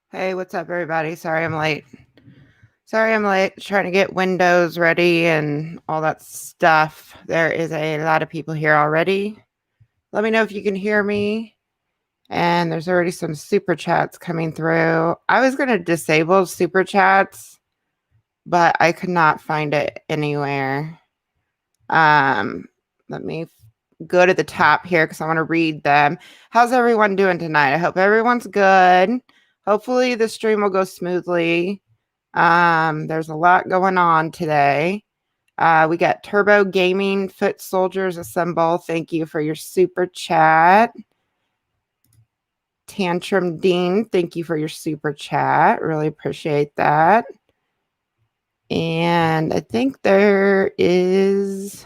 Hey, what's up, everybody? Sorry I'm late. Trying to get windows ready and all that stuff. There is a lot of people here already. Let me know if you can hear me. And there's already some super chats coming through. I was going to disable super chats, but I could not find it anywhere. Let me go to the top here because I want to read them. How's everyone doing tonight? I hope everyone's good. Hopefully the stream will go smoothly. There's a lot going on today. We got Turbo Gaming Foot Soldiers Assemble. Thank you for your super chat. Tantrum Dean, thank you for your super chat. Really appreciate that. And I think there is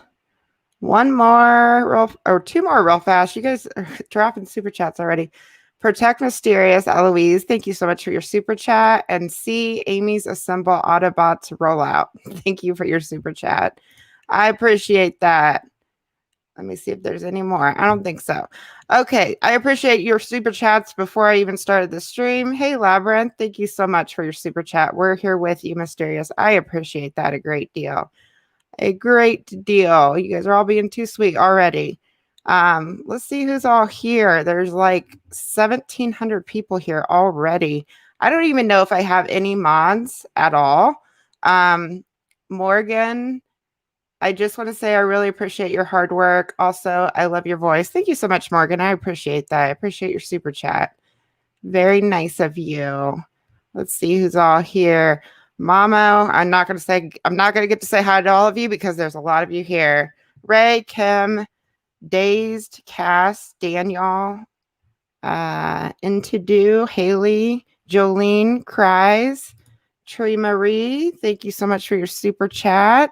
one more or two more real fast. You guys are dropping super chats already. Protect Mysterious, Eloise, thank you so much for your super chat. And see Amy's Assemble Autobots rollout. Thank you for your super chat. I appreciate that. Let me see if there's any more. I don't think so. Okay, I appreciate your super chats before I even started the stream. Hey, Labyrinth, thank you so much for your super chat. We're here with you, Mysterious. I appreciate that a great deal. A great deal. You guys are all being too sweet already. Let's see who's all here. There's like 1,700 people here already. I don't even know if I have any mods at all. Morgan, I just want to say I really appreciate your hard work. Also, I love your voice. Thank you so much, Morgan. I appreciate that. I appreciate your super chat. Very nice of you. Let's see who's all here. Mamo, I'm not going to get to say hi to all of you because there's a lot of you here. Ray, Kim, Dazed, Cass, Daniel, Into Haley, Jolene, Cries, Tree Marie, thank you so much for your super chat.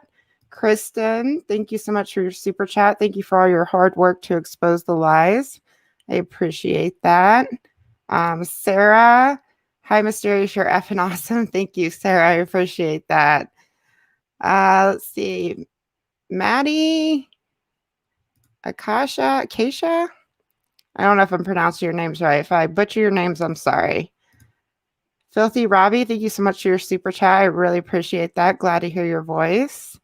Kristen, thank you so much for your super chat. Thank you for all your hard work to expose the lies. I appreciate that. Sarah, hi, Mysterious, you're effing awesome. Thank you, Sarah. I appreciate that. Let's see. Maddie, Acacia. I don't know if I'm pronouncing your names right. If I butcher your names, I'm sorry. Filthy Robbie, thank you so much for your super chat. I really appreciate that. Glad to hear your voice.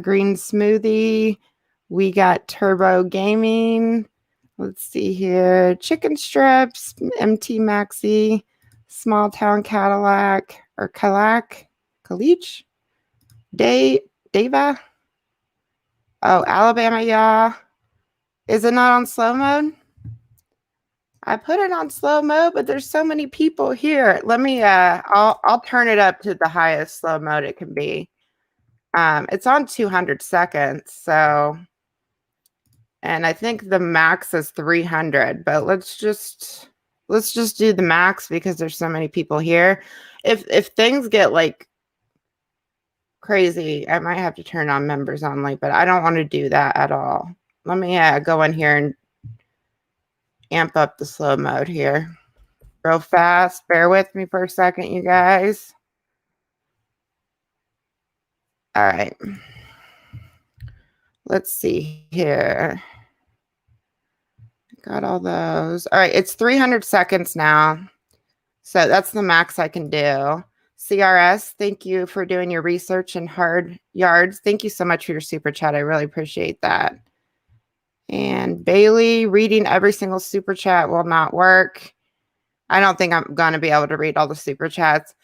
Green Smoothie. We got Turbo Gaming. Let's see here. Chicken Strips, MT Maxi, Small Town Cadillac, or Caliche, Dava. Oh, Alabama, yeah. Is it not on slow mode? I put it on slow mode, but there's so many people here. Let me, I'll turn it up to the highest slow mode it can be. It's on 200 seconds, so, and I think the max is 300, but let's just do the max because there's so many people here. If things get like crazy, I might have to turn on members only, but I don't want to do that at all. Let me go in here and amp up the slow mode here real fast. Bear with me for a second, you guys. All right. Let's see here. Got all those. All right, it's 300 seconds now. So that's the max I can do. CRS, thank you for doing your research and hard yards. Thank you so much for your super chat. I really appreciate that. And Bailey, reading every single super chat will not work. I don't think I'm going to be able to read all the super chats.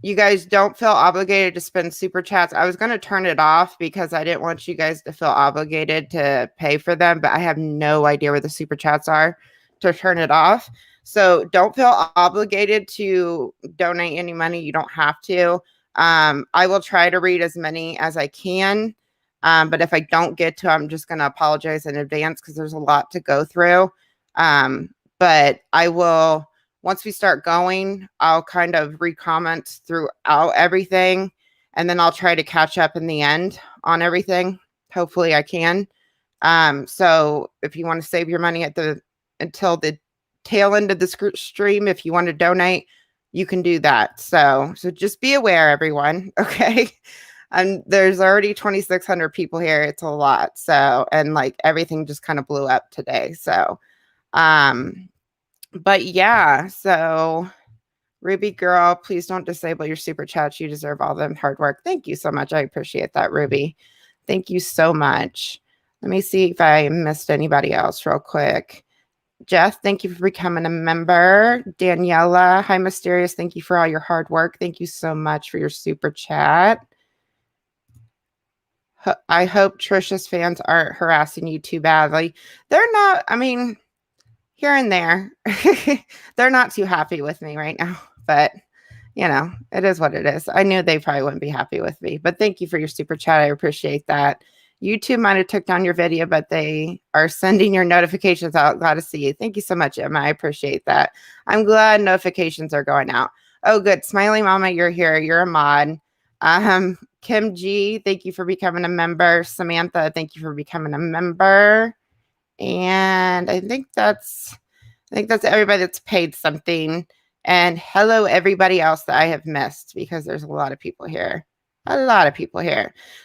You guys don't feel obligated to spend super chats. I was going to turn it off because I didn't want you guys to feel obligated to pay for them, but I have no idea where the super chats are to turn it off. So don't feel obligated to donate any money. You don't have to. I will try to read as many as I can. But if I don't get to, I'm just going to apologize in advance because there's a lot to go through. But I will, once we start going, I'll kind of recomment throughout everything. And then I'll try to catch up in the end on everything. Hopefully I can. So if you want to save your money until the tail end of the stream, if you want to donate, you can do that. So just be aware, everyone. Okay. And there's already 2,600 people here. It's a lot. So, and like everything just kind of blew up today. So, but yeah, so Ruby girl, please don't disable your super chats. You deserve all the hard work. Thank you so much. I appreciate that, Ruby. Thank you so much. Let me see if I missed anybody else real quick. Jeff, thank you for becoming a member. Daniela, hi, Mysterious. Thank you for all your hard work. Thank you so much for your super chat. I hope Trisha's fans aren't harassing you too badly. They're not, I mean, here and there. They're not too happy with me right now, but you know, it is what it is. I knew they probably wouldn't be happy with me, but thank you for your super chat. I appreciate that. YouTube might have took down your video, but they are sending your notifications out. Glad to see you. Thank you so much, Emma. I appreciate that. I'm glad notifications are going out. Oh, good. Smiley Mama, you're here. You're a mod. Kim G, thank you for becoming a member. Samantha, thank you for becoming a member. And I think that's everybody that's paid something. And hello, everybody else that I have missed, because there's a lot of people here.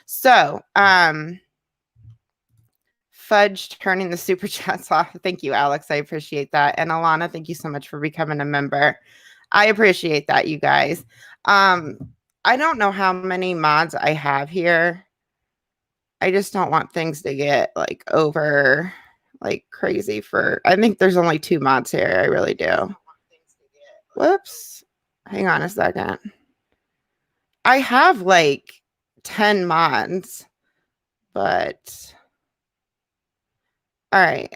So, Fudge turning the super chats off. Thank you, Alex. I appreciate that. And Alana, thank you so much for becoming a member. I appreciate that, you guys. I don't know how many mods I have here. I just don't want things to get like over like crazy for, I think there's only 2 mods here. I really do. Whoops. Hang on a second. I have like 10 mods, but all right.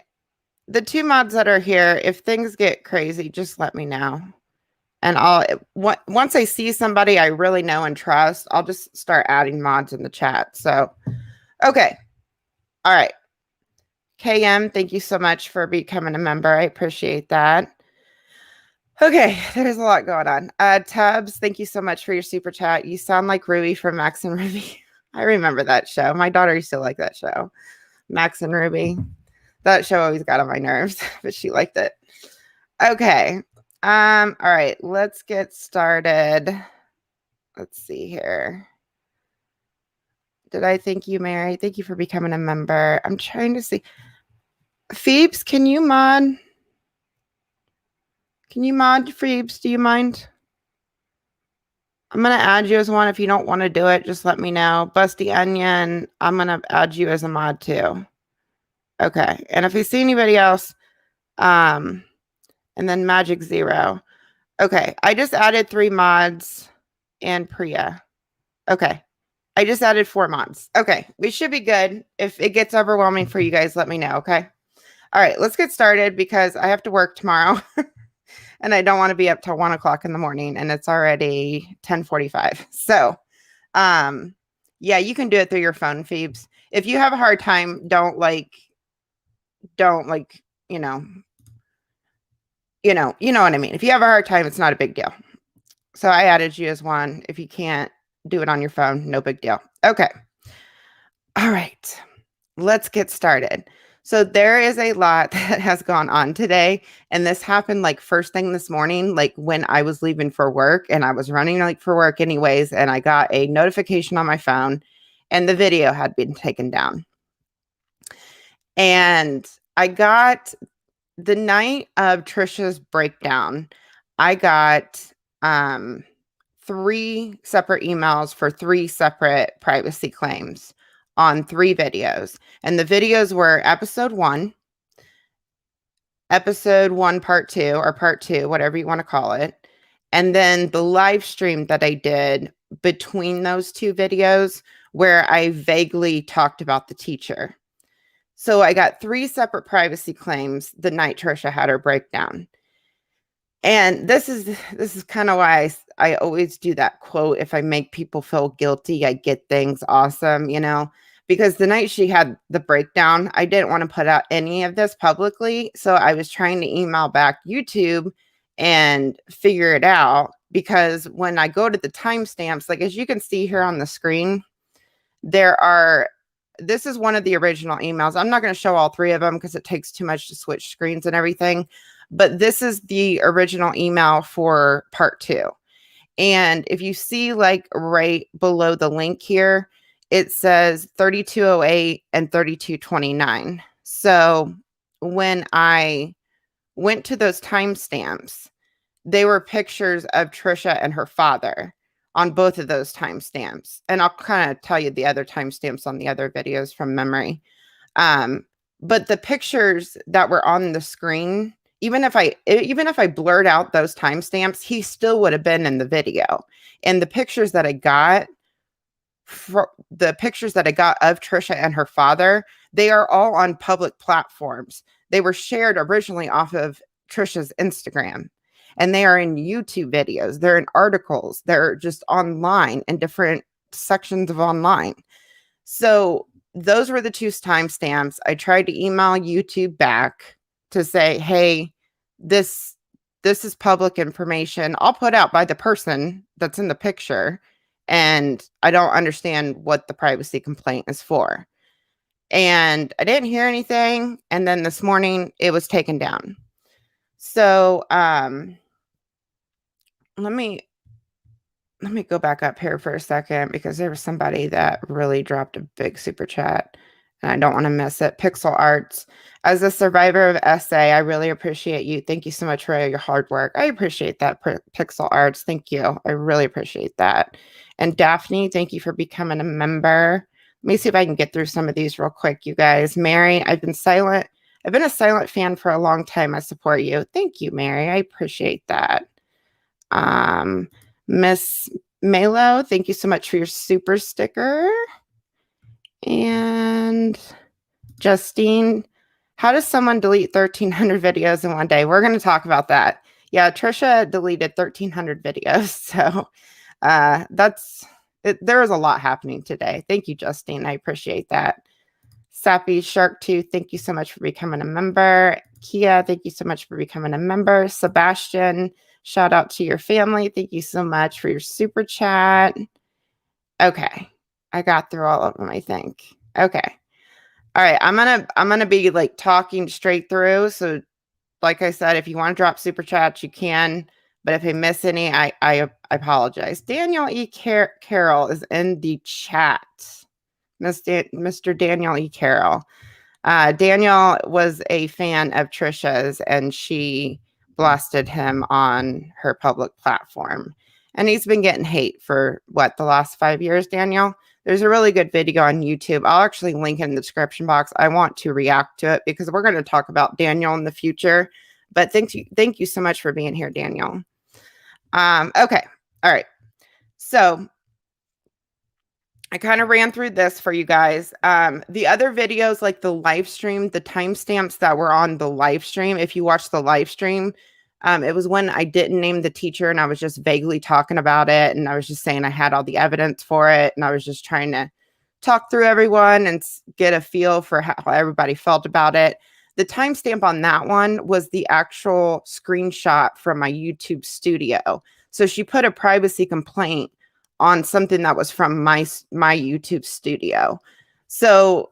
The 2 mods that are here, if things get crazy, just let me know. And once I see somebody I really know and trust, I'll just start adding mods in the chat. So, okay. All right. KM, thank you so much for becoming a member. I appreciate that. Okay, there's a lot going on. Tubbs, thank you so much for your super chat. You sound like Ruby from Max and Ruby. I remember that show. My daughter used to like that show. Max and Ruby. That show always got on my nerves, but she liked it. Okay. All right, let's get started. Let's see here. Did I thank you, Mary? Thank you for becoming a member. I'm trying to see. Phoebes, can you mod? Can you mod, Phoebes? Do you mind? I'm going to add you as one. If you don't want to do it, just let me know. Busty Onion, I'm going to add you as a mod too. Okay. And if you see anybody else, and then Magic Zero. Okay. I just added 3 mods and Priya. Okay. I just added 4 mods. Okay. We should be good. If it gets overwhelming for you guys, let me know. Okay. All right. Let's get started because I have to work tomorrow. And I don't want to be up till 1 o'clock in the morning, and it's already 10:45. So, yeah, you can do it through your phone, Phoebes. If you have a hard time, don't like, you know what I mean. If you have a hard time, it's not a big deal. So I added you as one. If you can't do it on your phone, no big deal. Okay. All right. Let's get started. So there is a lot that has gone on today. And this happened like first thing this morning, like when I was leaving for work, and I was running like for work anyways. And I got a notification on my phone and the video had been taken down. And I got the night of Trisha's breakdown, I got 3 separate emails for 3 separate privacy claims on 3 videos. And the videos were episode 1 part 2, or part 2, whatever you want to call it. And then the live stream that I did between those 2 videos where I vaguely talked about the teacher. So I got 3 separate privacy claims the night Trisha had her breakdown. And this is kind of why I always do that quote. If I make people feel guilty, I get things awesome, because the night she had the breakdown, I didn't want to put out any of this publicly. So I was trying to email back YouTube and figure it out, because when I go to the timestamps, like as you can see here on the screen, this is one of the original emails. I'm not going to show all 3 of them because it takes too much to switch screens and everything. But this is the original email for part 2. And if you see like right below the link here, it says 3208 and 3229. So when I went to those timestamps they were pictures of Trisha and her father on both of those timestamps. And I'll kind of tell you the other timestamps on the other videos from memory. But the pictures that were on the screen, even if I blurred out those timestamps, he still would have been in the video. And the pictures that I got of Trisha and her father, they are all on public platforms. They were shared originally off of Trisha's Instagram, and they are in YouTube videos. They're in articles. They're just online in different sections of online. So those were the two timestamps. I tried to email YouTube back to say, hey, this is public information. I'll put out by the person that's in the picture, and I don't understand what the privacy complaint is for. And I didn't hear anything. And then this morning it was taken down. So let me go back up here for a second, because there was somebody that really dropped a big super chat and I don't want to miss it. Pixel Arts. As a survivor of SA, I really appreciate you. Thank you so much for your hard work. I appreciate that, Pixel Arts. Thank you. I really appreciate that. And Daphne, thank you for becoming a member. Let me see if I can get through some of these real quick, you guys. Mary, I've been a silent fan for a long time. I support you. Thank you, Mary. I appreciate that. Miss Malo, thank you so much for your super sticker. And Justine, how does someone delete 1,300 videos in one day? We're going to talk about that. Yeah, Trisha deleted 1,300 videos. So that's it. There is a lot happening today. Thank you, Justine. I appreciate that. Sappy Shark Tooth, thank you so much for becoming a member. Kia, thank you so much for becoming a member. Sebastian, shout out to your family. Thank you so much for your super chat. Okay. I got through all of them, I think. Okay. All right. I'm going to be like talking straight through. So like I said, if you want to drop super chats, you can. But if I miss any, I apologize. Daniel E. Carrol is in the chat. Mr. Daniel E. Carrol. Daniel was a fan of Trisha's, and she blasted him on her public platform. And he's been getting hate for the last 5 years, Daniel? There's a really good video on YouTube. I'll actually link in the description box. I want to react to it because we're going to talk about Daniel in the future. But thank you so much for being here, Daniel. Okay. All right. So I kind of ran through this for you guys. The other videos, like the live stream, the timestamps that were on the live stream, if you watch the live stream, it was when I didn't name the teacher and I was just vaguely talking about it. And I was just saying I had all the evidence for it. And I was just trying to talk through everyone and get a feel for how everybody felt about it. The timestamp on that one was the actual screenshot from my YouTube studio. So she put a privacy complaint on something that was from my YouTube studio. So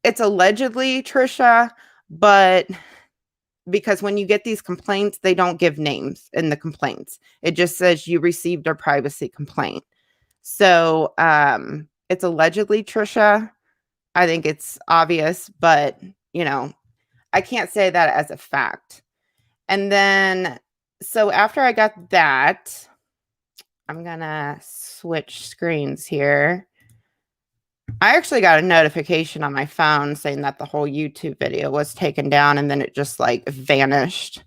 it's allegedly Trisha, but because when you get these complaints, they don't give names in the complaints. It just says you received a privacy complaint. So it's allegedly Trisha. I think it's obvious, but I can't say that as a fact. And then, so after I got that, I'm going to switch screens here. I actually got a notification on my phone saying that the whole YouTube video was taken down, and then it just like vanished.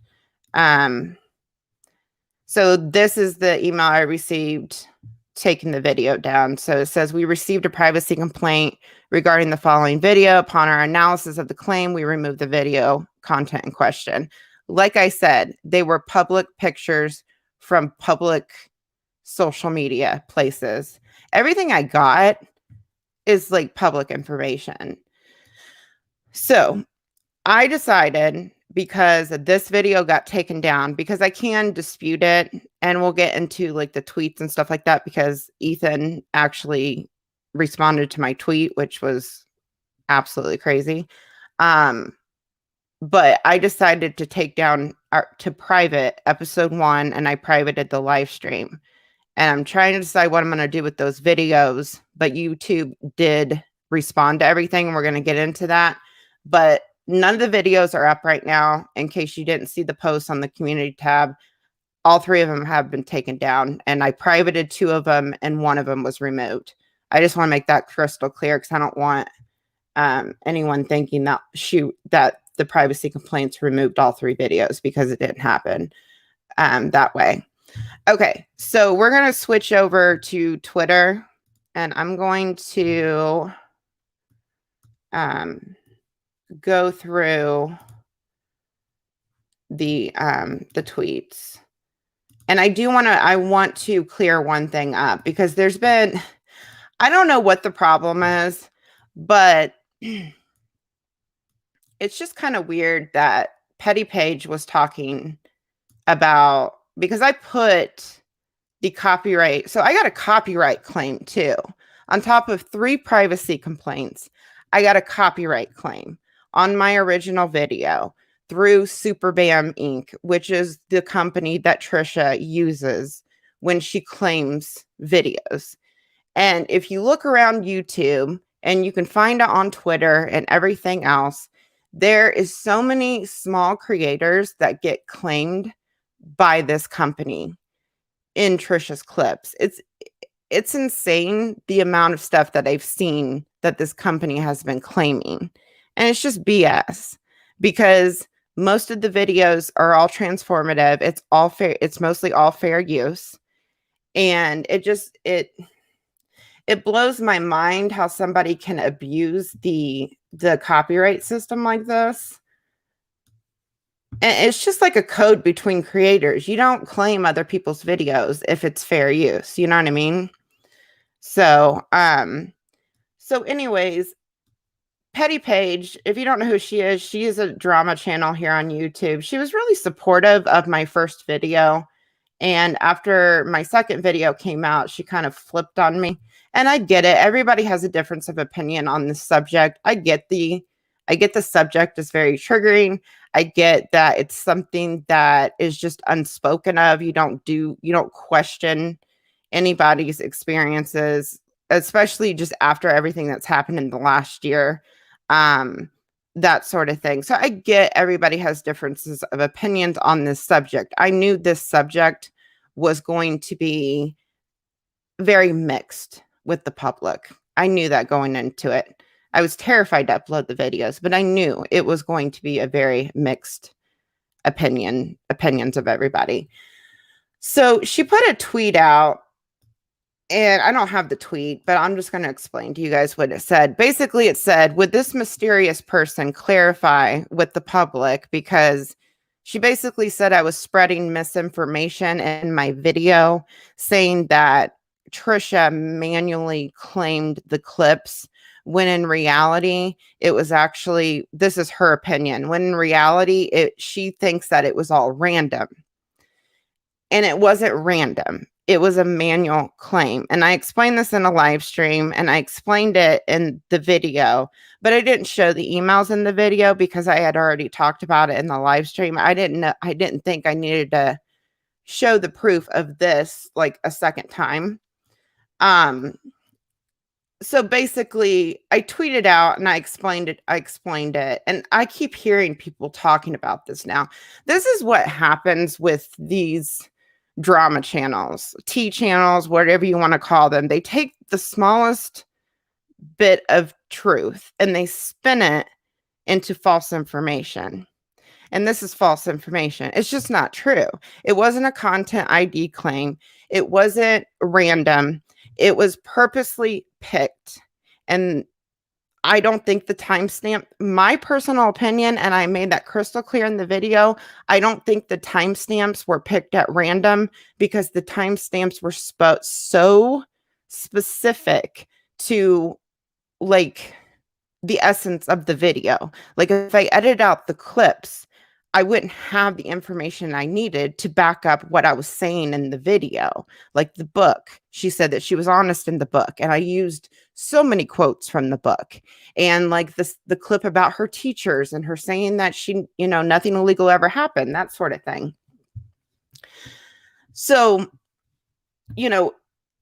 So this is the email I received taking the video down. So it says, we received a privacy complaint regarding the following video. Upon our analysis of the claim, we removed the video content in question. Like I said, they were public pictures from public social media places. Everything I got is like public information. So I decided, because this video got taken down, because I can dispute it, and we'll get into like the tweets and stuff like that, because Ethan actually responded to my tweet, which was absolutely crazy. But I decided to take down to private episode 1, and I privated the live stream. And I'm trying to decide what I'm going to do with those videos, but YouTube did respond to everything, and we're going to get into that. But none of the videos are up right now. In case you didn't see the post on the community tab, all 3 of them have been taken down, and I privated 2 of them, and 1 of them was removed. I just want to make that crystal clear because I don't want anyone thinking that the privacy complaints removed all 3 videos, because it didn't happen that way. Okay, so we're going to switch over to Twitter, and I'm going to go through the tweets. And I want to clear one thing up, because there's been, I don't know what the problem is, but it's just kind of weird that Petty Page was talking about, because I put the copyright. So I got a copyright claim too. On top of 3 privacy complaints, I got a copyright claim on my original video through Superbam Inc., which is the company that Trisha uses when she claims videos. And if you look around YouTube, and you can find it on Twitter and everything else, there is so many small creators that get claimed by this company in Trisha's clips. It's insane the amount of stuff that I've seen that this company has been claiming. And it's just BS, because most of the videos are all transformative. It's all fair. It's mostly all fair use. And it blows my mind how somebody can abuse the copyright system like this. And it's just like a code between creators. You don't claim other people's videos if it's fair use. You know what I mean? So, anyways, Petty Page, if you don't know who she is a drama channel here on YouTube. She was really supportive of my first video. And after my second video came out, she kind of flipped on me. And I get it. Everybody has a difference of opinion on this subject. I get the subject is very triggering. I get that it's something that is just unspoken of. You don't question anybody's experiences, especially just after everything that's happened in the last year. That sort of thing. So I get everybody has differences of opinions on this subject. I knew this subject was going to be very mixed with the public. I knew that going into it. I was terrified to upload the videos, but I knew it was going to be a very mixed opinions of everybody. So she put a tweet out, and I don't have the tweet, but I'm just going to explain to you guys what it said. Basically, it said, would this mysterious person clarify with the public? Because she basically said I was spreading misinformation in my video, saying that Trisha manually claimed the clips, when in reality, it was actually, this is her opinion, when in reality, she thinks that it was all random. And it wasn't random. It was a manual claim. And I explained this in a live stream, and I explained it in the video, but I didn't show the emails in the video because I had already talked about it in the live stream. I didn't think I needed to show the proof of this like a second time. So basically, I tweeted out and I explained it. And I keep hearing people talking about this now. This is what happens with these drama channels, T channels, whatever you want to call them. They take the smallest bit of truth and they spin it into false information. And this is false information. It's just not true. It wasn't a content ID claim. It wasn't random. It was purposely picked. And I don't think the timestamp, my personal opinion, and I made that crystal clear in the video, I don't think the timestamps were picked at random, because the timestamps were so specific to like the essence of the video. Like if I edited out the clips, I wouldn't have the information I needed to back up what I was saying in the video. Like the book, she said that she was honest in the book, and I used so many quotes from the book. And like the clip about her teachers and her saying that she, nothing illegal ever happened, that sort of thing. So,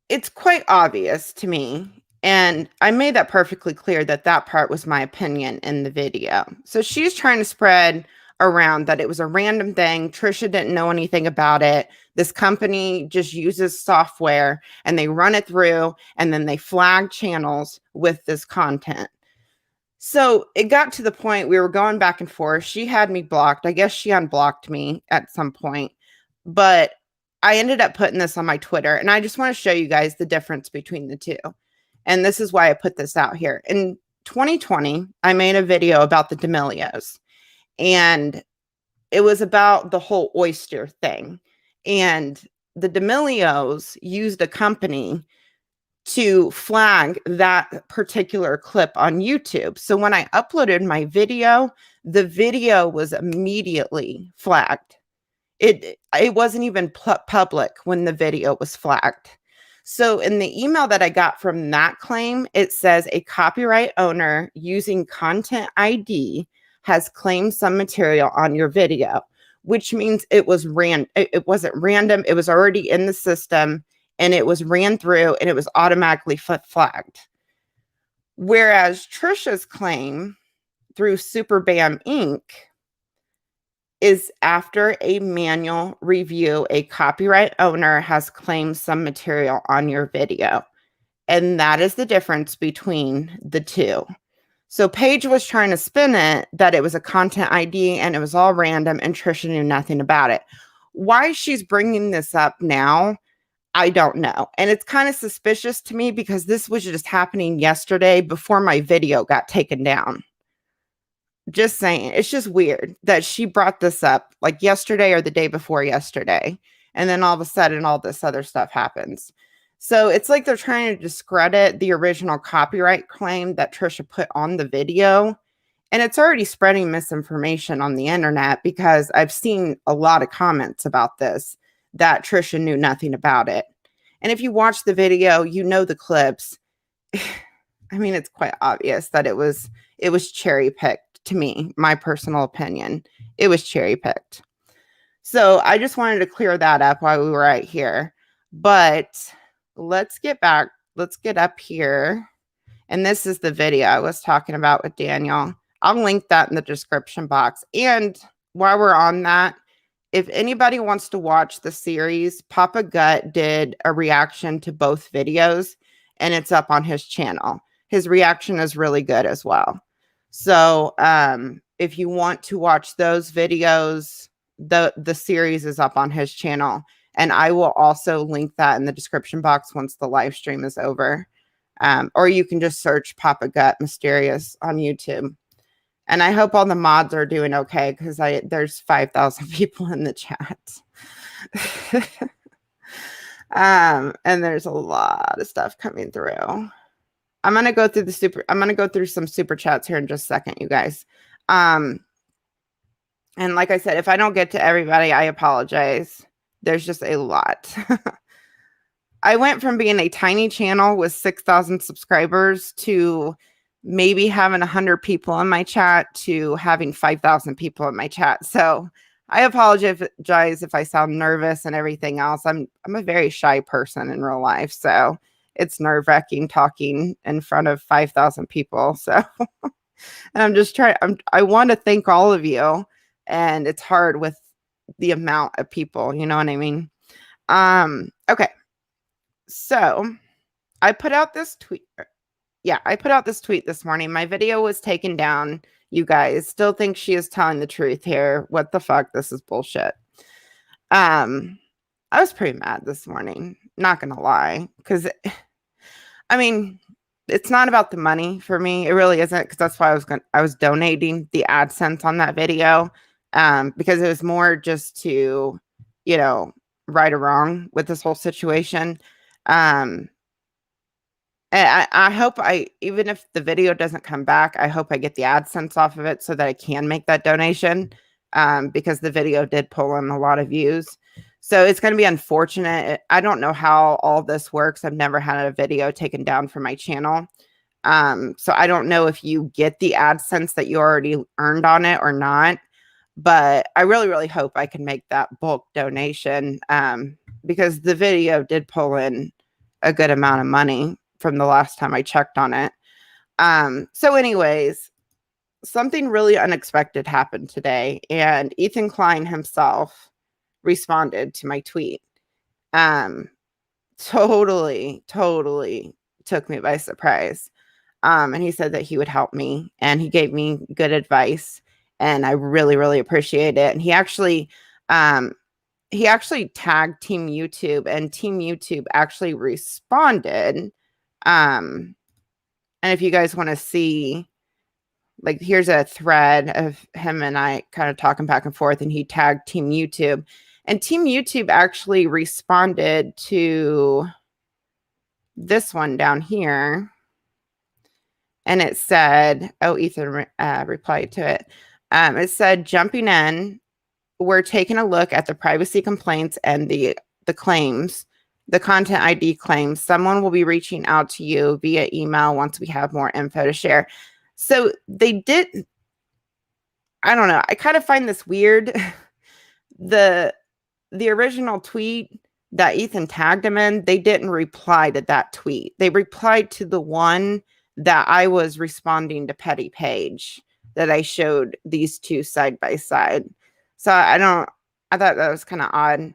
it's quite obvious to me. And I made that perfectly clear that that part was my opinion in the video. So she's trying to spread around that it was a random thing. Trisha didn't know anything about it. This company just uses software and they run it through and then they flag channels with this content. So it got to the point we were going back and forth. She had me blocked. I guess she unblocked me at some point, but I ended up putting this on my Twitter, and I just want to show you guys the difference between the two. And this is why I put this out here. In 2020, I made a video about the D'Amelios, and it was about the whole oyster thing. And the D'Amelios used a company to flag that particular clip on YouTube. So when I uploaded my video, the video was immediately flagged. It wasn't even public when the video was flagged. So in the email that I got from that claim, it says a copyright owner using content ID has claimed some material on your video, which means it was it wasn't random. It was already in the system and it was ran through and it was automatically flagged. Whereas Trisha's claim through Superbam Inc. is after a manual review, a copyright owner has claimed some material on your video. And that is the difference between the two. So Paige was trying to spin it that it was a content ID and it was all random and Trisha knew nothing about it. Why she's bringing this up now, I don't know. And it's kind of suspicious to me because this was just happening yesterday before my video got taken down. Just saying, it's just weird that she brought this up like yesterday or the day before yesterday. And then all of a sudden, all this other stuff happens. So it's like they're trying to discredit the original copyright claim that Trisha put on the video. And it's already spreading misinformation on the internet because I've seen a lot of comments about this, that Trisha knew nothing about it. And if you watch the video, you know the clips. I mean, it's quite obvious that it was cherry picked. To me, my personal opinion, it was cherry picked. So I just wanted to clear that up while we were right here. But let's get up here. And this is the video I was talking about with Daniel. I'll link that in the description box. And while we're on that, if anybody wants to watch the series, Papa Gut did a reaction to both videos, and it's up on his channel. His reaction is really good as well. So if you want to watch those videos, the series is up on his channel. And I will also link that in the description box once the live stream is over. Or you can just search Papa Gut Mysterious on YouTube. And I hope all the mods are doing okay because there's 5,000 people in the chat. And there's a lot of stuff coming through. I'm going to go through some super chats here in just a second, you guys. And like I said, if I don't get to everybody, I apologize. There's just a lot. I went from being a tiny channel with 6,000 subscribers to maybe having 100 people in my chat to having 5,000 people in my chat. So I apologize if I sound nervous and everything else. I'm a very shy person in real life, so it's nerve-wracking talking in front of 5,000 people. So, and I'm just I want to thank all of you, and it's hard with the amount of people, you know what I mean? Okay. So I put out this tweet. Yeah, I put out this tweet this morning. My video was taken down. You guys still think she is telling the truth here. What the fuck? This is bullshit. I was pretty mad this morning, not gonna lie, because I mean, it's not about the money for me. It really isn't, because that's why I was donating the AdSense on that video, because it was more just to, you know, right or wrong with this whole situation. And I hope even if the video doesn't come back, I hope I get the AdSense off of it so that I can make that donation, because the video did pull in a lot of views. So it's going to be unfortunate. I don't know how all this works. I've never had a video taken down from my channel. So I don't know if you get the AdSense that you already earned on it or not. But I really, really hope I can make that bulk donation, because the video did pull in a good amount of money from the last time I checked on it. So anyways, something really unexpected happened today, and Ethan Klein himself responded to my tweet. Totally took me by surprise. And he said that he would help me, and he gave me good advice, and I really appreciate it. And he actually tagged Team YouTube, and Team YouTube actually responded. And if you guys want to see, like, here's a thread of him and I kind of talking back and forth, and he tagged Team YouTube, and Team YouTube actually responded to this one down here. And it said, oh, Ethan replied to it. It said, jumping in, we're taking a look at the privacy complaints and the claims, the content ID claims. Someone will be reaching out to you via email once we have more info to share. So they did, I don't know. I kind of find this weird. The original tweet that Ethan tagged him in, they didn't reply to that tweet. They replied to the one that I was responding to Petty Page, that I showed these two side by side. So I thought that was kind of odd.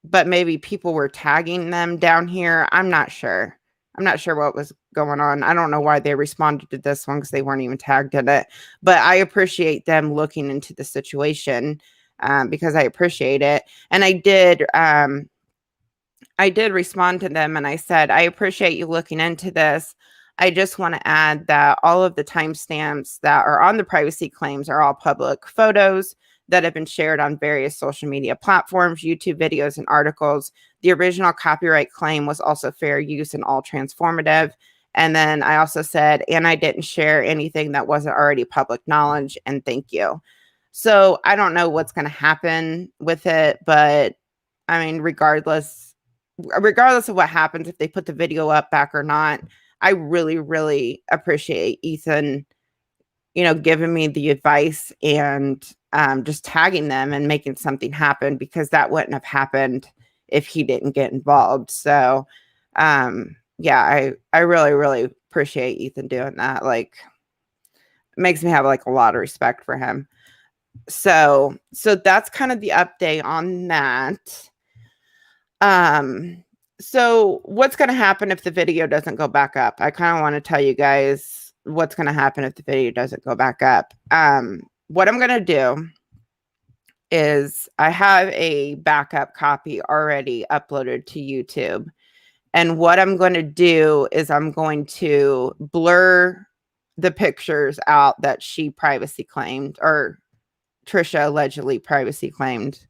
But maybe people were tagging them down here. I'm not sure. I'm not sure what was going on. I don't know why they responded to this one, because they weren't even tagged in it. But I appreciate them looking into the situation, because I appreciate it. And I did respond to them, and I said, I appreciate you looking into this. I just want to add that all of the timestamps that are on the privacy claims are all public photos that have been shared on various social media platforms, YouTube videos, and articles. The original copyright claim was also fair use and all transformative. And then I also said, and I didn't share anything that wasn't already public knowledge, and thank you. So I don't know what's going to happen with it, but I mean, regardless of what happens, if they put the video up back or not, I really appreciate Ethan, giving me the advice and just tagging them and making something happen, because that wouldn't have happened if he didn't get involved. So, yeah, I really appreciate Ethan doing that. Like, it makes me have like a lot of respect for him. So that's kind of the update on that. So what's going to happen if the video doesn't go back up? I kind of want to tell you guys what's going to happen if the video doesn't go back up. What I'm going to do is I have a backup copy already uploaded to YouTube. And what I'm going to do is I'm going to blur the pictures out that she privacy claimed, or Trisha allegedly privacy claimed.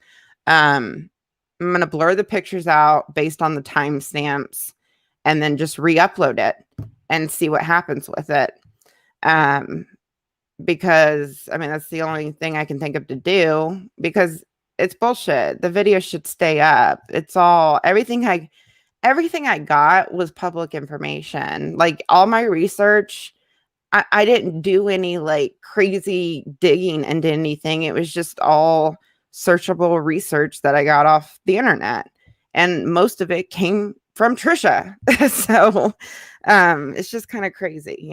I'm going to blur the pictures out based on the timestamps, and then just re-upload it and see what happens with it. Because I mean, that's the only thing I can think of to do, because it's bullshit. The video should stay up. It's all, everything I got was public information. Like, all my research, I didn't do any like crazy digging into anything. It was just all searchable research that I got off the internet, and most of it came from Trisha. So it's just kind of crazy,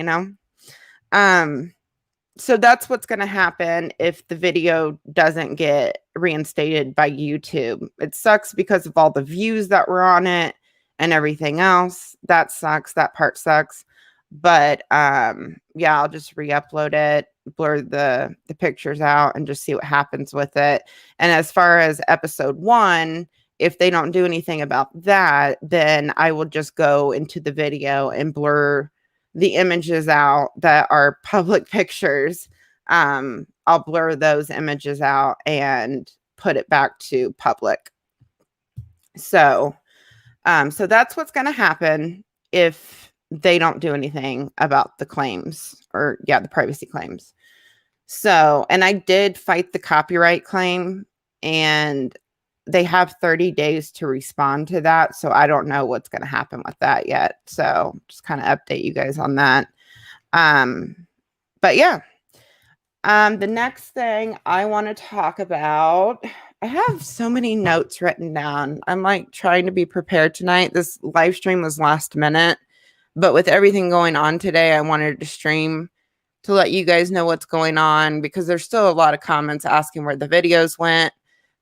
so that's what's going to happen if the video doesn't get reinstated by YouTube. It sucks because of all the views that were on it and everything else. That sucks. That part sucks. But yeah, I'll just re-upload it, blur the pictures out, and just see what happens with it. And as far as episode 1, if they don't do anything about that, then I will just go into the video and blur the images out that are public pictures. I'll blur those images out and put it back to public. So that's what's going to happen if they don't do anything about the claims, or the privacy claims. So, and I did fight the copyright claim, and they have 30 days to respond to that. So I don't know what's going to happen with that yet. So just kind of update you guys on that. But yeah, the next thing I want to talk about, I have so many notes written down. I'm like trying to be prepared tonight. This live stream was last minute, but with everything going on today, I wanted to stream to let you guys know what's going on, because there's still a lot of comments asking where the videos went,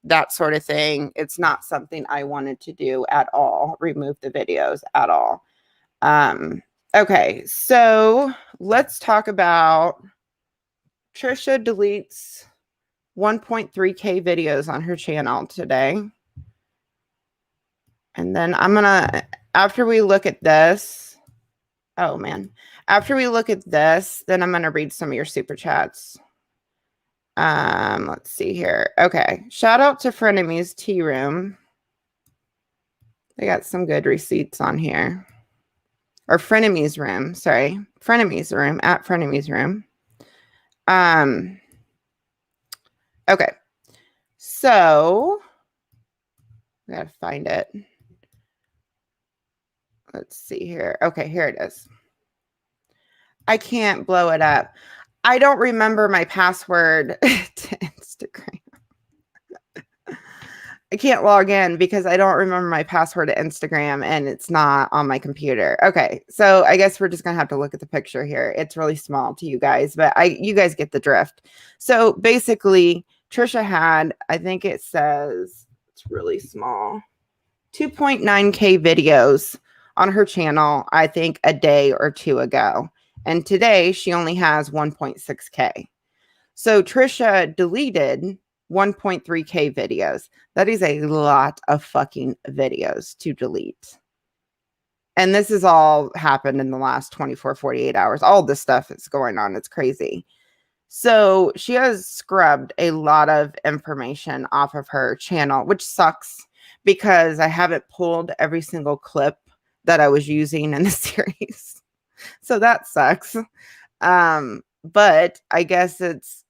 that sort of thing. It's not something I wanted to do at all, remove the videos at all. Okay, so let's talk about Trisha deletes 1.3K videos on her channel today. And then I'm gonna, after we look at this, oh man, after we look at this, then I'm gonna read some of your super chats. Let's see here. Okay, shout out to Frenemies Tea Room. They got some good receipts on here. Or Frenemies Room, sorry. Frenemies Room, at Frenemies Room. Okay, so I gotta find it. Let's see here. Okay, here it is. I can't blow it up. I don't remember my password to Instagram. I can't log in because I don't remember my password to Instagram and it's not on my computer. Okay, so I guess we're just gonna have to look at the picture here. It's really small to you guys, but you guys get the drift. So basically, Trisha had, I think it says, it's really small, 2.9K videos on her channel, I think a day or two ago. And today she only has 1.6K. So Trisha deleted 1.3K videos. That is a lot of fucking videos to delete. And this has all happened in the last 24, 48 hours. All this stuff is going on. It's crazy. So she has scrubbed a lot of information off of her channel, which sucks because I haven't pulled every single clip that I was using in the series. So that sucks. But I guess it's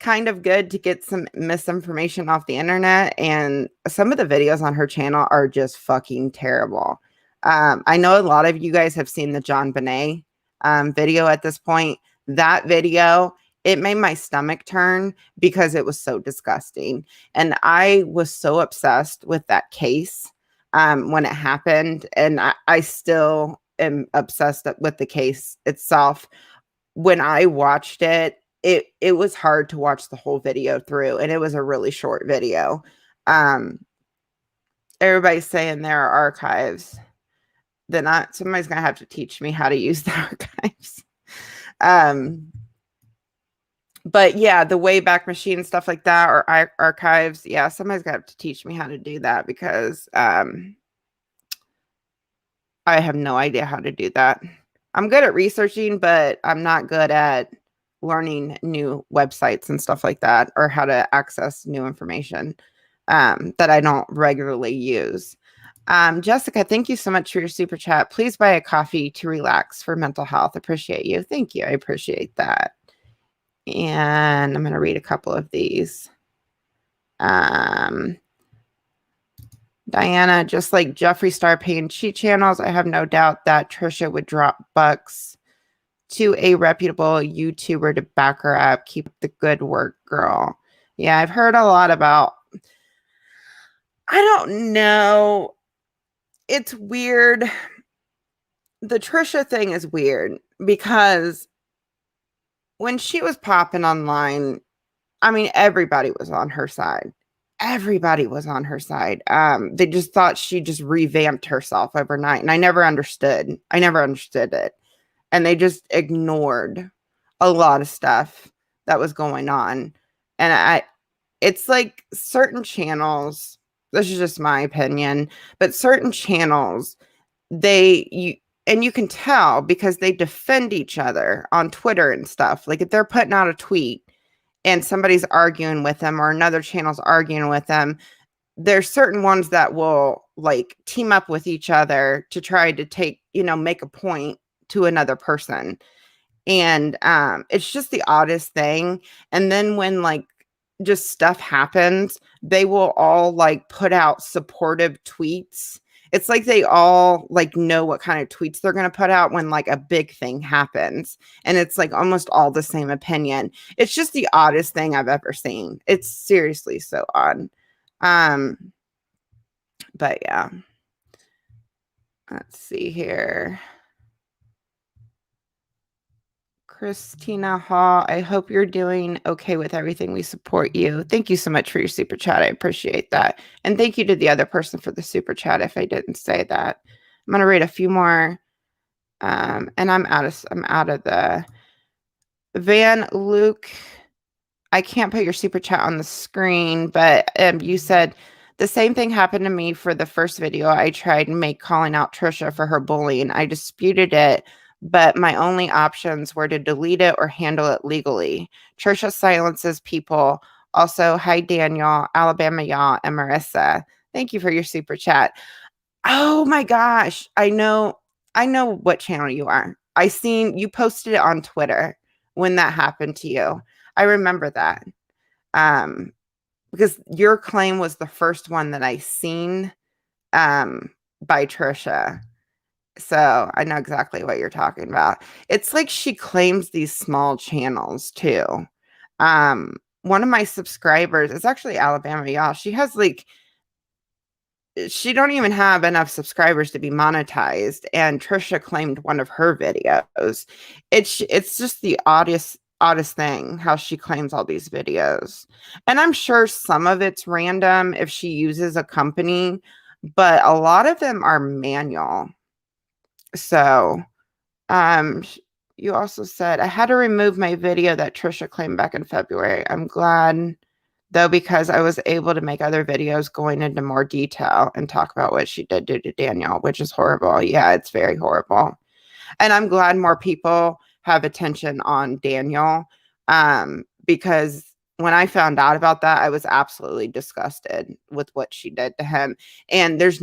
kind of good to get some misinformation off the internet, and some of the videos on her channel are just fucking terrible. I know a lot of you guys have seen the John Bonet video at this point. That video, it made my stomach turn because it was so disgusting. And I was so obsessed with that case when it happened. And I still am obsessed with the case itself. When I watched it, it was hard to watch the whole video through, and it was a really short video. Everybody's saying there are archives. Then somebody's gonna have to teach me how to use the archives. But yeah, the Wayback Machine, stuff like that, or archives. Yeah, somebody's gonna have to teach me how to do that because I have no idea how to do that. I'm good at researching, but I'm not good at learning new websites and stuff like that, or how to access new information that I don't regularly use. Jessica, thank you so much for your super chat. Please buy a coffee to relax for mental health. Appreciate you. Thank you. I appreciate that. And I'm going to read a couple of these. Diana, just like Jeffree Star paying cheat channels, I have no doubt that Trisha would drop bucks to a reputable YouTuber to back her up. Keep the good work, girl. Yeah, I've heard a lot about, I don't know. It's weird. The Trisha thing is weird because when she was popping online, I mean, everybody was on her side. Everybody was on her side. They just thought she just revamped herself overnight. And I never understood. I never understood it. And they just ignored a lot of stuff that was going on. And it's like certain channels, this is just my opinion, but certain channels, you can tell because they defend each other on Twitter and stuff. Like if they're putting out a tweet and somebody's arguing with them or another channel's arguing with them, there's certain ones that will like team up with each other to try to make a point to another person. And it's just the oddest thing. And then when like just stuff happens, they will all like put out supportive tweets. It's like they all like know what kind of tweets they're going to put out when like a big thing happens. And it's like almost all the same opinion. It's just the oddest thing I've ever seen. It's seriously so odd. But yeah. Let's see here. Christina Hall, I hope you're doing okay with everything. We support you. Thank you so much for your super chat. I appreciate that. And thank you to the other person for the super chat if I didn't say that. I'm going to read a few more. And I'm out of the Van Luke. I can't put your super chat on the screen, but you said the same thing happened to me for the first video I tried and make calling out Trisha for her bullying. I disputed it, but my only options were to delete it or handle it legally. Trisha silences people. Also, hi Daniel, Alabama y'all, and Marissa. Thank you for your super chat. Oh my gosh, I know what channel you are. I seen you posted it on Twitter when that happened to you. I remember that. Because your claim was the first one that I seen by Trisha. So I know exactly what you're talking about. It's like she claims these small channels too. One of my subscribers, it's actually Alabama, y'all. She has like she don't even have enough subscribers to be monetized, and Trisha claimed one of her videos. It's just the oddest thing how she claims all these videos. And I'm sure some of it's random if she uses a company, but a lot of them are manual. So, um you also said I had to remove my video that Trisha claimed back in February. I'm glad though, because I was able to make other videos going into more detail and talk about what she did do to Daniel, which is horrible. Yeah, it's very horrible. And I'm glad more people have attention on Daniel, because when I found out about that, I was absolutely disgusted with what she did to him. And there's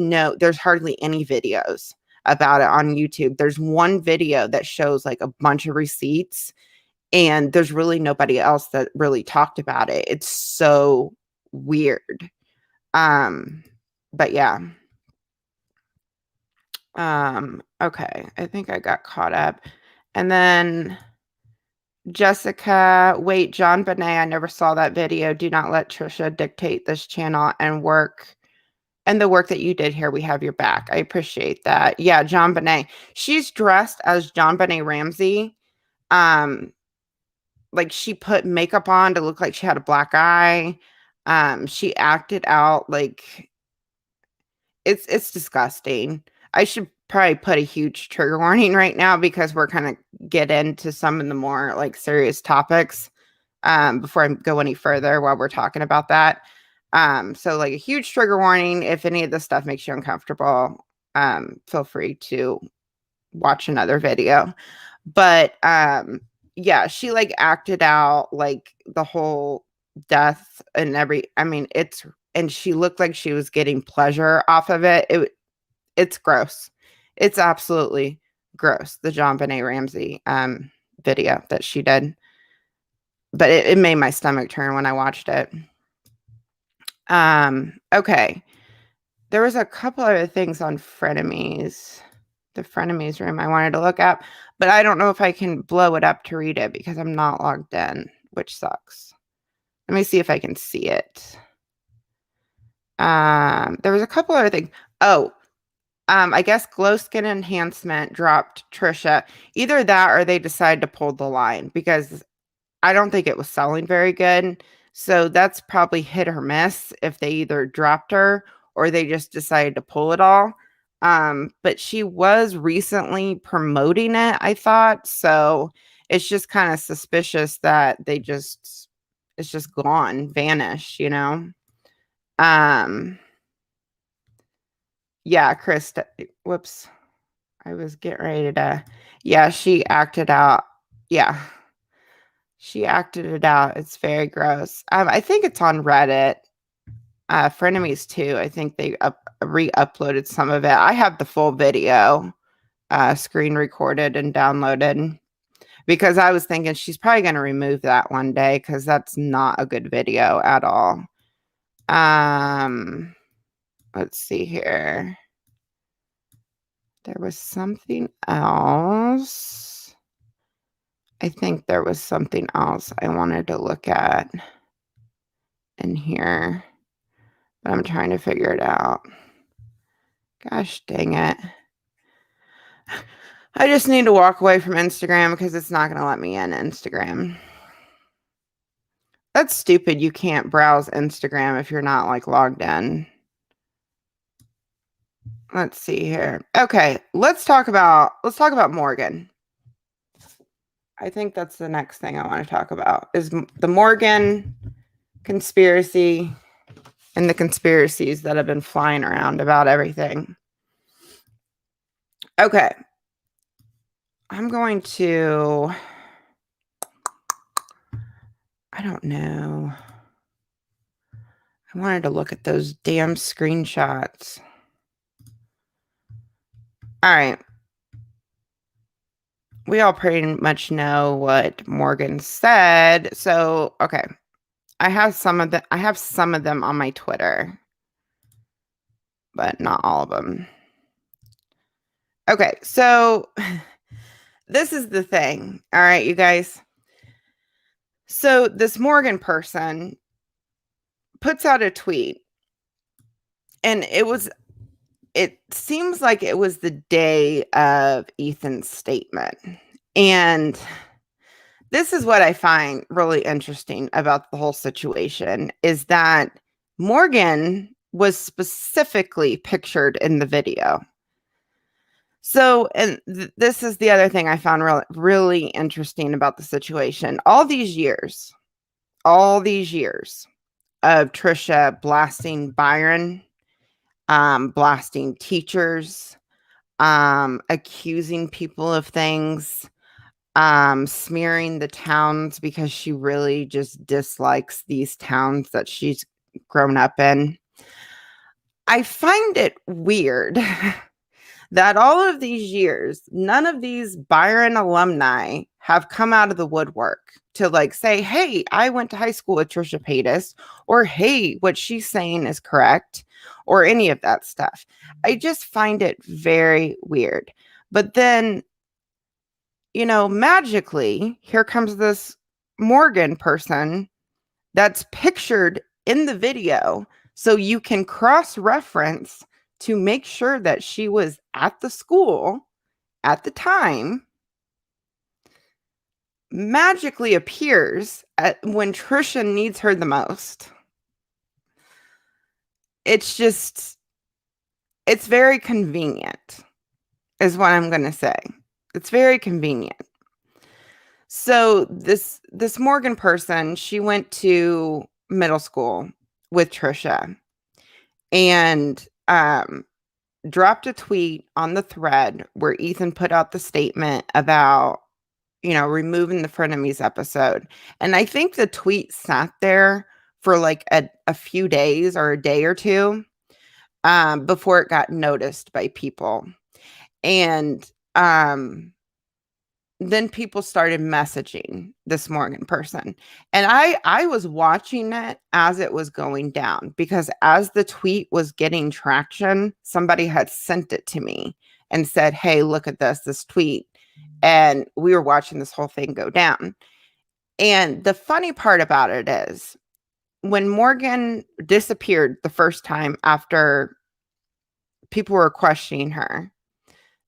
hardly any videos about it on YouTube. There's one video that shows like a bunch of receipts, and there's really nobody else that really talked about it. It's so weird. But yeah. Okay, I think I got caught up. And then Jessica, wait, John Bonet, I never saw that video. Do not let Trisha dictate this channel and the work that you did here. We have your back. I appreciate that. Yeah, John Bonet. She's dressed as John Bonet Ramsey. Like she put makeup on to look like she had a black eye. She acted out like it's disgusting. I should probably put a huge trigger warning right now because we're kind of get into some of the more like serious topics before I go any further while we're talking about that. So like a huge trigger warning. If any of this stuff makes you uncomfortable, feel free to watch another video. But yeah, she like acted out like the whole death and and she looked like she was getting pleasure off of it. It's gross. It's absolutely gross. The John Bonet Ramsey video that she did. But it made my stomach turn when I watched it. Okay. There was a couple other things on frenemies. The frenemies room I wanted to look at, but I don't know if I can blow it up to read it because I'm not logged in, which sucks. Let me see if I can see it. There was a couple other things. Oh, I guess glow skin enhancement dropped Trisha. Either that or they decided to pull the line because I don't think it was selling very good. So that's probably hit or miss if they either dropped her or they just decided to pull it all. But she was recently promoting it, I thought. So it's just kind of suspicious that it's just gone, vanished, you know? Yeah, Chris, whoops. I was getting ready to, yeah, she acted out. Yeah. She acted it out. It's very gross. I think it's on Reddit. Frenemies too. I think they re-uploaded some of it. I have the full video screen recorded and downloaded because I was thinking she's probably going to remove that one day because that's not a good video at all. Let's see here. There was something else. I think there was something else I wanted to look at in here, but I'm trying to figure it out. Gosh dang it. I just need to walk away from Instagram because it's not going to let me in Instagram. That's stupid. You can't browse Instagram if you're not like logged in. Let's see here. Okay, let's talk about Morgan. I think that's the next thing I want to talk about is the Morgan conspiracy and the conspiracies that have been flying around about everything. Okay. I'm going to, I don't know. I wanted to look at those damn screenshots. All right. We all pretty much know what Morgan said. So, okay. I have some of them on my Twitter, but not all of them. Okay, so this is the thing. All right, you guys. So this Morgan person puts out a tweet, and it seems like it was the day of Ethan's statement. And this is what I find really interesting about the whole situation is that Morgan was specifically pictured in the video. So, and this is the other thing I found really interesting about the situation. All these years of Trisha blasting Byron, blasting teachers, accusing people of things, smearing the towns because she really just dislikes these towns that she's grown up in. I find it weird that all of these years, none of these Byron alumni have come out of the woodwork to like say, hey, I went to high school with Trisha Paytas, or hey, what she's saying is correct, or any of that stuff. I just find it very weird. But then, you know, magically, here comes this Morgan person that's pictured in the video so you can cross-reference to make sure that she was at the school at the time, magically appears when Trisha needs her the most. It's very convenient, is what I'm going to say. It's very convenient. So this Morgan person, she went to middle school with Trisha and dropped a tweet on the thread where Ethan put out the statement about, you know, removing the frenemies episode. And I think the tweet sat there for like a few days or a day or two before it got noticed by people. And then people started messaging this Morgan person. And I was watching it as it was going down because as the tweet was getting traction, somebody had sent it to me and said, hey, look at this tweet. And we were watching this whole thing go down. And the funny part about it is when Morgan disappeared the first time after people were questioning her,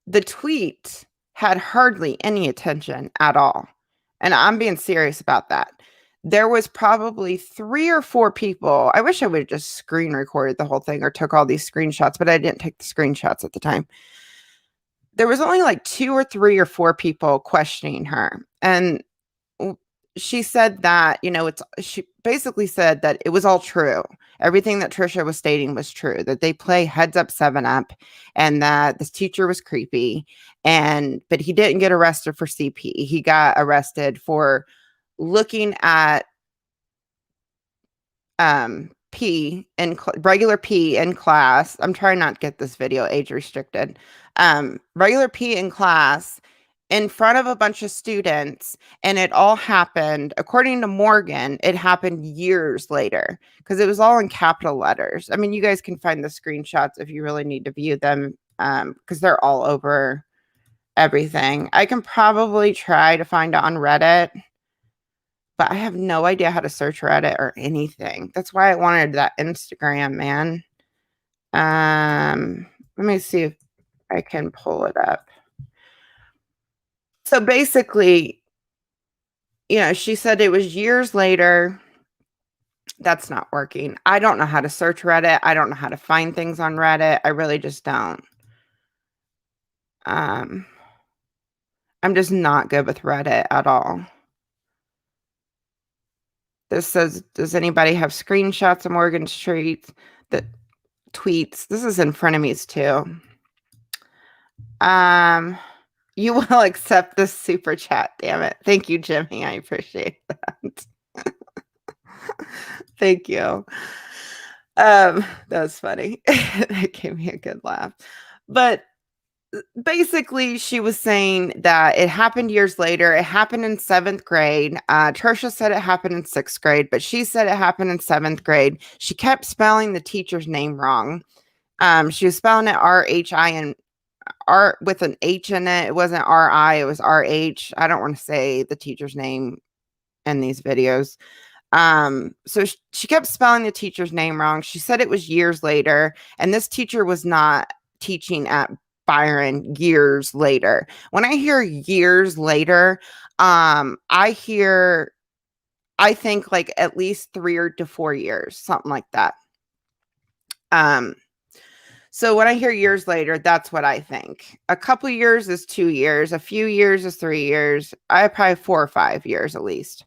the tweet had hardly any attention at all. And I'm being serious about that. There was probably 3 or 4 people. I wish I would have just screen recorded the whole thing or took all these screenshots, but I didn't take the screenshots at the time. There was only like 2 or 3 or 4 people questioning her. And she said that, you know, she basically said that it was all true. Everything that Trisha was stating was true, that they play Heads Up 7-Up and that this teacher was creepy. But he didn't get arrested for CP. He got arrested for looking at regular P in class. I'm trying not to get this video age restricted. Regular P in class in front of a bunch of students, and it all happened, according to Morgan, it happened years later because it was all in capital letters. I mean, you guys can find the screenshots if you really need to view them because they're all over everything. I can probably try to find it on Reddit, but I have no idea how to search Reddit or anything. That's why I wanted that Instagram, man. Let me see if I can pull it up. So basically, she said it was years later. That's not working. I don't know how to search Reddit. I don't know how to find things on Reddit. I really just don't. Um, I'm just not good with Reddit at all. This says, does anybody have screenshots of Morgan Street that tweets? This is in frenemies too. You will accept this super chat, damn it. Thank you, Jimmy. I appreciate that. Thank you. That was funny. That gave me a good laugh. But basically, she was saying that it happened years later. It happened in 7th grade. Trisha said it happened in 6th grade, but she said it happened in 7th grade. She kept spelling the teacher's name wrong. She was spelling it R-H-I and R with an H in it. It wasn't R-I, it was R-H. I don't want to say the teacher's name in these videos. So she kept spelling the teacher's name wrong. She said it was years later, and this teacher was not teaching at Byron years later. When I hear years later, I think like at least 3 to 4 years, something like that. So when I hear years later, that's what I think. A couple years is 2 years, a few years is 3 years. I probably 4 or 5 years at least.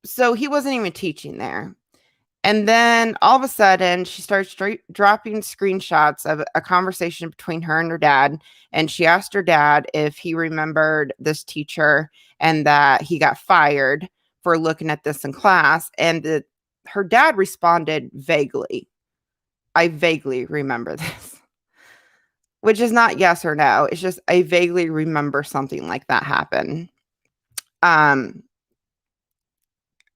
So he wasn't even teaching there. And then all of a sudden, she starts dropping screenshots of a conversation between her and her dad. And she asked her dad if he remembered this teacher and that he got fired for looking at this in class. And her dad responded vaguely. I vaguely remember this, which is not yes or no. It's just I vaguely remember something like that happen.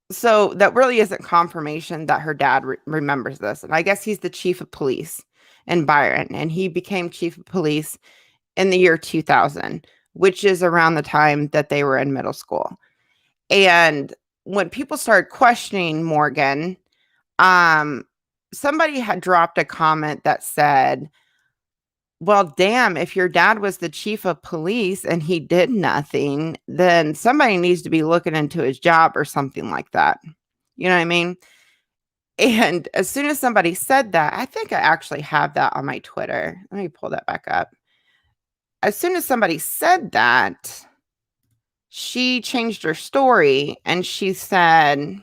So that really isn't confirmation that her dad remembers this. And I guess he's the chief of police in Byron, and he became chief of police in the year 2000, which is around the time that they were in middle school. And when people started questioning Morgan, somebody had dropped a comment that said, well, damn, if your dad was the chief of police and he did nothing, then somebody needs to be looking into his job or something like that. You know what I mean? And as soon as somebody said that, I think I actually have that on my Twitter. Let me pull that back up. As soon as somebody said that, she changed her story and she said,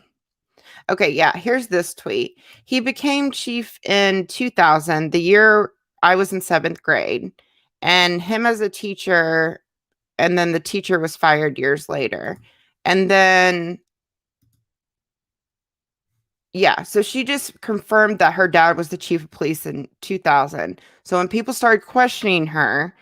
okay, yeah, here's this tweet. He became chief in 2000, the year I was in 7th grade, and him as a teacher, and then the teacher was fired years later. And then, yeah, so she just confirmed that her dad was the chief of police in 2000. So when people started questioning her,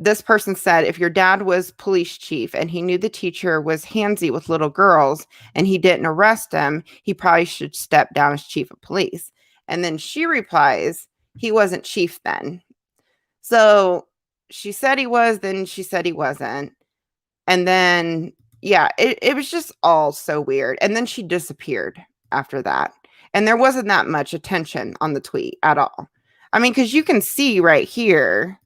this person said, if your dad was police chief and he knew the teacher was handsy with little girls and he didn't arrest him, he probably should step down as chief of police. And then she replies, he wasn't chief then. So she said he was, then she said he wasn't. And then, yeah, it was just all so weird. And then she disappeared after that. And there wasn't that much attention on the tweet at all. I mean, because you can see right here,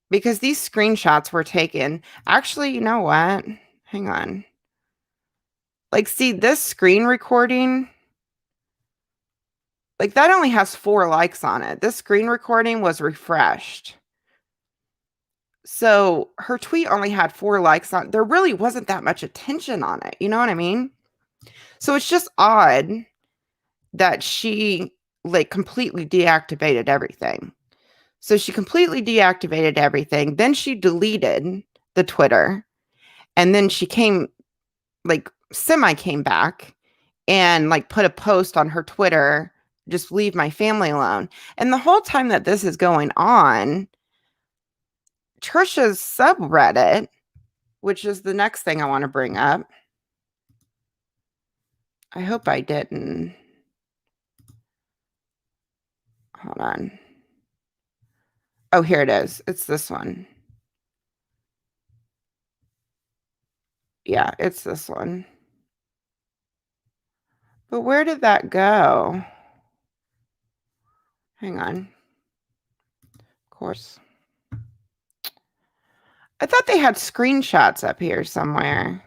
because these screenshots were taken. Actually, you know what? Hang on. Like, see this screen recording? Like, that only has 4 likes on it. This screen recording was refreshed. So her tweet only had 4 likes on it. There really wasn't that much attention on it. You know what I mean? So it's just odd that she like completely deactivated everything. So she completely deactivated everything. Then she deleted the Twitter. And then she came back and like put a post on her Twitter, just leave my family alone. And the whole time that this is going on, Trisha's subreddit, which is the next thing I want to bring up. I hope I didn't. Hold on. Oh, here it is. It's this one. Yeah, it's this one. But where did that go? Hang on. Of course. I thought they had screenshots up here somewhere.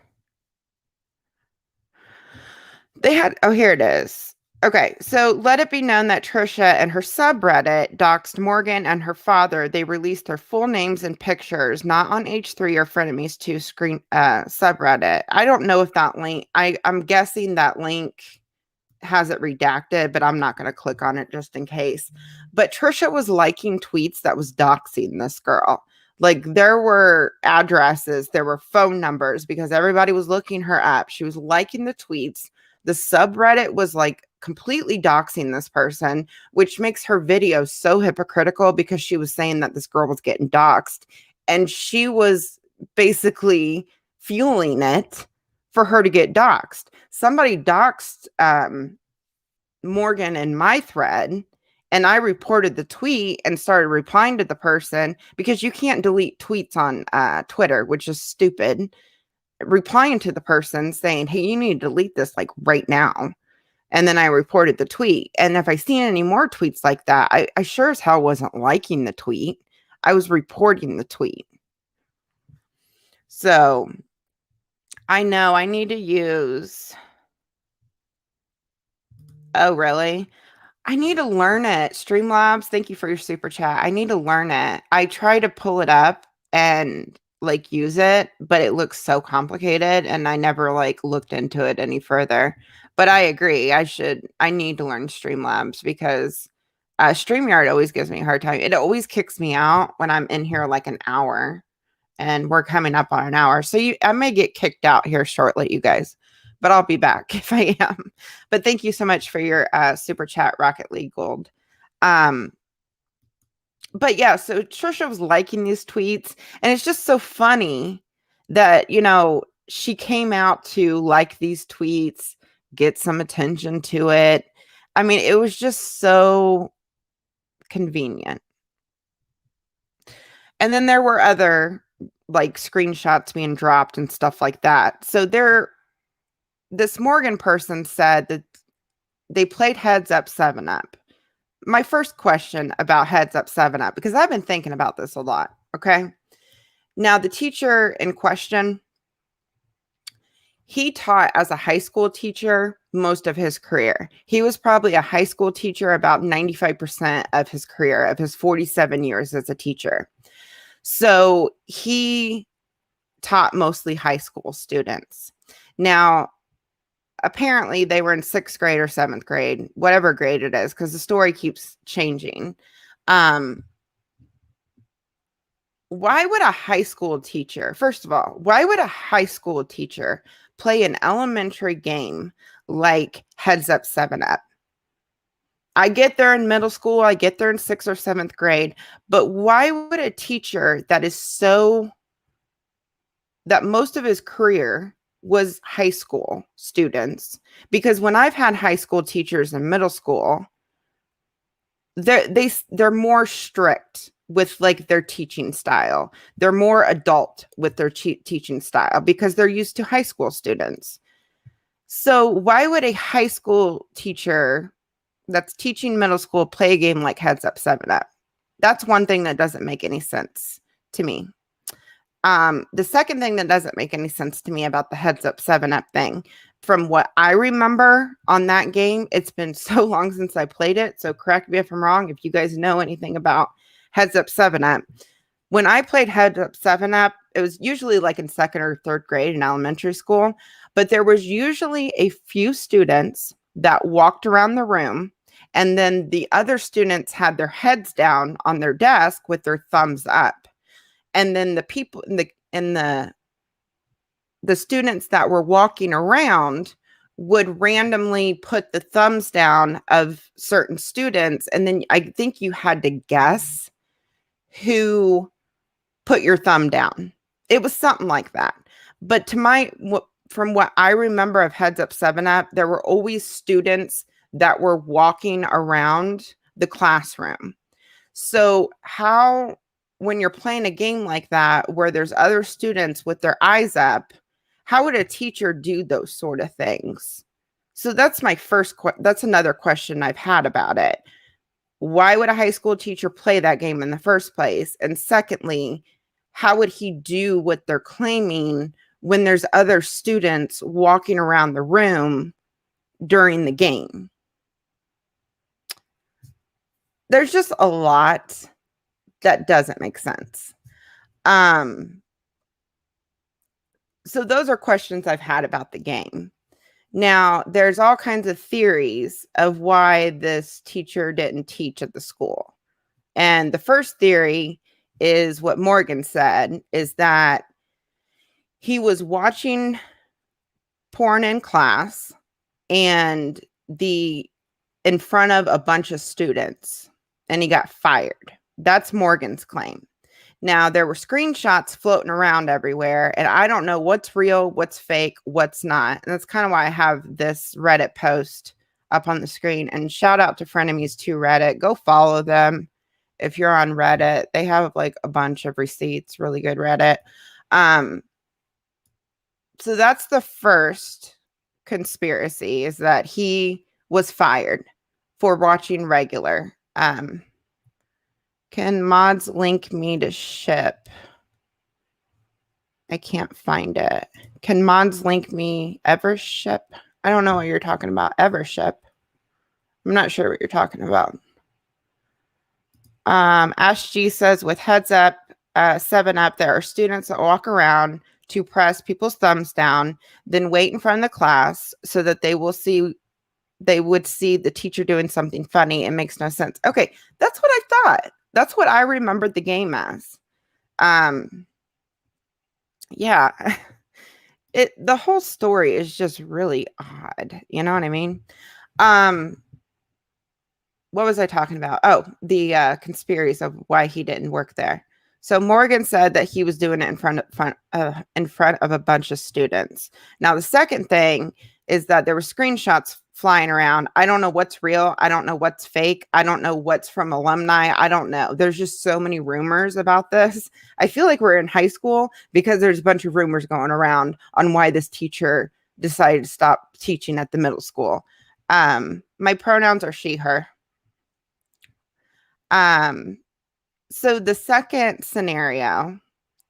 They had, oh, here it is. Okay, so let it be known that Trisha and her subreddit doxed Morgan and her father. They released their full names and pictures, not on H3 or Frenemies 2 subreddit. I don't know if that link, I'm guessing that link has it redacted, but I'm not going to click on it just in case. But Trisha was liking tweets that was doxing this girl. Like there were addresses, there were phone numbers because everybody was looking her up. She was liking the tweets. The subreddit was like completely doxing this person, which makes her video so hypocritical because she was saying that this girl was getting doxed and she was basically fueling it for her to get doxed. Somebody doxed Morgan in my thread, and I reported the tweet and started replying to the person because you can't delete tweets on Twitter, which is stupid. Replying to the person saying, hey, you need to delete this like right now. And then I reported the tweet. And if I see any more tweets like that, I sure as hell wasn't liking the tweet. I was reporting the tweet. So I know I need to use. Oh, really? I need to learn it. Streamlabs, thank you for your super chat. I need to learn it. I try to pull it up and like use it, but it looks so complicated and I never like looked into it any further. But I agree. I need to learn Streamlabs because StreamYard always gives me a hard time. It always kicks me out when I'm in here like an hour and we're coming up on an hour. So I may get kicked out here shortly, you guys, but I'll be back if I am. But thank you so much for your super chat, Rocket League Gold. But yeah, so Trisha was liking these tweets, and it's just so funny that, you know, she came out to like these tweets, get some attention to it. I mean, it was just so convenient. And then there were other like screenshots being dropped and stuff like that. So this Morgan person said that they played Heads Up 7-Up. My first question about Heads Up 7-Up, because I've been thinking about this a lot, okay? Now, the teacher in question, he taught as a high school teacher most of his career. He was probably a high school teacher about 95% of his career, of his 47 years as a teacher. So he taught mostly high school students. Now, apparently they were in 6th grade or 7th grade, whatever grade it is, because the story keeps changing. Why would a high school teacher, first of all, why would a high school teacher play an elementary game like Heads Up 7-Up? I get there in middle school, I get there in 6th or 7th grade, but why would a teacher that most of his career was high school students? Because when I've had high school teachers in middle school, they're more strict with like their teaching style. They're more adult with their teaching style because they're used to high school students. So why would a high school teacher that's teaching middle school play a game like Heads Up 7-Up? That's one thing that doesn't make any sense to me. The second thing that doesn't make any sense to me about the Heads Up 7-Up thing, from what I remember on that game, it's been so long since I played it, so correct me if I'm wrong, if you guys know anything about Heads Up 7-Up. When I played Heads Up 7-Up, it was usually like in 2nd or 3rd grade in elementary school, but there was usually a few students that walked around the room, and then the other students had their heads down on their desk with their thumbs up. And then the people the students that were walking around would randomly put the thumbs down of certain students. And then I think you had to guess who put your thumb down. It was something like that. But from what I remember of Heads Up 7-Up, there were always students that were walking around the classroom. So when you're playing a game like that, where there's other students with their eyes up, how would a teacher do those sort of things? So that's my that's another question I've had about it. Why would a high school teacher play that game in the first place? And secondly, how would he do what they're claiming when there's other students walking around the room during the game? There's just a lot that doesn't make sense. So those are questions I've had about the game. Now, there's all kinds of theories of why this teacher didn't teach at the school. And the first theory is what Morgan said, is that he was watching porn in class and in front of a bunch of students, and he got fired. That's Morgan's claim. Now, there were screenshots floating around everywhere, and I don't know what's real, what's fake, what's not. And that's kind of why I have this Reddit post up on the screen. And shout out to Frenemies 2 Reddit. Go follow them if you're on Reddit. They have like a bunch of receipts, really good Reddit. So that's the first conspiracy, is that he was fired for watching regular. Can mods link me to ship? I can't find it. Can mods link me Evership? I don't know what you're talking about. Evership. I'm not sure what you're talking about. Ash G says, with heads up, 7-Up, there are students that walk around to press people's thumbs down, then wait in front of the class so that they would see the teacher doing something funny. It makes no sense. Okay, that's what I thought. That's what I remembered the game as. Yeah. The whole story is just really odd. You know what I mean? What was I talking about? Oh, the conspiracies of why he didn't work there. So Morgan said that he was doing it in front of a bunch of students. Now, the second thing is that there were screenshots flying around. I don't know what's real. I don't know what's fake. I don't know what's from alumni. I don't know. There's just so many rumors about this. I feel like we're in high school because there's a bunch of rumors going around on why this teacher decided to stop teaching at the middle school. My pronouns are she, her. So the second scenario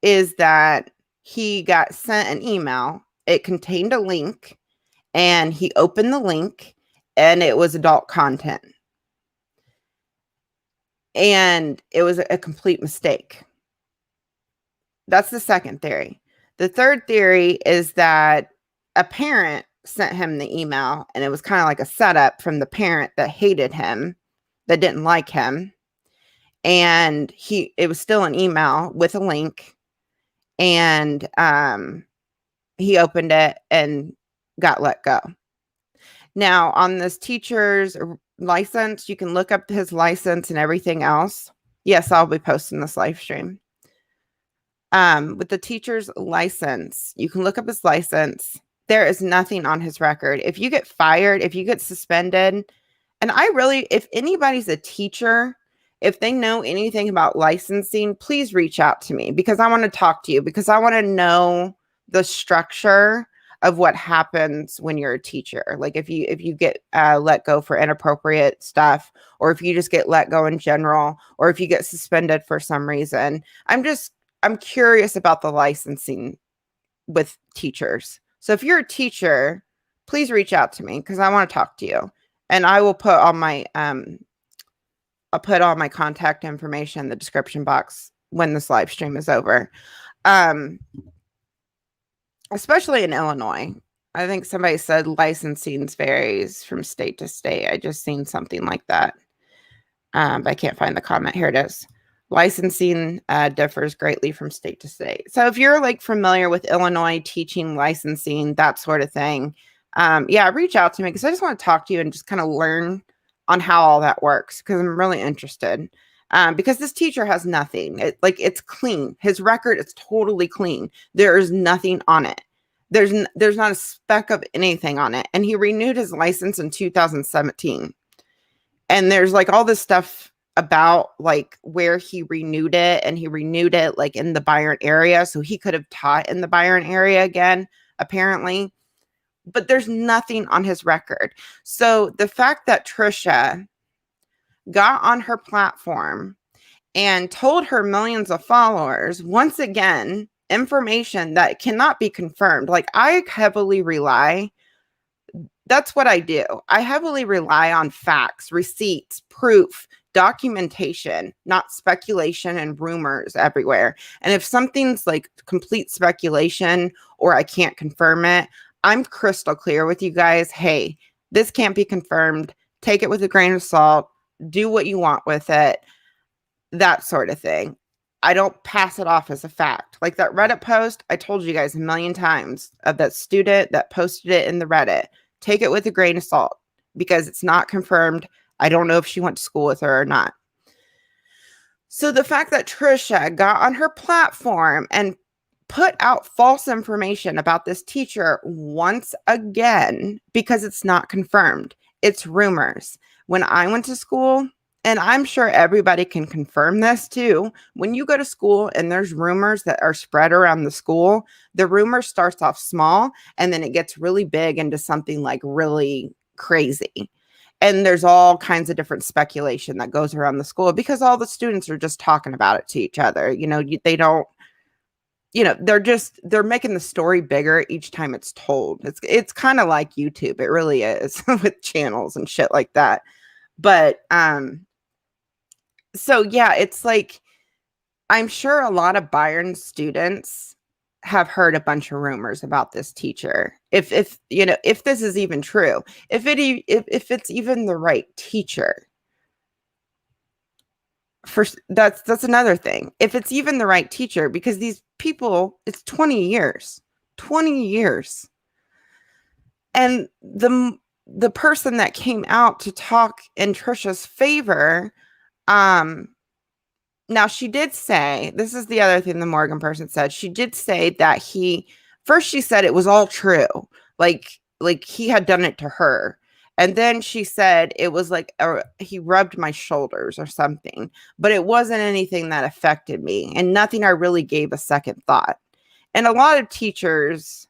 is that he got sent an email. It contained a link, and he opened the link, and it was adult content. And it was a complete mistake. That's the second theory. The third theory is that a parent sent him the email, and it was kind of like a setup from the parent that hated him, that didn't like him. And it was still an email with a link, and he opened it and got let go. Now, on this teacher's license, you can look up his license and everything else. Yes, I'll be posting this live stream. With the teacher's license, you can look up his license. There is nothing on his record. If you get fired, if you get suspended, and if anybody's a teacher, if they know anything about licensing, please reach out to me, because I want to talk to you, because I want to know the structure of what happens when you're a teacher. Like if you get let go for inappropriate stuff, or if you just get let go in general, or if you get suspended for some reason. I'm curious about the licensing with teachers. So if you're a teacher, please reach out to me, because I want to talk to you. And I will put all my I'll put all my contact information in the description box when this live stream is over. Especially in Illinois. I think somebody said licensing varies from state to state. I just seen something like that. But I can't find the comment. Here it is. Licensing differs greatly from state to state. So if you're like familiar with Illinois teaching, licensing, that sort of thing, yeah, reach out to me, because I just want to talk to you and just kind of learn on how all that works, because I'm really interested. Because this teacher has nothing. It's clean. His record is totally clean. There is nothing on it. There's not a speck of anything on it. And he renewed his license in 2017. And there's like all this stuff about like where he renewed it, and he renewed it like in the Byron area, so he could have taught in the Byron area again, apparently. But there's nothing on his record. So the fact that Trisha got on her platform and told her millions of followers, once again, information that cannot be confirmed. Like, I heavily rely, that's what I do. I heavily rely on facts, receipts, proof, documentation, not speculation and rumors everywhere. And if something's like complete speculation or I can't confirm it, I'm crystal clear with you guys. Hey, this can't be confirmed. Take it with a grain of salt. Do what you want with it. That sort of thing. I don't pass it off as a fact. Like that Reddit post, I told you guys a million times of that student that posted it in the Reddit. Take it with a grain of salt because it's not confirmed. I don't know if she went to school with her or not. So the fact that Trisha got on her platform and put out false information about this teacher once again, because it's not confirmed, it's rumors. When I went to school, and I'm sure everybody can confirm this too, when you go to school and there's rumors that are spread around the school, the rumor starts off small and then it gets really big into something like really crazy. And there's all kinds of different speculation that goes around the school because all the students are just talking about it to each other. You know, they don't, you know, they're making the story bigger each time it's told. It's kind of like YouTube. It really is with channels and shit like that. But so yeah, it's like I'm sure a lot of Byron students have heard a bunch of rumors about this teacher. If you know, if this is even true, if it's even the right teacher. First, that's another thing. If it's even the right teacher, because these people, it's 20 years. 20 years. And the person that came out to talk in Trisha's favor, now she did say, this is the other thing the Morgan person said. She did say that first she said it was all true. Like he had done it to her. And then she said it was like he rubbed my shoulders or something, but it wasn't anything that affected me and nothing I really gave a second thought. And a lot of teachers,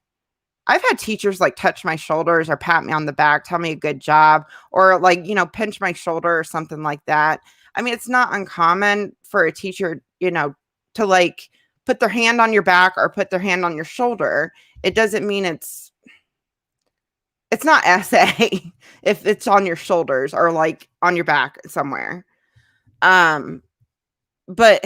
I've had teachers like touch my shoulders or pat me on the back, tell me a good job, or like, you know, pinch my shoulder or something like that. I mean, it's not uncommon for a teacher, you know, to like put their hand on your back or put their hand on your shoulder. It doesn't mean it's not SA if it's on your shoulders or like on your back somewhere. But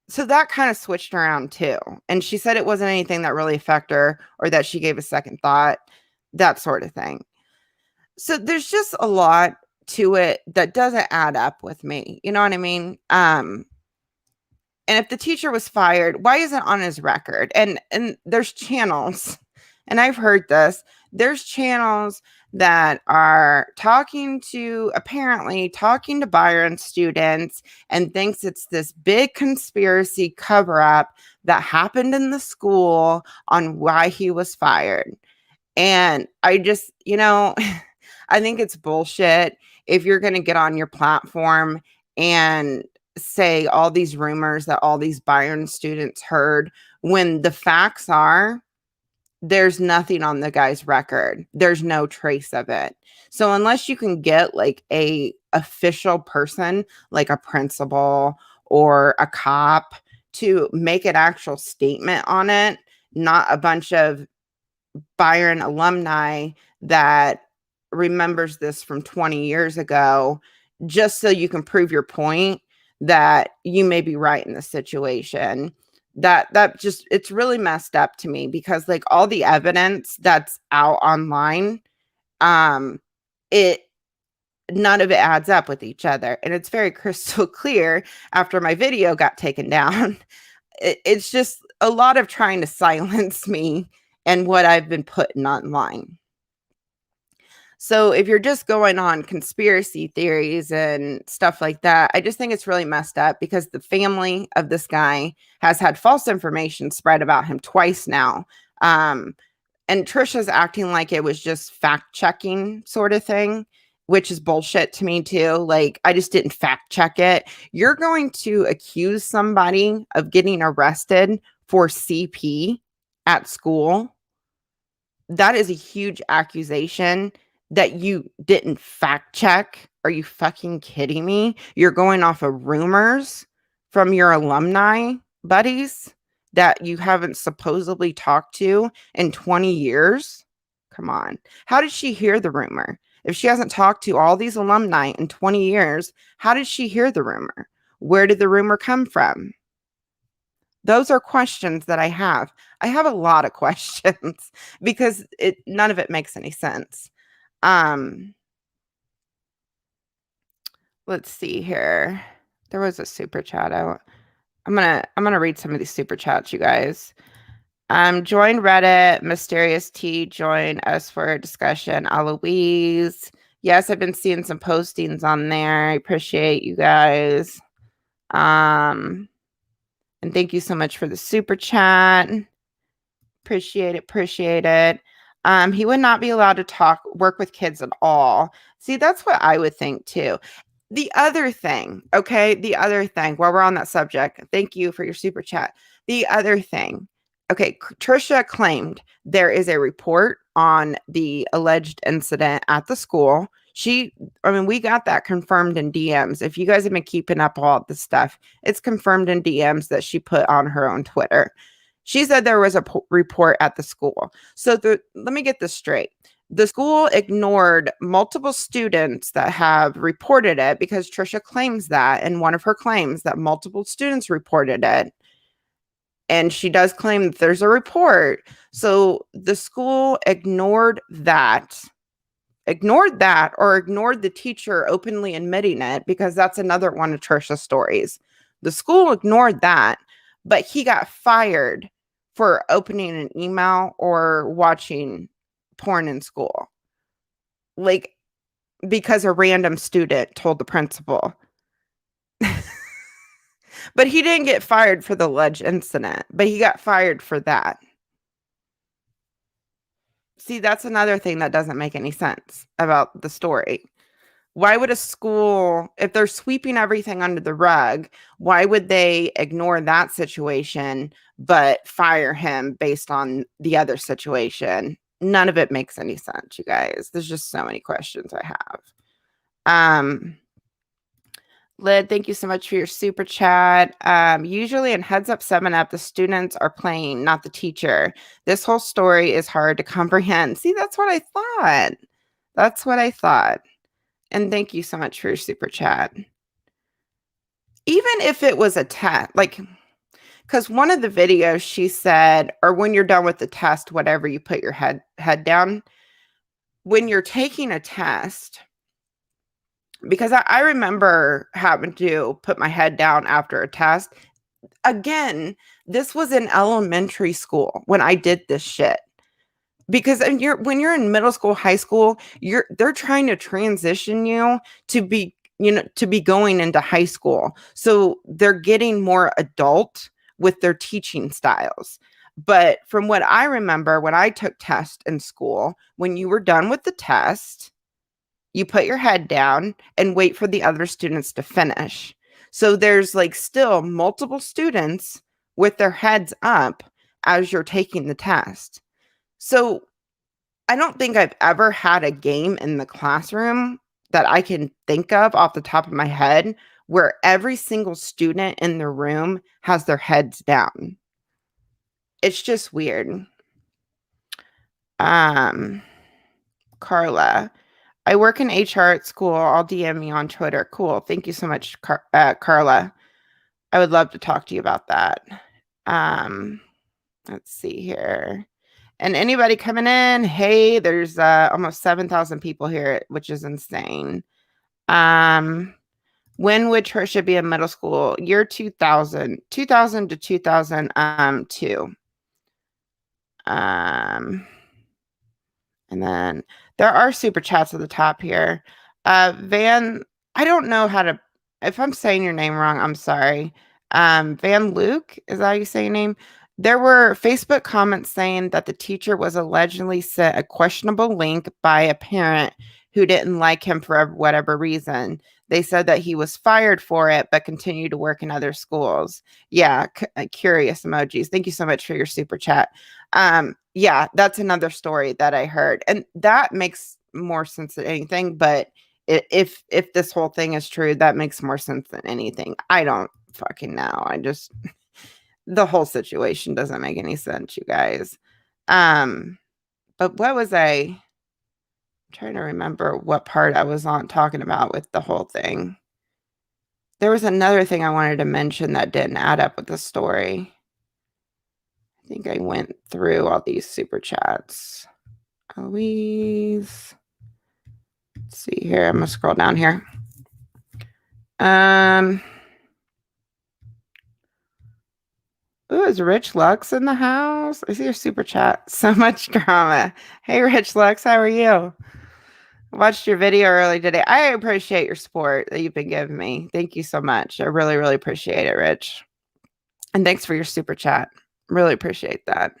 so that kind of switched around too. And she said it wasn't anything that really affected her or that she gave a second thought, that sort of thing. So there's just a lot to it that doesn't add up with me. You know what I mean? And if the teacher was fired, why isn't it on his record? And there's channels, and I've heard this, there's channels that are apparently talking to Byron students and thinks it's this big conspiracy cover up that happened in the school on why he was fired. And I just, you know, I think it's bullshit if you're going to get on your platform and say all these rumors that all these Byron students heard when the facts are there's nothing on the guy's record. There's no trace of it. So unless you can get like a official person, like a principal or a cop to make an actual statement on it, not a bunch of Byron alumni that remembers this from 20 years ago, just so you can prove your point that you may be right in the situation. That just, it's really messed up to me because like all the evidence that's out online, it none of it adds up with each other. And it's very crystal clear after my video got taken down. It's just a lot of trying to silence me and what I've been putting online. So if you're just going on conspiracy theories and stuff like that, I just think it's really messed up because the family of this guy has had false information spread about him twice now. And Trisha's acting like it was just fact checking sort of thing, which is bullshit to me too. Like, I just didn't fact check it. You're going to accuse somebody of getting arrested for CP at school. That is a huge accusation that you didn't fact check. Are you fucking kidding me? You're going off of rumors. from your alumni buddies that you haven't supposedly talked to in 20 years? Come on. How did she hear the rumor? If she hasn't talked to all these alumni in 20 years, how did she hear the rumor? Where did the rumor come from? Those are questions that I have. I have a lot of questions because none of it makes any sense. Let's see here. There was a super chat out. I'm gonna read some of these super chats, you guys. Join Reddit, Mysterious Tea, join us for a discussion. Aloise. Yes, I've been seeing some postings on there. I appreciate you guys. And thank you so much for the super chat. Appreciate it. He would not be allowed to work with kids at all. See, that's what I would think too. The other thing, while we're on that subject, thank you for your super chat. The other thing, okay, Trisha claimed there is a report on the alleged incident at the school. We got that confirmed in DMs. If you guys have been keeping up all this stuff, it's confirmed in DMs that she put on her own Twitter. She said there was a report at the school. So let me get this straight. The school ignored multiple students that have reported it because Trisha claims that in one of her claims that multiple students reported it. And she does claim that there's a report. So the school ignored that or ignored the teacher openly admitting it, because that's another one of Trisha's stories. The school ignored that, but he got fired for opening an email or watching porn in school, like, because a random student told the principal. But he didn't get fired for the alleged incident, but he got fired for that. See, that's another thing that doesn't make any sense about the story. Why would a school, if they're sweeping everything under the rug, why would they ignore that situation but fire him based on the other situation? None of it makes any sense, you guys. There's just so many questions I have. Lid, thank you so much for your super chat. Usually in Heads Up 7-Up, the students are playing, not the teacher. This whole story is hard to comprehend. See, that's what I thought. And thank you so much for your super chat. Even if it was a test, like, because one of the videos she said, or when you're done with the test, whatever, you put your head down. When you're taking a test, because I remember having to put my head down after a test. Again, this was in elementary school when I did this shit. Because when you're in middle school, high school, they're trying to transition you to be going into high school. So they're getting more adult with their teaching styles. But from what I remember, when I took tests in school, when you were done with the test, you put your head down and wait for the other students to finish. So there's like still multiple students with their heads up as you're taking the test. So I don't think I've ever had a game in the classroom that I can think of off the top of my head where every single student in the room has their heads down. It's just weird. Carla, I work in HR at school. I'll DM me on Twitter. Cool. Thank you so much, Carla. I would love to talk to you about that. Let's see here. And anybody coming in, hey, there's almost 7,000 people here, which is insane. When would Trisha be in middle school? Year 2000 to 2002. And then there are super chats at the top here. Van, I don't know if I'm saying your name wrong, I'm sorry. Van Luke, is that how you say your name? There were Facebook comments saying that the teacher was allegedly sent a questionable link by a parent who didn't like him for whatever reason. They said that he was fired for it, but continued to work in other schools. Yeah, curious emojis. Thank you so much for your super chat. Yeah, that's another story that I heard. And that makes more sense than anything. But if this whole thing is true, that makes more sense than anything. I don't fucking know. The whole situation doesn't make any sense, you guys. But what was I'm trying to remember what part I was on talking about with the whole thing. There was another thing I wanted to mention that didn't add up with the story. I think I went through all these super chats. Let's see here. I'm gonna scroll down here. Ooh, is Rich Lux in the house? I see your super chat. So much drama. Hey, Rich Lux, how are you? Watched your video early today. I appreciate your support that you've been giving me. Thank you so much. I really, really appreciate it, Rich. And thanks for your super chat. Really appreciate that.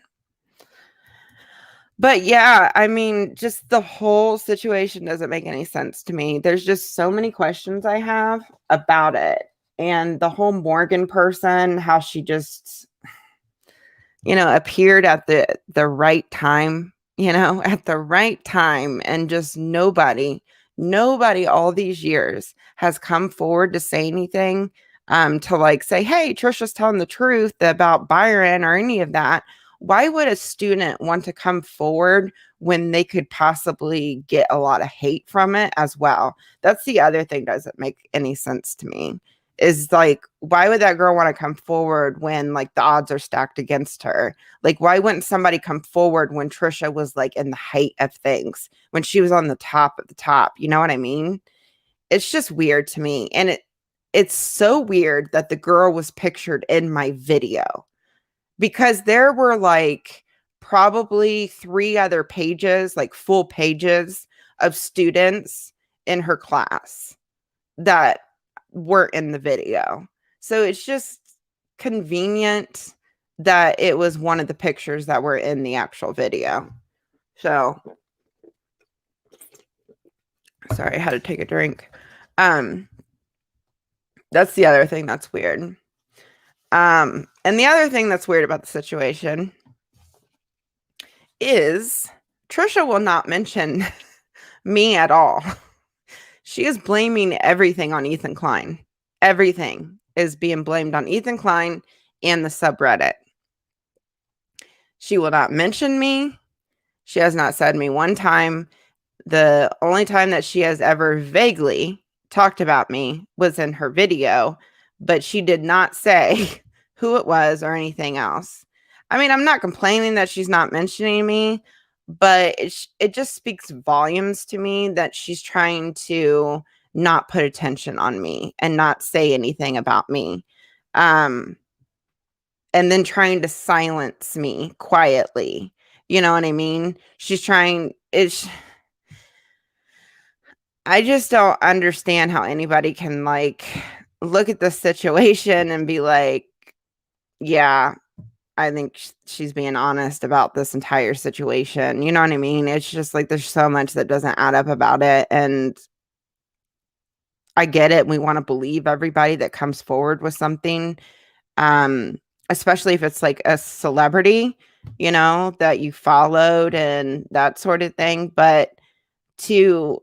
But yeah, I mean, just the whole situation doesn't make any sense to me. There's just so many questions I have about it. And the whole Morgan person, how she just, appeared at the right time, at the right time, and just nobody all these years has come forward to say anything, to like say, hey, Trisha's telling the truth about Byron or any of that. Why would a student want to come forward when they could possibly get a lot of hate from it as well? That's the other thing that doesn't make any sense to me. Is like, why would that girl want to come forward when like the odds are stacked against her? Like, why wouldn't somebody come forward when Trisha was like in the height of things, when she was on the top of the top? You know what I mean? It's just weird to me. And it's so weird that the girl was pictured in my video, because there were like probably 3 other pages, like full pages of students in her class that were in the video. So it's just convenient that it was one of the pictures that were in the actual video. So sorry, I had to take a drink. That's the other thing that's weird. And the other thing that's weird about the situation is Trisha will not mention me at all. She is blaming everything on Ethan Klein. Everything is being blamed on Ethan Klein and the subreddit. She will not mention me. She has not said me one time. The only time that she has ever vaguely talked about me was in her video, but she did not say who it was or anything else. I mean, I'm not complaining that she's not mentioning me, but it just speaks volumes to me that she's trying to not put attention on me and not say anything about me. And then trying to silence me quietly. You know what I mean? I just don't understand how anybody can like look at the situation and be like, yeah, I think she's being honest about this entire situation. You know what I mean? It's just like there's so much that doesn't add up about it. And I get it. We want to believe everybody that comes forward with something, especially if it's like a celebrity, that you followed and that sort of thing. But to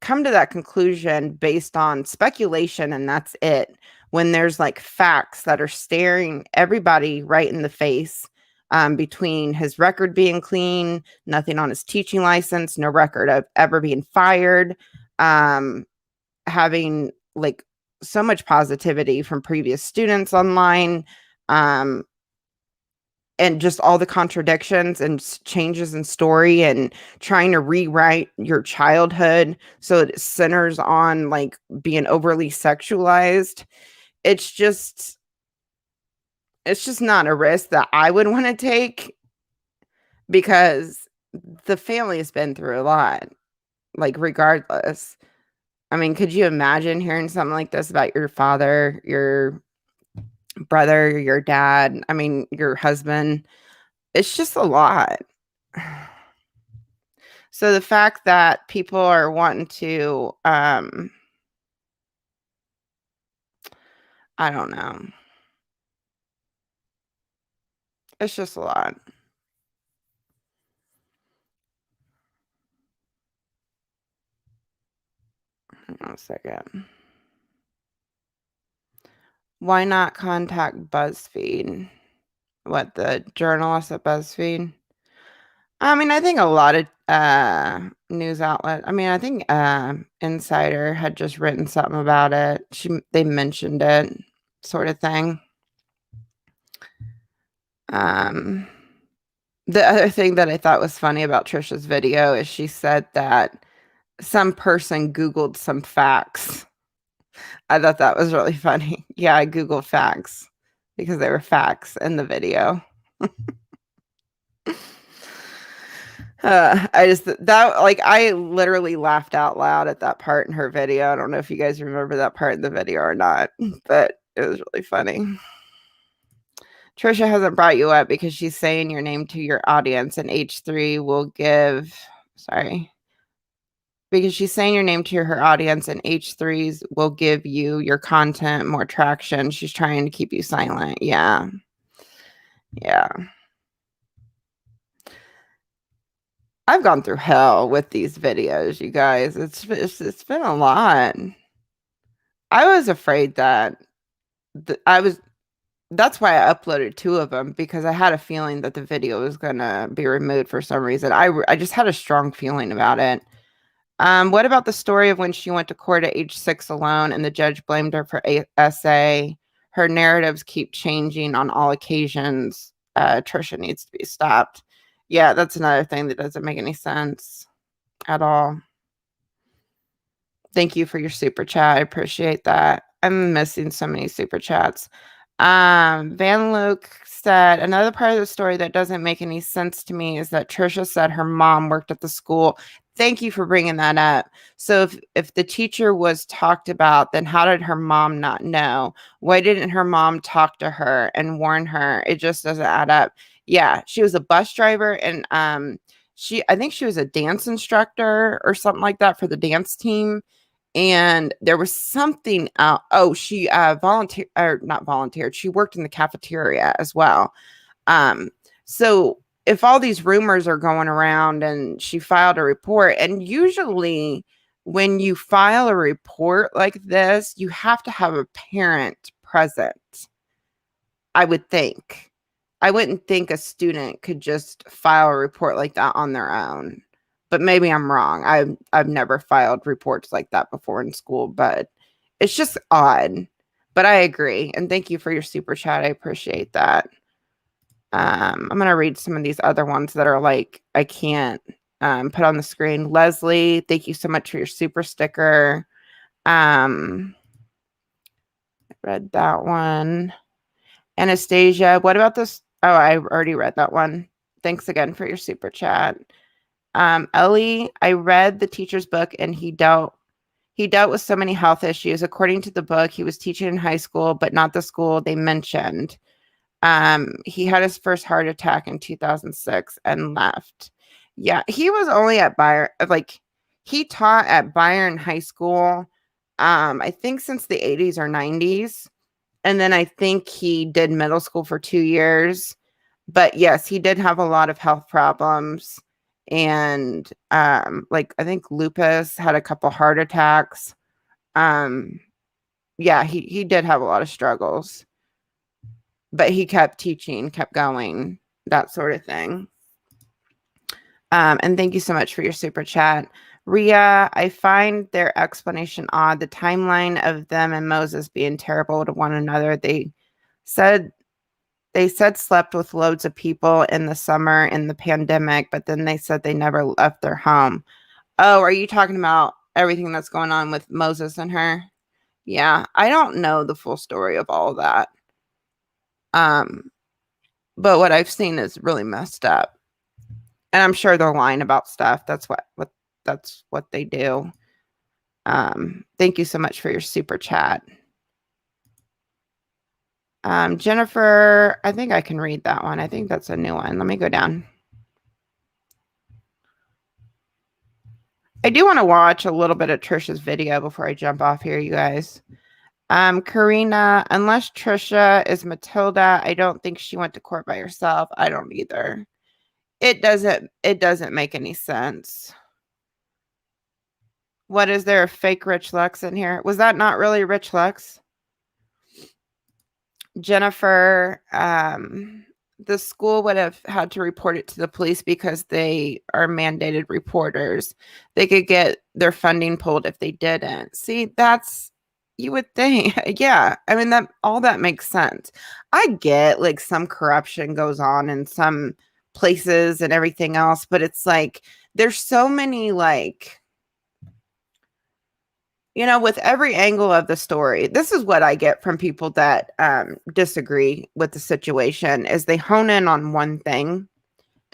come to that conclusion based on speculation and that's it, when there's like facts that are staring everybody right in the face, between his record being clean, nothing on his teaching license, no record of ever being fired, having like so much positivity from previous students online, and just all the contradictions and changes in story and trying to rewrite your childhood so it centers on like being overly sexualized. It's just not a risk that I would want to take, because the family has been through a lot, like regardless. I mean, could you imagine hearing something like this about your father, your brother, your dad, I mean, your husband? It's just a lot. So the fact that people are wanting to, I don't know. It's just a lot. Hang on a second. Why not contact BuzzFeed? What, the journalist at BuzzFeed? I mean, I think a lot of news outlet. I mean, I think Insider had just written something about it. They mentioned it, sort of thing. Um, the other thing that I thought was funny about Trisha's video is she said that some person Googled some facts. I thought that was really funny. Yeah, I Googled facts because there were facts in the video. I just that like I literally laughed out loud at that part in her video. I don't know if you guys remember that part in the video or not, but it was really funny. Trisha hasn't brought you up because she's saying your name to your audience, and H3 will give. Sorry. Because she's saying your name to her audience, and H3s will give you your content more traction. She's trying to keep you silent. Yeah. Yeah. I've gone through hell with these videos, you guys. It's been a lot. I was afraid that that's why I uploaded 2 of them, because I had a feeling that the video was gonna be removed for some reason. I just had a strong feeling about it. What about the story of when she went to court at age 6 alone and the judge blamed her for SA? Her narratives keep changing on all occasions. Trisha needs to be stopped. Yeah, that's another thing that doesn't make any sense at all. Thank you for your super chat. I appreciate that. I'm missing so many super chats. Van Luke said, another part of the story that doesn't make any sense to me is that Trisha said her mom worked at the school. Thank you for bringing that up. So if the teacher was talked about, then how did her mom not know? Why didn't her mom talk to her and warn her? It just doesn't add up. Yeah, she was a bus driver, and I think she was a dance instructor or something like that for the dance team. And there was something she volunteered, or not volunteered, she worked in the cafeteria as well. So if all these rumors are going around and she filed a report, and usually when you file a report like this, you have to have a parent present, I would think. I wouldn't think a student could just file a report like that on their own. But maybe I'm wrong. I've never filed reports like that before in school, but it's just odd. But I agree. And thank you for your super chat. I appreciate that. I'm going to read some of these other ones that are like I can't put on the screen. Leslie, thank you so much for your super sticker. I read that one. Anastasia, what about this? Oh, I already read that one. Thanks again for your super chat. Ellie, I read the teacher's book, and he dealt with so many health issues. According to the book, he was teaching in high school, but not the school they mentioned. He had his first heart attack in 2006 and left. Yeah, he was only at Byron, like he taught at Byron High School, I think since the 80s or 90s. And then I think he did middle school for 2 years. But yes, he did have a lot of health problems. And like I think lupus, had a couple heart attacks. Yeah, he did have a lot of struggles. But he kept teaching, kept going, that sort of thing. And thank you so much for your super chat. Ria, I find their explanation odd. The timeline of them and Moses being terrible to one another. They said slept with loads of people in the summer in the pandemic, but then they said they never left their home. Oh, are you talking about everything that's going on with Moses and her? Yeah, I don't know the full story of all of that. But what I've seen is really messed up. And I'm sure they're lying about stuff. That's what they do. Thank you so much for your super chat. Jennifer, I think I can read that one. I think that's a new one. Let me go down. I do want to watch a little bit of Trisha's video before I jump off here, you guys. Karina, unless Trisha is Matilda, I don't think she went to court by herself. I don't either. It doesn't make any sense. What is there, a fake Rich Lux in here? Was that not really Rich Lux? Jennifer, the school would have had to report it to the police because they are mandated reporters. They could get their funding pulled if they didn't. See, that's, you would think. Yeah, I mean, that all that makes sense. I get like some corruption goes on in some places and everything else, but it's like there's so many like, with every angle of the story. This is what I get from people that disagree with the situation is they hone in on one thing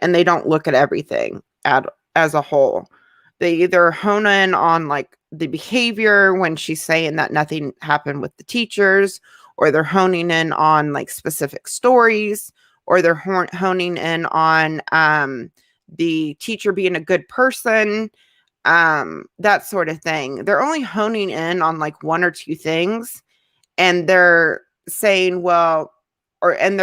and they don't look at everything as a whole. They either hone in on like the behavior when she's saying that nothing happened with the teachers, or they're honing in on like specific stories, or they're honing in on the teacher being a good person, that sort of thing. They're only honing in on like one or two things, and they're saying, well, and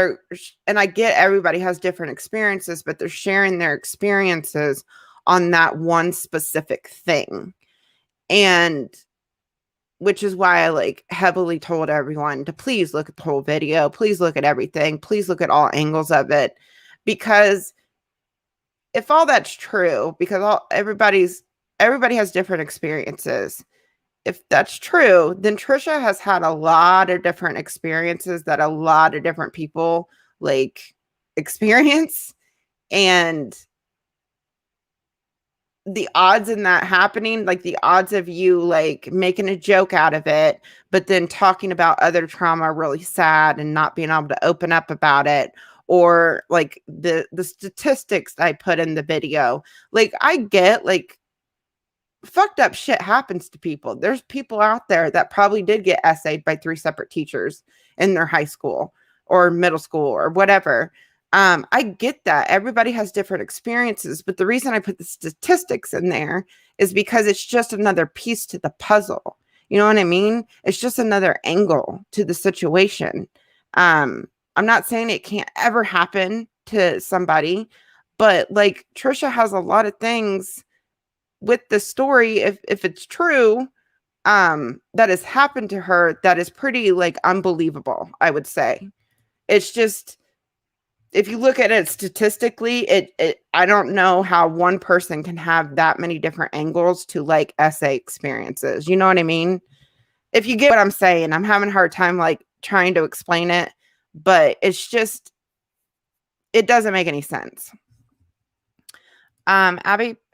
I get everybody has different experiences, but they're sharing their experiences on that one specific thing. And which is why I like heavily told everyone to please look at the whole video, please look at everything, please look at all angles of it, because if all that's true, because everybody has different experiences. If that's true, then Trisha has had a lot of different experiences that a lot of different people like experience. And the odds in that happening, like the odds of you like making a joke out of it, but then talking about other trauma really sad and not being able to open up about it, or like the statistics I put in the video, like I get like fucked up shit happens to people. There's people out there that probably did get essayed by 3 separate teachers in their high school or middle school or whatever. I get that. Everybody has different experiences, but the reason I put the statistics in there is because it's just another piece to the puzzle. You know what I mean? It's just another angle to the situation. I'm not saying it can't ever happen to somebody, but like Trisha has a lot of things with the story, if it's true, that has happened to her, that is pretty like unbelievable, I would say. It's just, if you look at it statistically, it I don't know how one person can have that many different angles to like essay experiences. You know what I mean? If you get what I'm saying, I'm having a hard time like trying to explain it, but it's just, it doesn't make any sense.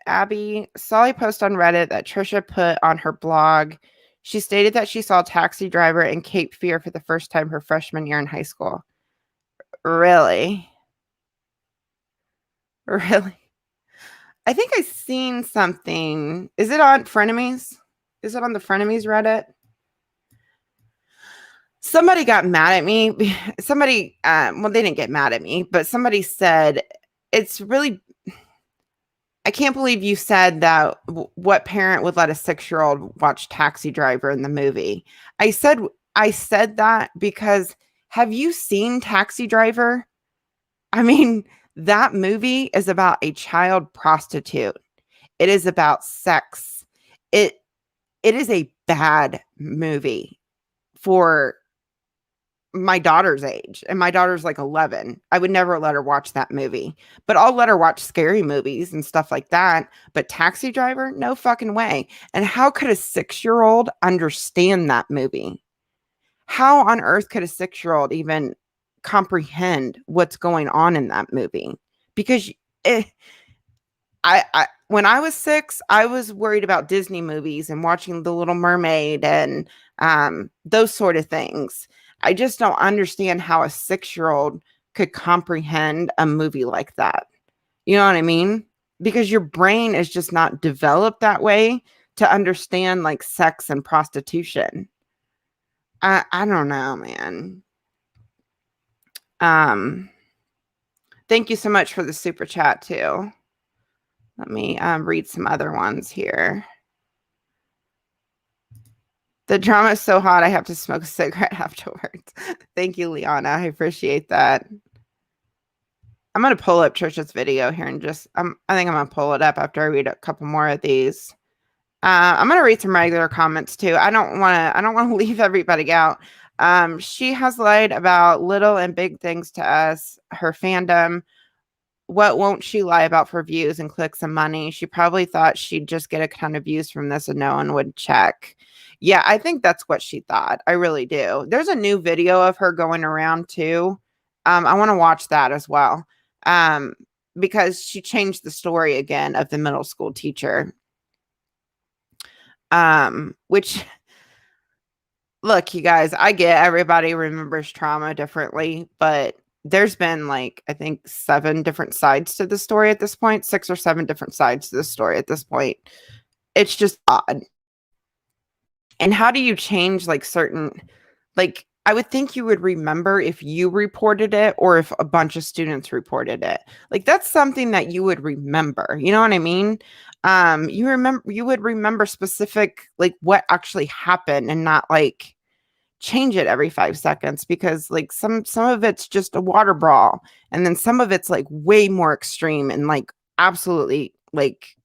Abby saw a post on Reddit that Trisha put on her blog. She stated that she saw Taxi Driver and Cape Fear for the first time her freshman year in high school. Really? Really? I think I've seen something. Is it on Frenemies? Is it on the Frenemies Reddit? Somebody got mad at me. Somebody, well, they didn't get mad at me, but somebody said, it's really, I can't believe you said that what parent would let a 6-year-old watch Taxi Driver in the movie. I said that because have you seen Taxi Driver? I mean, that movie is about a child prostitute. It is about sex. It is a bad movie for my daughter's age, and my daughter's like 11. I would never let her watch that movie, but I'll let her watch scary movies and stuff like that. But Taxi Driver, no fucking way. And how could a 6-year-old understand that movie? How on earth could a 6-year-old even comprehend what's going on in that movie? Because when I was 6, I was worried about Disney movies and watching The Little Mermaid and those sort of things. I just don't understand how a 6-year-old could comprehend a movie like that. You know what I mean? Because your brain is just not developed that way to understand like sex and prostitution. I don't know, man. Thank you so much for the super chat too. Let me read some other ones here. The drama is so hot, I have to smoke a cigarette afterwards. Thank you, Liana. I appreciate that. I'm going to pull up Trisha's video here and just, I think I'm going to pull it up after I read a couple more of these. I'm going to read some regular comments too. I don't want to leave everybody out. She has lied about little and big things to us, her fandom. What won't she lie about for views and clicks and money? She probably thought she'd just get a ton of views from this and no one would check. Yeah, I think that's what she thought. I really do. There's a new video of her going around too. I want to watch that as well. Um, because she changed the story again of the middle school teacher. Which look, you guys, I get everybody remembers trauma differently, but there's been like, I think 7 different sides to the story at this point, 6 or 7 different sides to the story at this point. It's just odd. And how do you change like certain, like, I would think you would remember if you reported it or if a bunch of students reported it. Like, that's something that you would remember. You know what I mean? You would remember specific, like, what actually happened and not like change it every 5 seconds, because like some of it's just a water brawl, and then some of it's like way more extreme and like absolutely like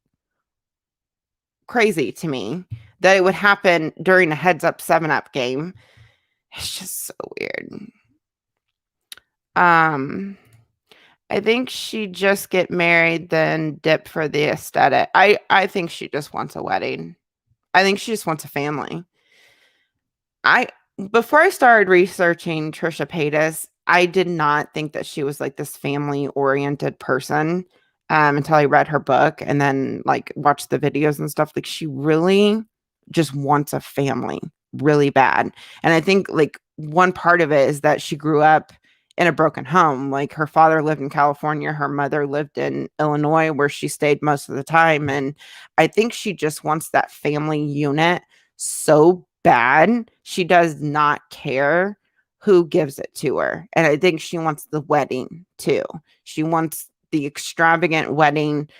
crazy to me that it would happen during a heads up 7-up game. It's just so weird. I think she just get married then dip for the aesthetic. I think she just wants a wedding. I think she just wants a family. I Before I started researching Trisha Paytas, I did not think that she was like this family oriented person, until I read her book and then like watched the videos and stuff. Like, she really just wants a family really bad. And I think like one part of it is that she grew up in a broken home. Like, her father lived in California, her mother lived in Illinois, where she stayed most of the time. And I think she just wants that family unit so bad. She does not care who gives it to her. And I think she wants the wedding too. She wants the extravagant wedding,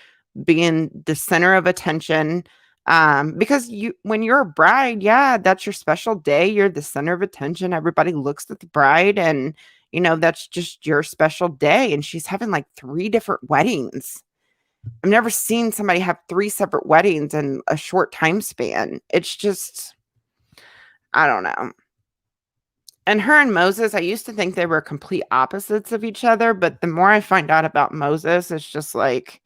being the center of attention. Because when you're a bride, yeah, that's your special day. You're the center of attention. Everybody looks at the bride, and that's just your special day. And she's having like 3 different weddings. I've never seen somebody have 3 separate weddings in a short time span. It's just, I don't know. And her and Moses, I used to think they were complete opposites of each other, but the more I find out about Moses, it's just like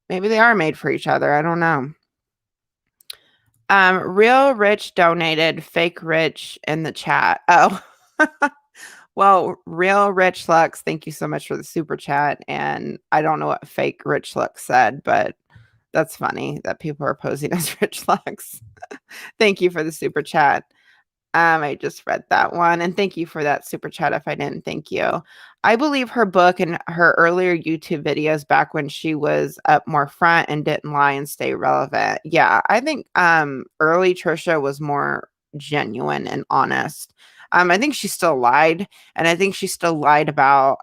maybe they are made for each other. I don't know. Real Rich donated fake rich in the chat. Oh, well, Real Rich Lux, thank you so much for the super chat. And I don't know what fake Rich Lux said, but that's funny that people are posing as Rich Lux. Thank you for the super chat. I just read that one, and thank you for that super chat if I didn't thank you. I believe her book and her earlier YouTube videos back when she was up more front and didn't lie and stay relevant. Yeah, I think early Trisha was more genuine and honest. I think she still lied, and I think she still lied about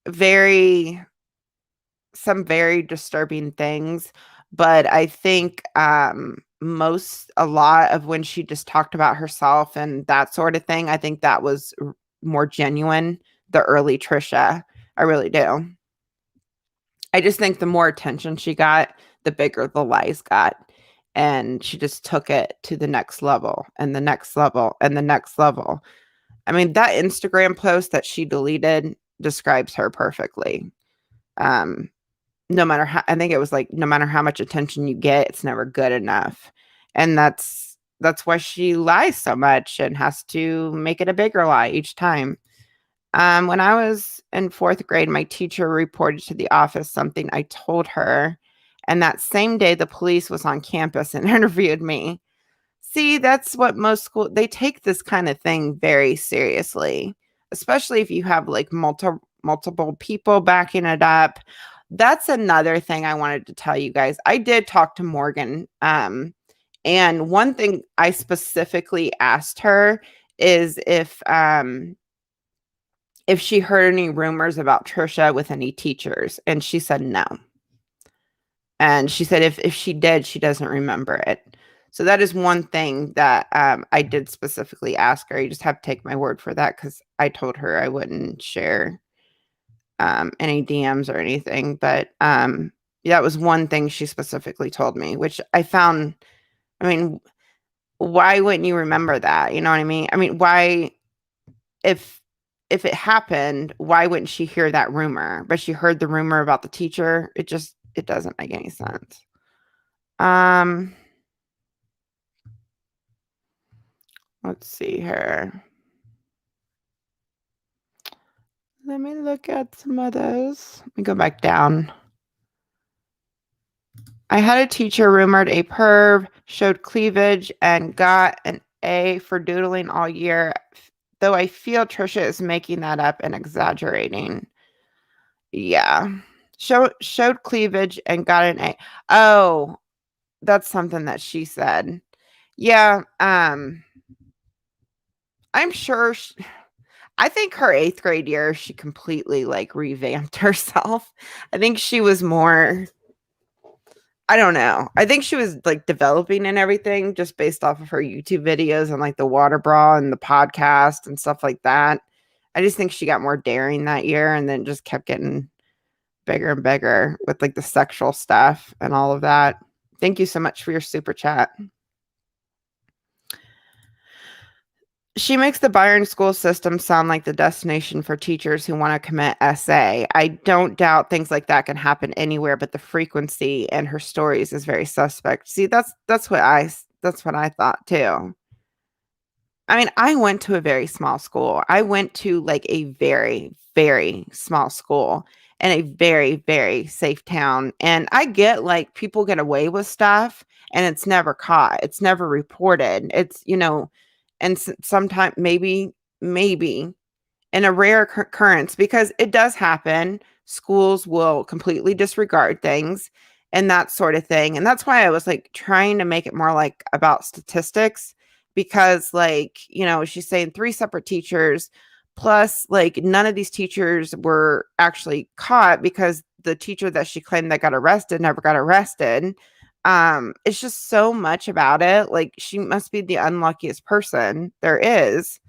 very some very disturbing things, but I think a lot of when she just talked about herself and that sort of thing, I think that was more genuine, the early Trisha. I really do. I just think the more attention she got, the bigger the lies got. And she just took it to the next level and the next level and the next level. I mean, that Instagram post that she deleted describes her perfectly. No matter how, I think it was like, no matter how much attention you get, it's never good enough. And that's why she lies so much and has to make it a bigger lie each time. When I was in 4th grade, my teacher reported to the office something I told her. And that same day, the police was on campus and interviewed me. See, that's what most they take this kind of thing very seriously, especially if you have like multiple people backing it up. That's another thing I wanted to tell you guys. I did talk to Morgan. And one thing I specifically asked her is if she heard any rumors about Trisha with any teachers, and she said no. And she said if she did, she doesn't remember it. So that is one thing that I did specifically ask her. You just have to take my word for that, because I told her I wouldn't share any DMs or anything. But that was one thing she specifically told me, which I found, I mean, why wouldn't you remember that? You know what I mean? I mean, why, if it happened, why wouldn't she hear that rumor? But she heard the rumor about the teacher. It doesn't make any sense. Let's see here. Let me look at some of those. Let me go back down. I had a teacher rumored a perv, showed cleavage, and got an A for doodling all year, though I feel Trisha is making that up and exaggerating. Yeah. Showed cleavage and got an A. Oh, that's something that she said. Yeah, I'm sure I think her 8th grade year, she completely like revamped herself. I think she was more, I don't know. I think she was like developing and everything just based off of her YouTube videos and like the water bra and the podcast and stuff like that. I just think she got more daring that year and then just kept getting bigger and bigger with like the sexual stuff and all of that. Thank you so much for your super chat. She makes the Byron school system sound like the destination for teachers who want to commit SA. I don't doubt things like that can happen anywhere, but the frequency in her stories is very suspect. See, that's what I thought too. I mean, I went to a very small school. I went to like a very, very small school in a very, very safe town. And I get like people get away with stuff and it's never caught. It's never reported. It's, and sometimes maybe in a rare occurrence, because it does happen, schools will completely disregard things and that sort of thing. And that's why I was like trying to make it more like about statistics, because like, she's saying 3 separate teachers, plus like none of these teachers were actually caught because the teacher that she claimed that got arrested never got arrested. It's just so much about it. Like, she must be the unluckiest person there is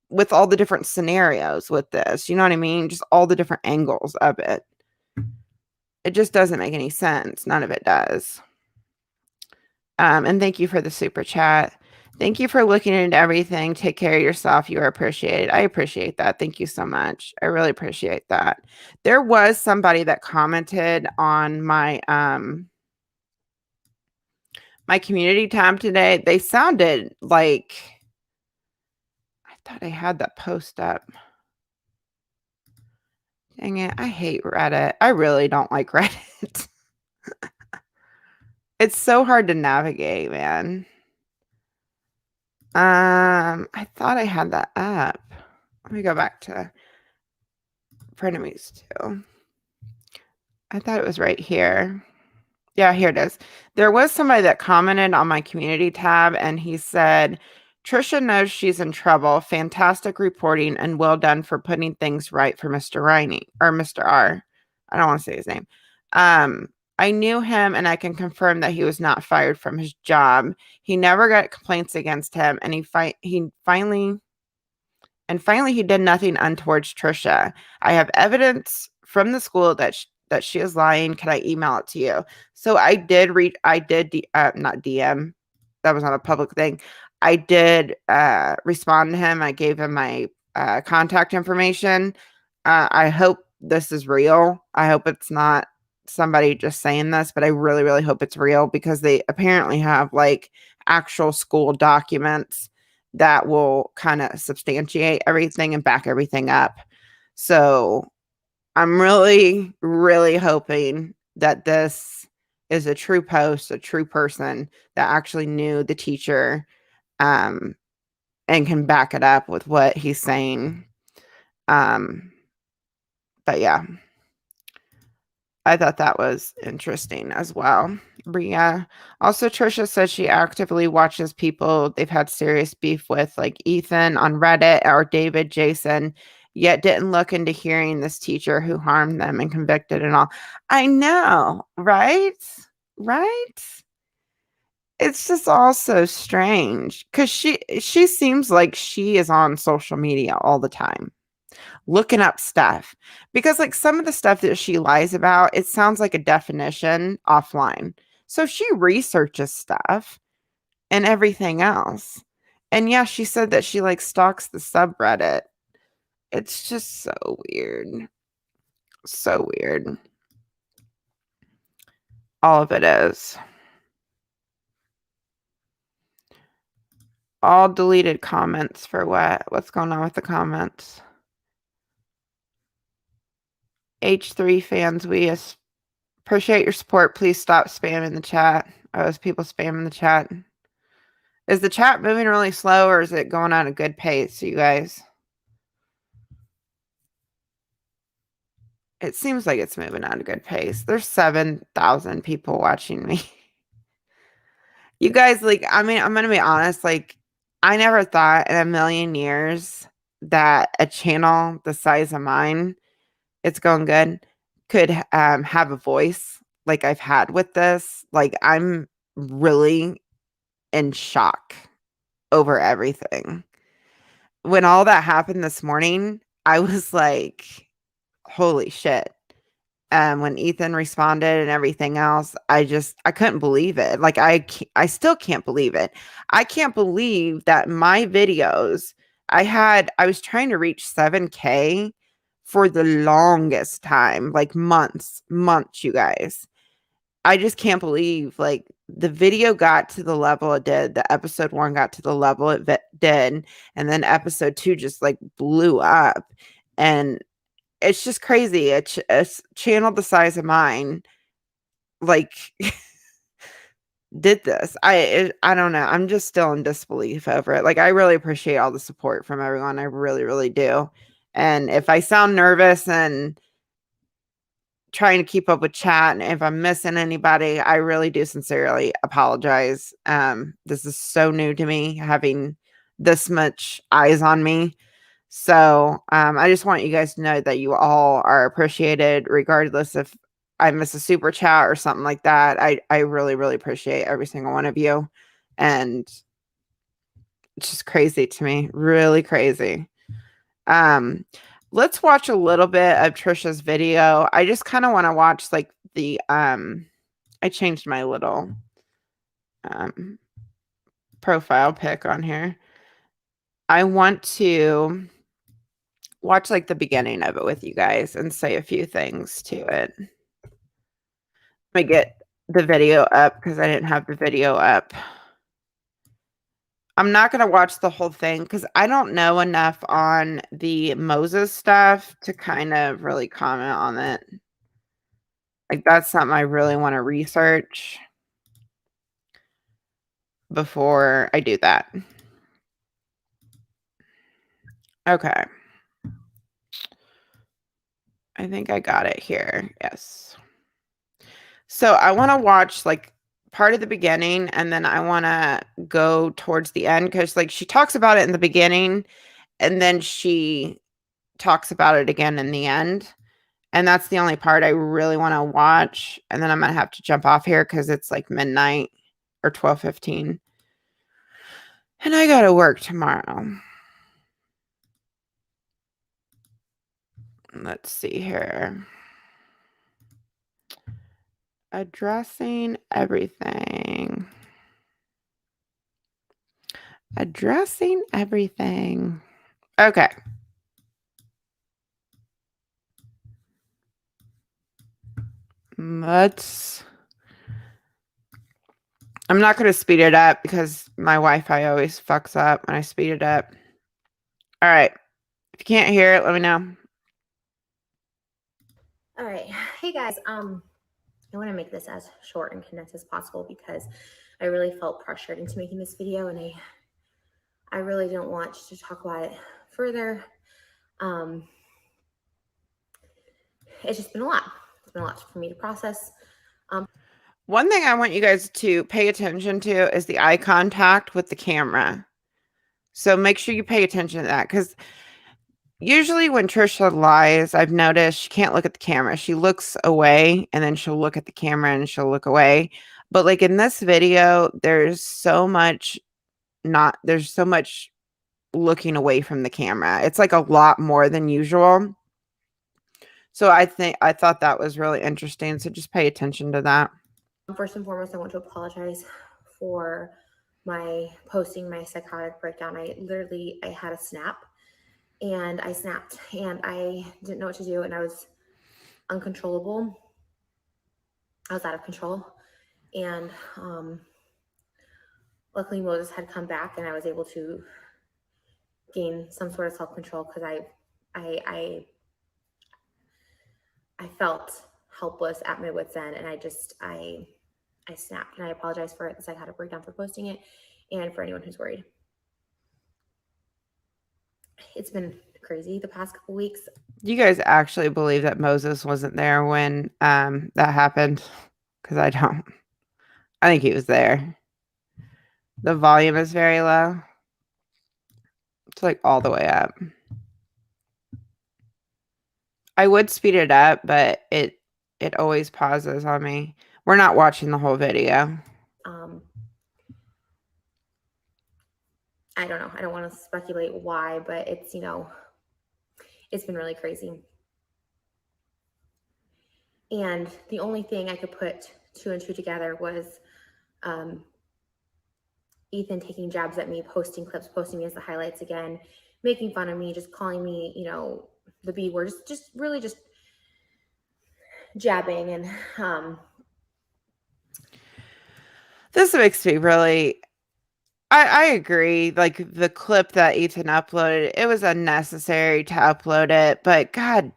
with all the different scenarios with this. You know what I mean? Just all the different angles of it. It just doesn't make any sense. None of it does. And thank you for the super chat. Thank you for looking into everything. Take care of yourself. You are appreciated. I appreciate that. Thank you so much. I really appreciate that. There was somebody that commented on my my community tab today. They sounded like, I thought I had that post up. Dang it. I hate Reddit. I really don't like Reddit. It's so hard to navigate, man. I thought I had that up. Let me go back to frenemies too. I thought it was right here. Yeah, here it is. There was somebody that commented on my community tab and he said, Trisha knows she's in trouble. Fantastic reporting and well done for putting things right for Mr. Riney or Mr. R. I don't want to say his name. I knew him and I can confirm that he was not fired from his job. He never got complaints against him and he finally he did nothing untoward Trisha. I have evidence from the school that she is lying. Can I email it to you? So I did not DM. That was not a public thing. I did respond to him. I gave him my contact information. I hope this is real. I hope it's not somebody just saying this, but I really, really hope it's real because they apparently have like actual school documents that will kind of substantiate everything and back everything up. So I'm really, really hoping that this is a true post, a true person that actually knew the teacher, and can back it up with what he's saying. But yeah, I thought that was interesting as well. Bria. Also, Trisha says she actively watches people they've had serious beef with, like Ethan on Reddit or David, Jason, yet didn't look into hearing this teacher who harmed them and convicted and all. I know, right? Right? It's just all so strange because she seems like she is on social media all the time looking up stuff, because like some of the stuff that she lies about, it sounds like a definition offline. So she researches stuff. and everything else. And yeah, she said that she like stalks the subreddit. It's just so weird. So weird. All of it is. All deleted comments for what? What's going on with the comments? H3 fans, we appreciate your support. Please stop spamming the chat. Oh, there's people spamming the chat. Is the chat moving really slow or is it going at a good pace, you guys? It seems like it's moving at a good pace. There's 7,000 people watching me. You guys, like, I mean, I'm going to be honest. Like, I never thought in a million years that a channel the size of mine, it's going good, could have a voice like I've had with this. Like, I'm really in shock over everything. When all that happened this morning, I was like, holy shit. When Ethan responded and everything else, I couldn't believe it. Like, I still can't believe it. I can't believe that my videos, I was trying to reach 7K for the longest time, like months, you guys. I just can't believe, like, the video got to the level it did. The episode 1 got to the level it did, and then episode 2 just like blew up. And it's just crazy. A channel the size of mine, like, did this. I don't know. I'm just still in disbelief over it. Like, I really appreciate all the support from everyone. I really, really do. And if I sound nervous and trying to keep up with chat, and if I'm missing anybody, I really do sincerely apologize. This is so new to me, having this much eyes on me. So I just want you guys to know that you all are appreciated, regardless if I miss a super chat or something like that. I really, really appreciate every single one of you. And it's just crazy to me. Really crazy. Let's watch a little bit of Trisha's video. I just kind of want to watch like the I changed my little profile pic on here. I want to watch like the beginning of it with you guys and say a few things to it. Let me get the video up because I didn't have the video up. I'm not going to watch the whole thing because I don't know enough on the Moses stuff to kind of really comment on it. Like, that's something I really want to research before I do that. Okay. I think I got it here. Yes. So I want to watch like part of the beginning and then I want to go towards the end because like she talks about it in the beginning and then she talks about it again in the end. And that's the only part I really want to watch. And then I'm going to have to jump off here because it's like midnight or 12:15. And I got to work tomorrow. Let's see here. Addressing everything. Addressing everything. Okay. I'm not going to speed it up because my Wi-Fi always fucks up when I speed it up. All right. If you can't hear it, let me know. All right. Hey guys, I want to make this as short and condensed as possible because I really felt pressured into making this video and I really don't want to talk about it further. It's just been a lot. It's been a lot for me to process. One thing I want you guys to pay attention to is the eye contact with the camera. So make sure you pay attention to that because usually when Trisha lies, I've noticed she can't look at the camera. She looks away and then she'll look at the camera and she'll look away. But like in this video, there's so much looking away from the camera. It's like a lot more than usual. So I thought that was really interesting. So just pay attention to that. First and foremost, I want to apologize for my posting my psychotic breakdown, I had a snap, and I snapped, and I didn't know what to do, and I was uncontrollable. I was out of control, and luckily Moses had come back, and I was able to gain some sort of self-control, because I I felt helpless at my wit's end, and I snapped, and I apologize for it, the psychotic breakdown, for posting it, and for anyone who's worried. It's been crazy the past couple weeks. Do you guys actually believe that Moses wasn't there when that happened? Because I don't. I think he was there. The volume is very low. It's like all the way up. I would speed it up, but it always pauses on me. We're not watching the whole video. I don't know. I don't want to speculate why, but it's, it's been really crazy. And the only thing I could put 2 and 2 together was Ethan taking jabs at me, posting clips, posting me as the highlights again, making fun of me, just calling me, the B word, just really just jabbing. And this makes me really, I agree. Like the clip that Ethan uploaded, it was unnecessary to upload it, but God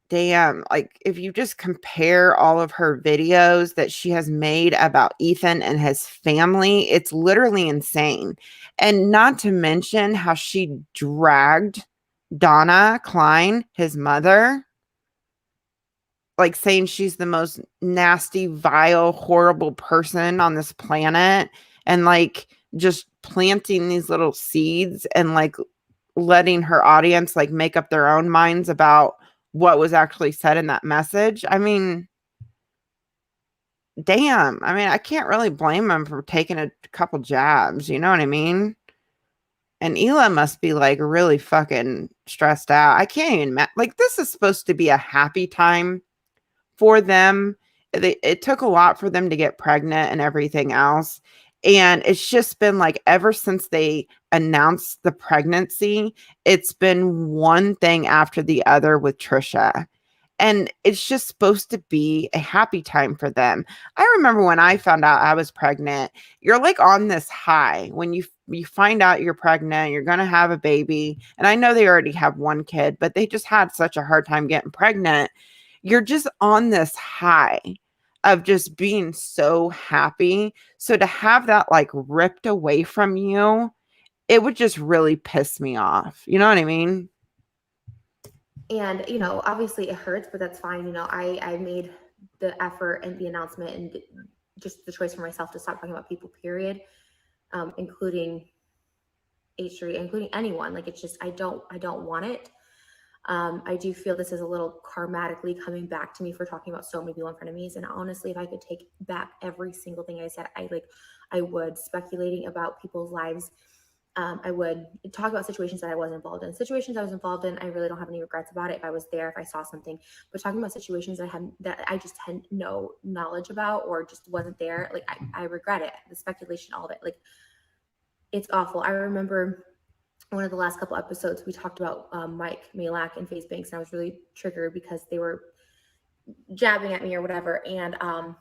damn, like if you just compare all of her videos that she has made about Ethan and his family, it's literally insane. And not to mention how she dragged Donna Klein, his mother, like saying she's the most nasty, vile, horrible person on this planet, and like just planting these little seeds and like letting her audience like make up their own minds about what was actually said in that message. I mean, damn. I mean, I can't really blame him for taking a couple jabs. You know what I mean? And Ela must be like really fucking stressed out. I can't even like this is supposed to be a happy time for them. It took a lot for them to get pregnant and everything else. And it's just been like ever since they announced the pregnancy, it's been one thing after the other with Trisha. And it's just supposed to be a happy time for them. I remember when I found out I was pregnant, you're like on this high when you find out you're pregnant, you're going to have a baby. And I know they already have one kid, but they just had such a hard time getting pregnant. You're just on this high of just being so happy. So to have that like ripped away from you, it would just really piss me off. You know what I mean? And, obviously it hurts, but that's fine. I made the effort and the announcement and just the choice for myself to stop talking about people, period. Including H3, including anyone. Like, it's just, I don't want it. I do feel this is a little karmatically coming back to me for talking about so many people in front of me. And honestly, if I could take back every single thing I said, I would. Speculating about people's lives. I would talk about situations that I was involved in. Situations I was involved in, I really don't have any regrets about it if I was there, if I saw something. But talking about situations that I just had no knowledge about or just wasn't there, like I regret it. The speculation, all of it, like it's awful. I remember one of the last couple episodes we talked about Mike Malak and FaZe Banks, and I was really triggered because they were jabbing at me or whatever. And I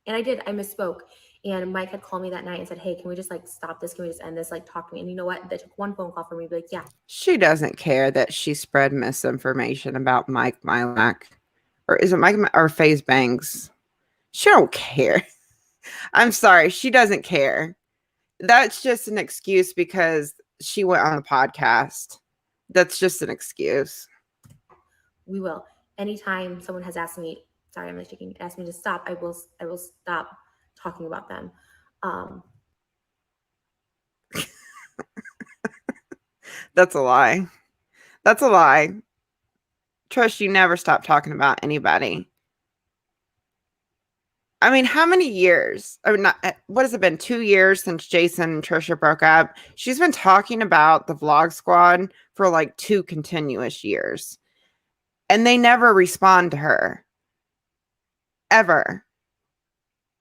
misspoke. And Mike had called me that night and said, "Hey, can we just like stop this? Can we just end this? Like talk to me." And you know what? That took one phone call for me to be like, yeah. She doesn't care that she spread misinformation about Mike Milak. Or is it Mike or FaZe Banks? She don't care. I'm sorry. She doesn't care. That's just an excuse because she went on a podcast. That's just an excuse. We will. Anytime someone has asked me, sorry, I'm like shaking, asked me to stop, I will stop talking about them. That's a lie. That's a lie. Trish, you never stop talking about anybody. I mean, how many years? I mean, what has it been? 2 years since Jason and Trisha broke up. She's been talking about the Vlog Squad for like 2 continuous years. And they never respond to her. Ever.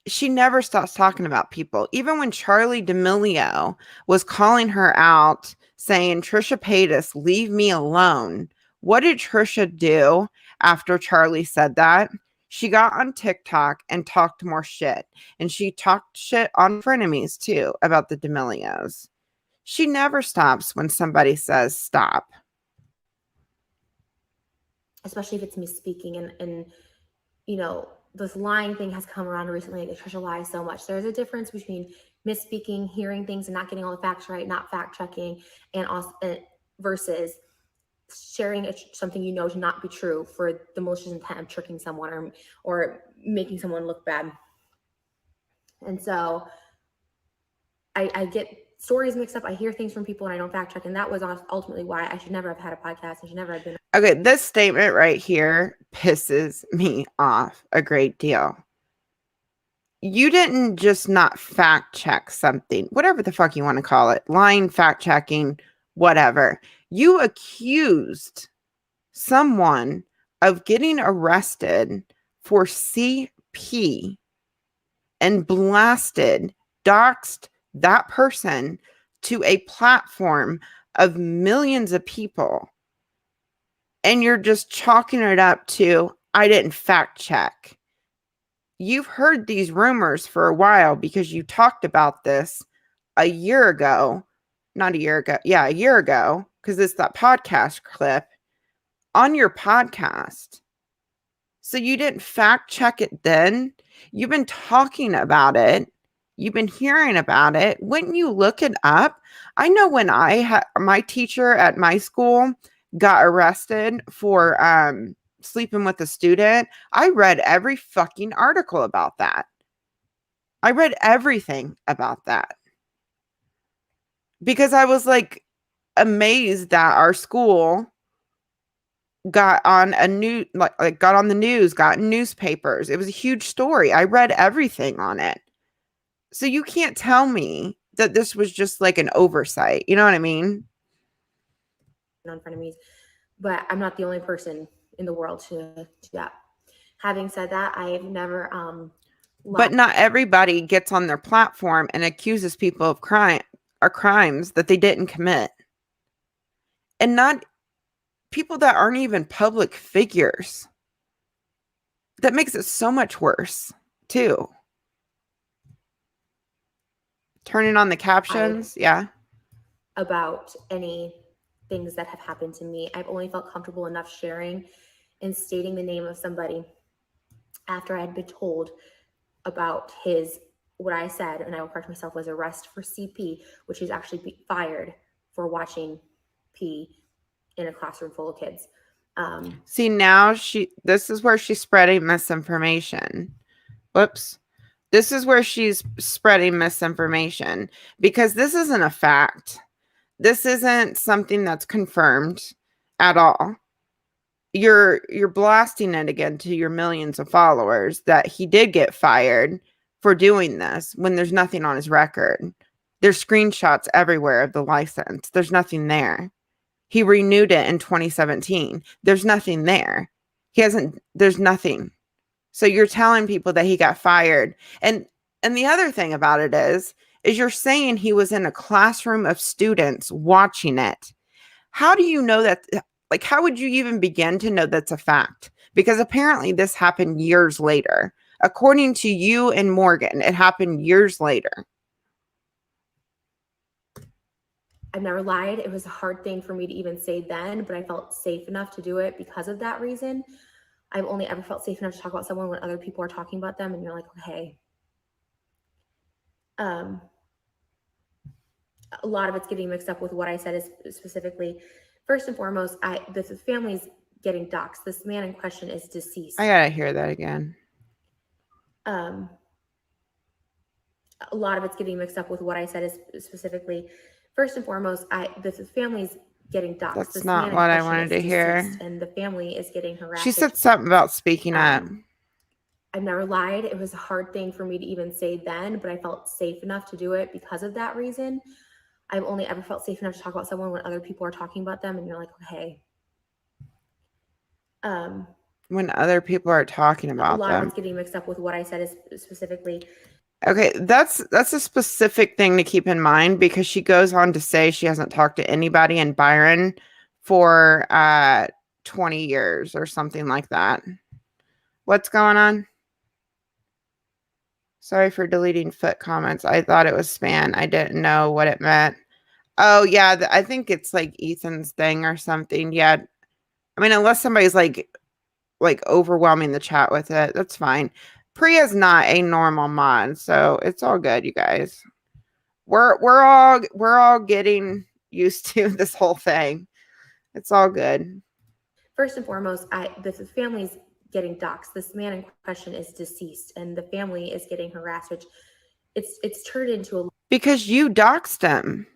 she never stops talking about people. Even when Charlie D'Amelio was calling her out, saying, Trisha Paytas, leave me alone. What did Trisha do after Charlie said that? She got on TikTok and talked more shit. And she talked shit on frenemies too about the D'Amelios. She never stops when somebody says stop. Especially if it's misspeaking, and you know, this lying thing has come around recently. That Trisha lies so much. There's a difference between misspeaking, hearing things and not getting all the facts right, not fact checking, and also versus sharing something you know to not be true for the malicious intent of tricking someone or making someone look bad. And so I get stories mixed up. I hear things from people and I don't fact check. And that was ultimately why I should never have had a podcast. I should never have been. Okay, this statement right here pisses me off a great deal. You didn't just not fact check something, whatever the fuck you want to call it, lying, fact checking, whatever. You accused someone of getting arrested for CP and blasted, doxed that person to a platform of millions of people. And you're just chalking it up to, I didn't fact check. You've heard these rumors for a while because you talked about this a year ago. Not a year ago. Yeah, a year ago, because it's that podcast clip on your podcast. So you didn't fact check it then. You've been talking about it. You've been hearing about it. Wouldn't you look it up? I know when I had my teacher at my school got arrested for sleeping with a student, I read every fucking article about that. I read everything about that because I was like amazed that our school got on a new like got on the news, got in newspapers. It was a huge story. I read everything on it. So you can't tell me that this was just like an oversight. You know what I mean? On frenemies, but I'm not the only person in the world to do that. Having said that, I have never but not everybody gets on their platform and accuses people of crime or crimes that they didn't commit. And not people that aren't even public figures. That makes it so much worse, too. Turning on the captions, yeah. About any things that have happened to me. I've only felt comfortable enough sharing and stating the name of somebody after I had been told about what I said, and I will correct myself, was arrest for CP, which is actually fired for watching P in a classroom full of kids. See, now this is where she's spreading misinformation. Whoops. This is where she's spreading misinformation because this isn't a fact. This isn't something that's confirmed at all. You're blasting it again to your millions of followers that he did get fired for doing this when there's nothing on his record. There's screenshots everywhere of the license. There's nothing there. He renewed it in 2017. There's nothing there. There's nothing. So you're telling people that he got fired. And the other thing about it is you're saying he was in a classroom of students watching it. How do you know that? Like, how would you even begin to know that's a fact? Because apparently this happened years later. According to you and Morgan, it happened years later. I've never lied. It was a hard thing for me to even say then, but I felt safe enough to do it because of that reason. I've only ever felt safe enough to talk about someone when other people are talking about them and you're like, okay. A lot of it's getting mixed up with what I said is specifically. First and foremost, the family's getting doxxed. This man in question is deceased. I gotta hear that again. A lot of it's getting mixed up with what I said is specifically. First and foremost, the family's getting doxxed. That's this not what I wanted to hear. And the family is getting harassed. She said something about speaking up. I've never lied. It was a hard thing for me to even say then, but I felt safe enough to do it because of that reason. I've only ever felt safe enough to talk about someone when other people are talking about them and you're like, okay. A when other people are talking a about lot of them. it's getting mixed up with what I said is specifically. Okay, that's a specific thing to keep in mind because she goes on to say she hasn't talked to anybody in Byron for 20 years or something like that. What's going on? Sorry for deleting foot comments. I thought it was span. I didn't know what it meant. Oh yeah, I think it's like Ethan's thing or something. Yeah. I mean, unless somebody's like overwhelming the chat with it, that's fine. Priya's not a normal mod, so it's all good, you guys. We're all getting used to this whole thing. It's all good. First and foremost, the family's getting doxxed. This man in question is deceased, and the family is getting harassed, which it's turned into a Because you doxed him.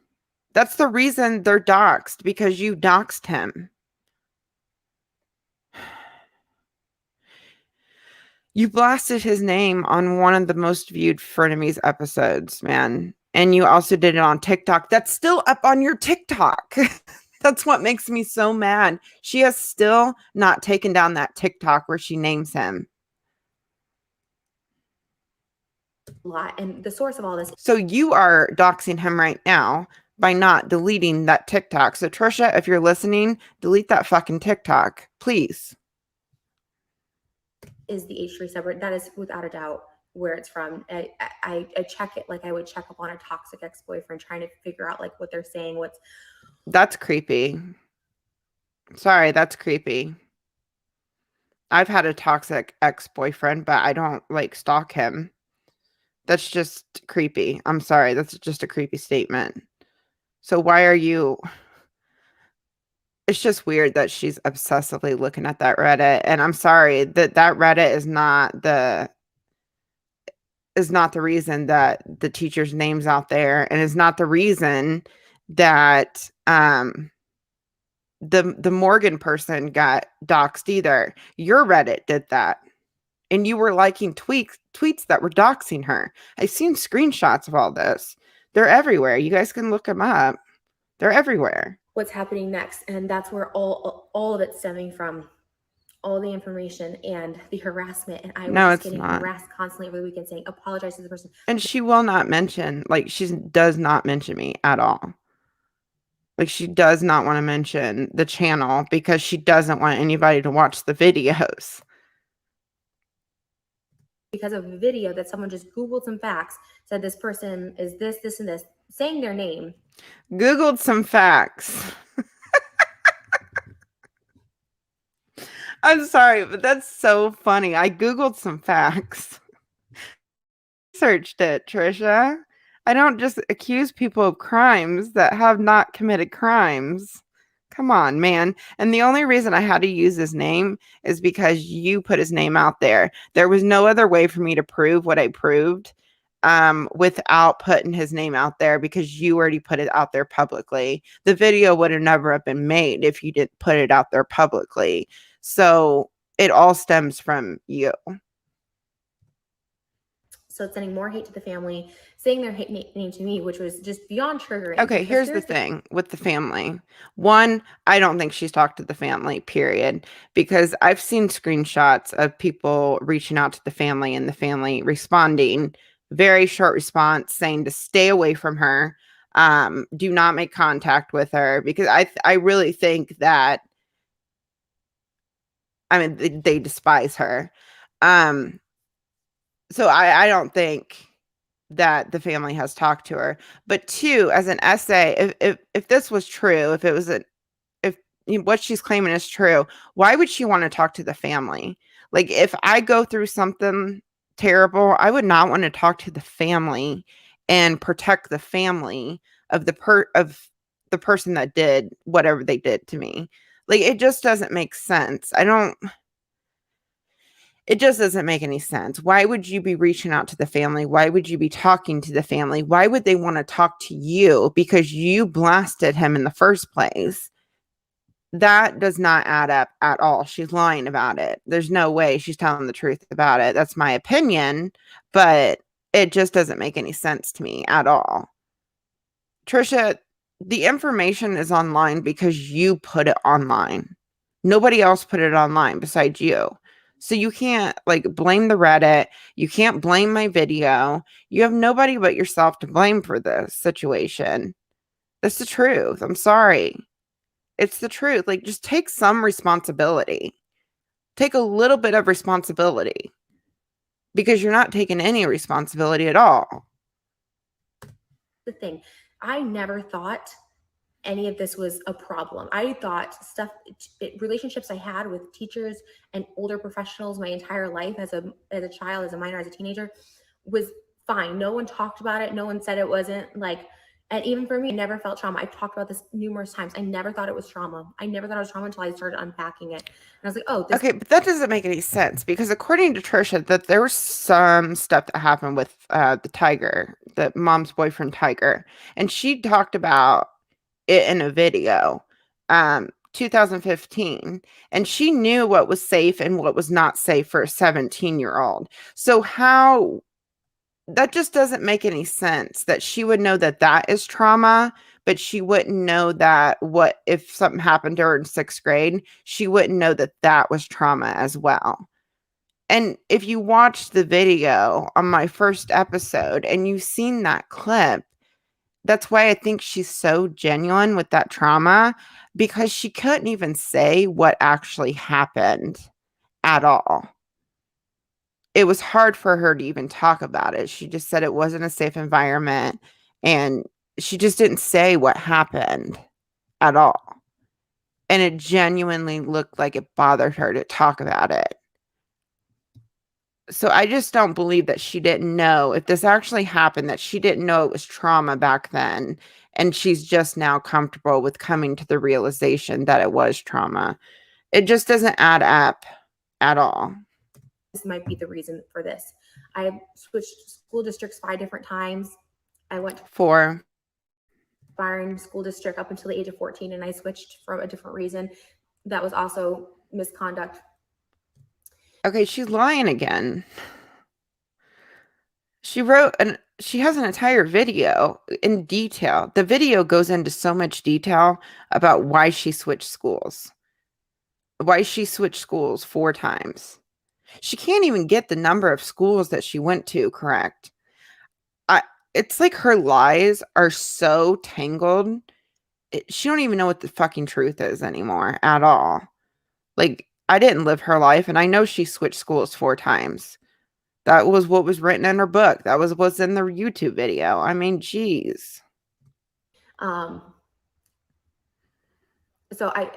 That's the reason they're doxed, because you doxed him. You blasted his name on one of the most viewed Frenemies episodes, man. And you also did it on TikTok. That's still up on your TikTok. That's what makes me so mad. She has still not taken down that TikTok where she names him. lot. And the source of all this. So you are doxing him right now by not deleting that TikTok. So Trisha, if you're listening, delete that fucking TikTok, please. Is the H3 subreddit. That is without a doubt where it's from. I check it like I would check up on a toxic ex-boyfriend, trying to figure out like what they're saying. That's creepy. Sorry, that's creepy. I've had a toxic ex-boyfriend, but I don't like stalk him. That's just creepy. I'm sorry. That's just a creepy statement. So why are you... It's just weird that she's obsessively looking at that Reddit. And I'm sorry that Reddit is not the reason that the teacher's name's out there, and is not the reason that the Morgan person got doxxed either. Your Reddit did that. And you were liking tweets that were doxing her. I've seen screenshots of all this. They're everywhere. You guys can look them up. They're everywhere. What's happening next? And that's where all of it's stemming from. All the information and the harassment. And I was getting harassed constantly over the weekend saying, apologize to the person. And she will not mention, like, she does not mention me at all. Like, she does not want to mention the channel because she doesn't want anybody to watch the videos. Because of a video that someone just Googled some facts, said this person is this, this, and this, saying their name. Googled some facts. I'm sorry, but that's so funny. I Googled some facts. Researched it, Trisha. I don't just accuse people of crimes that have not committed crimes. Come on, man. And the only reason I had to use his name is because you put his name out there. There was no other way for me to prove what I proved without putting his name out there, because you already put it out there publicly. The video would have never have been made if you didn't put it out there publicly. So it all stems from you. So it's sending more hate to the family, saying their hate name to me, which was just beyond triggering. Okay, here's the thing with the family. One, I don't think she's talked to the family, period, because I've seen screenshots of people reaching out to the family and the family responding, very short response, saying to stay away from her, do not make contact with her, because I really think that, I mean, they despise her. So I don't think that the family has talked to her. But two, as an essay, if this was true, if it was if what she's claiming is true, why would she want to talk to the family? Like, if I go through something terrible, I would not want to talk to the family and protect the family of the person that did whatever they did to me. Like, it just doesn't make sense. It just doesn't make any sense. Why would you be reaching out to the family? Why would you be talking to the family? Why would they want to talk to you? Because you blasted him in the first place. That does not add up at all. She's lying about it. There's no way she's telling the truth about it. That's my opinion, but it just doesn't make any sense to me at all. Trisha, the information is online because you put it online. Nobody else put it online besides you. So you can't like blame the Reddit. You can't blame my video. You have nobody but yourself to blame for this situation. That's the truth. I'm sorry. It's the truth. Like, just take some responsibility. Take a little bit of responsibility because you're not taking any responsibility at all. The thing, I never thought any of this was a problem. I thought relationships I had with teachers and older professionals my entire life as a child, as a minor, as a teenager was fine. No one talked about it. No one said it wasn't like, and even for me, I never felt trauma. I've talked about this numerous times. I never thought it was trauma. I never thought it was trauma until I started unpacking it. And I was like, oh, this. Okay, but that doesn't make any sense because according to Trisha, that there was some stuff that happened with the tiger, the mom's boyfriend tiger, and she talked about it in a video, 2015, and she knew what was safe and what was not safe for a 17-year-old. So how that just doesn't make any sense that she would know that that is trauma, but she wouldn't know that what if something happened to her in 6th grade, she wouldn't know that that was trauma as well. And if you watched the video on my first episode and you've seen that clip, that's why I think she's so genuine with that trauma, because she couldn't even say what actually happened at all. It was hard for her to even talk about it. She just said it wasn't a safe environment, and she just didn't say what happened at all. And it genuinely looked like it bothered her to talk about it. So I just don't believe that she didn't know if this actually happened, that she didn't know it was trauma back then. And she's just now comfortable with coming to the realization that it was trauma. It just doesn't add up at all. This might be the reason for this. I switched school districts 5 different times. I went to 4 Byron school district up until the age of 14, and I switched for a different reason. That was also misconduct. Okay, she's lying again. She has an entire video in detail. The video goes into so much detail about why she switched schools. Why she switched schools 4 times. She can't even get the number of schools that she went to correct. It's like her lies are so tangled. She don't even know what the fucking truth is anymore at all. Like, I didn't live her life, and I know she switched schools 4 times. That was what was written in her book. That was what's in the YouTube video. I mean, geez. So I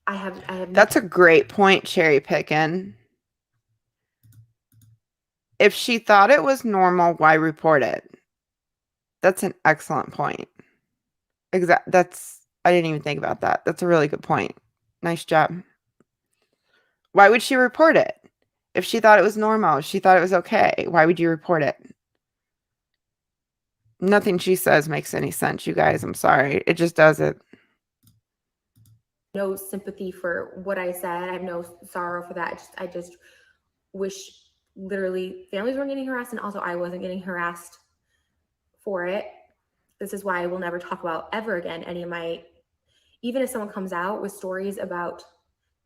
have. That's a great point, cherry picking. If she thought it was normal, why report it? That's an excellent point. I didn't even think about that. That's a really good point. Nice job. Why would she report it? If she thought it was normal, if she thought it was okay, why would you report it? Nothing she says makes any sense, you guys. I'm sorry. It just doesn't. No sympathy for what I said. I have no sorrow for that. I just wish literally families weren't getting harassed, and also I wasn't getting harassed for it. This is why I will never talk about ever again any of my, even if someone comes out with stories about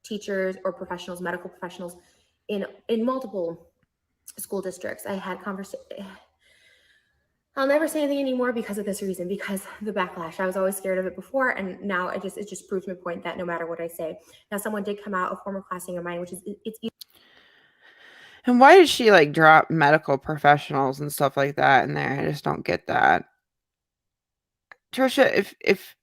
teachers or professionals, medical professionals in multiple school districts. I had conversations. I'll never say anything anymore because of this reason, because the backlash. I was always scared of it before, and now it just proves my point that no matter what I say. Now, someone did come out, a former classmate of mine, which is it's. And why did she like drop medical professionals and stuff like that in there? I just don't get that. Trisha, if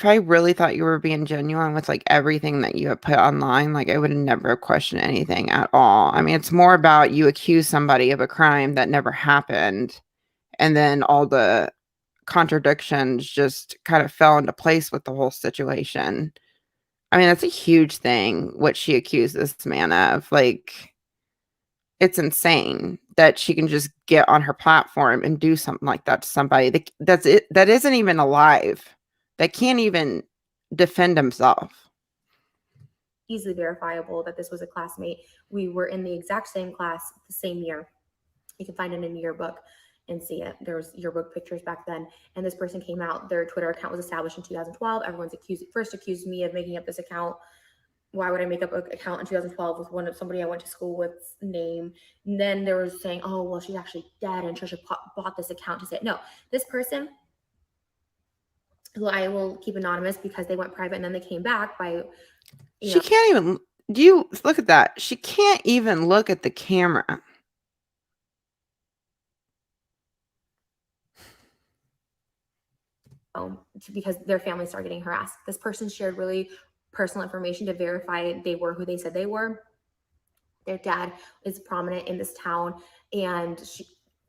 I really thought you were being genuine with like everything that you have put online, like I would never question anything at all. I mean, it's more about you accuse somebody of a crime that never happened, and then all the contradictions just kind of fell into place with the whole situation. I mean, that's a huge thing, what she accused this man of. Like, it's insane that she can just get on her platform and do something like that to somebody that isn't even alive, that can't even defend himself. Easily verifiable that this was a classmate. We were in the exact same class the same year. You can find it in the yearbook and see it. There was yearbook pictures back then. And this person came out, their Twitter account was established in 2012. Everyone's first accused me of making up this account why would I make up an account in 2012 with one of somebody I went to school with's name? And then there was saying, oh, well, she's actually dead, and Trisha bought this account to say, no, this person, who I will keep anonymous because they went private and then they came back by, She can't even, do you look at that? She can't even look at the camera. Because their family started getting harassed. This person shared really personal information to verify they were who they said they were. Their dad is prominent in this town, and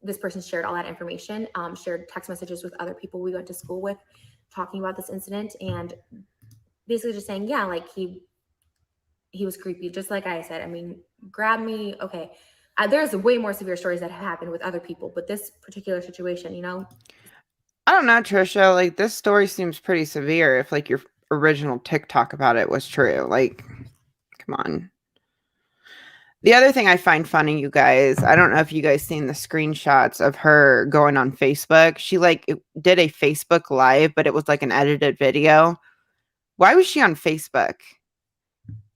this person shared all that information, shared text messages with other people we went to school with, talking about this incident, and basically just saying, yeah, like he was creepy, just like I said. I mean, grab me, okay. There's way more severe stories that have happened with other people, but this particular situation, you know. I don't know, Trisha. Like, this story seems pretty severe if, like, your original TikTok about it was true. Like, come on. The other thing I find funny, you guys, I don't know if you guys seen the screenshots of her going on Facebook. She, like, did a Facebook Live, but it was, like, an edited video. Why was she on Facebook?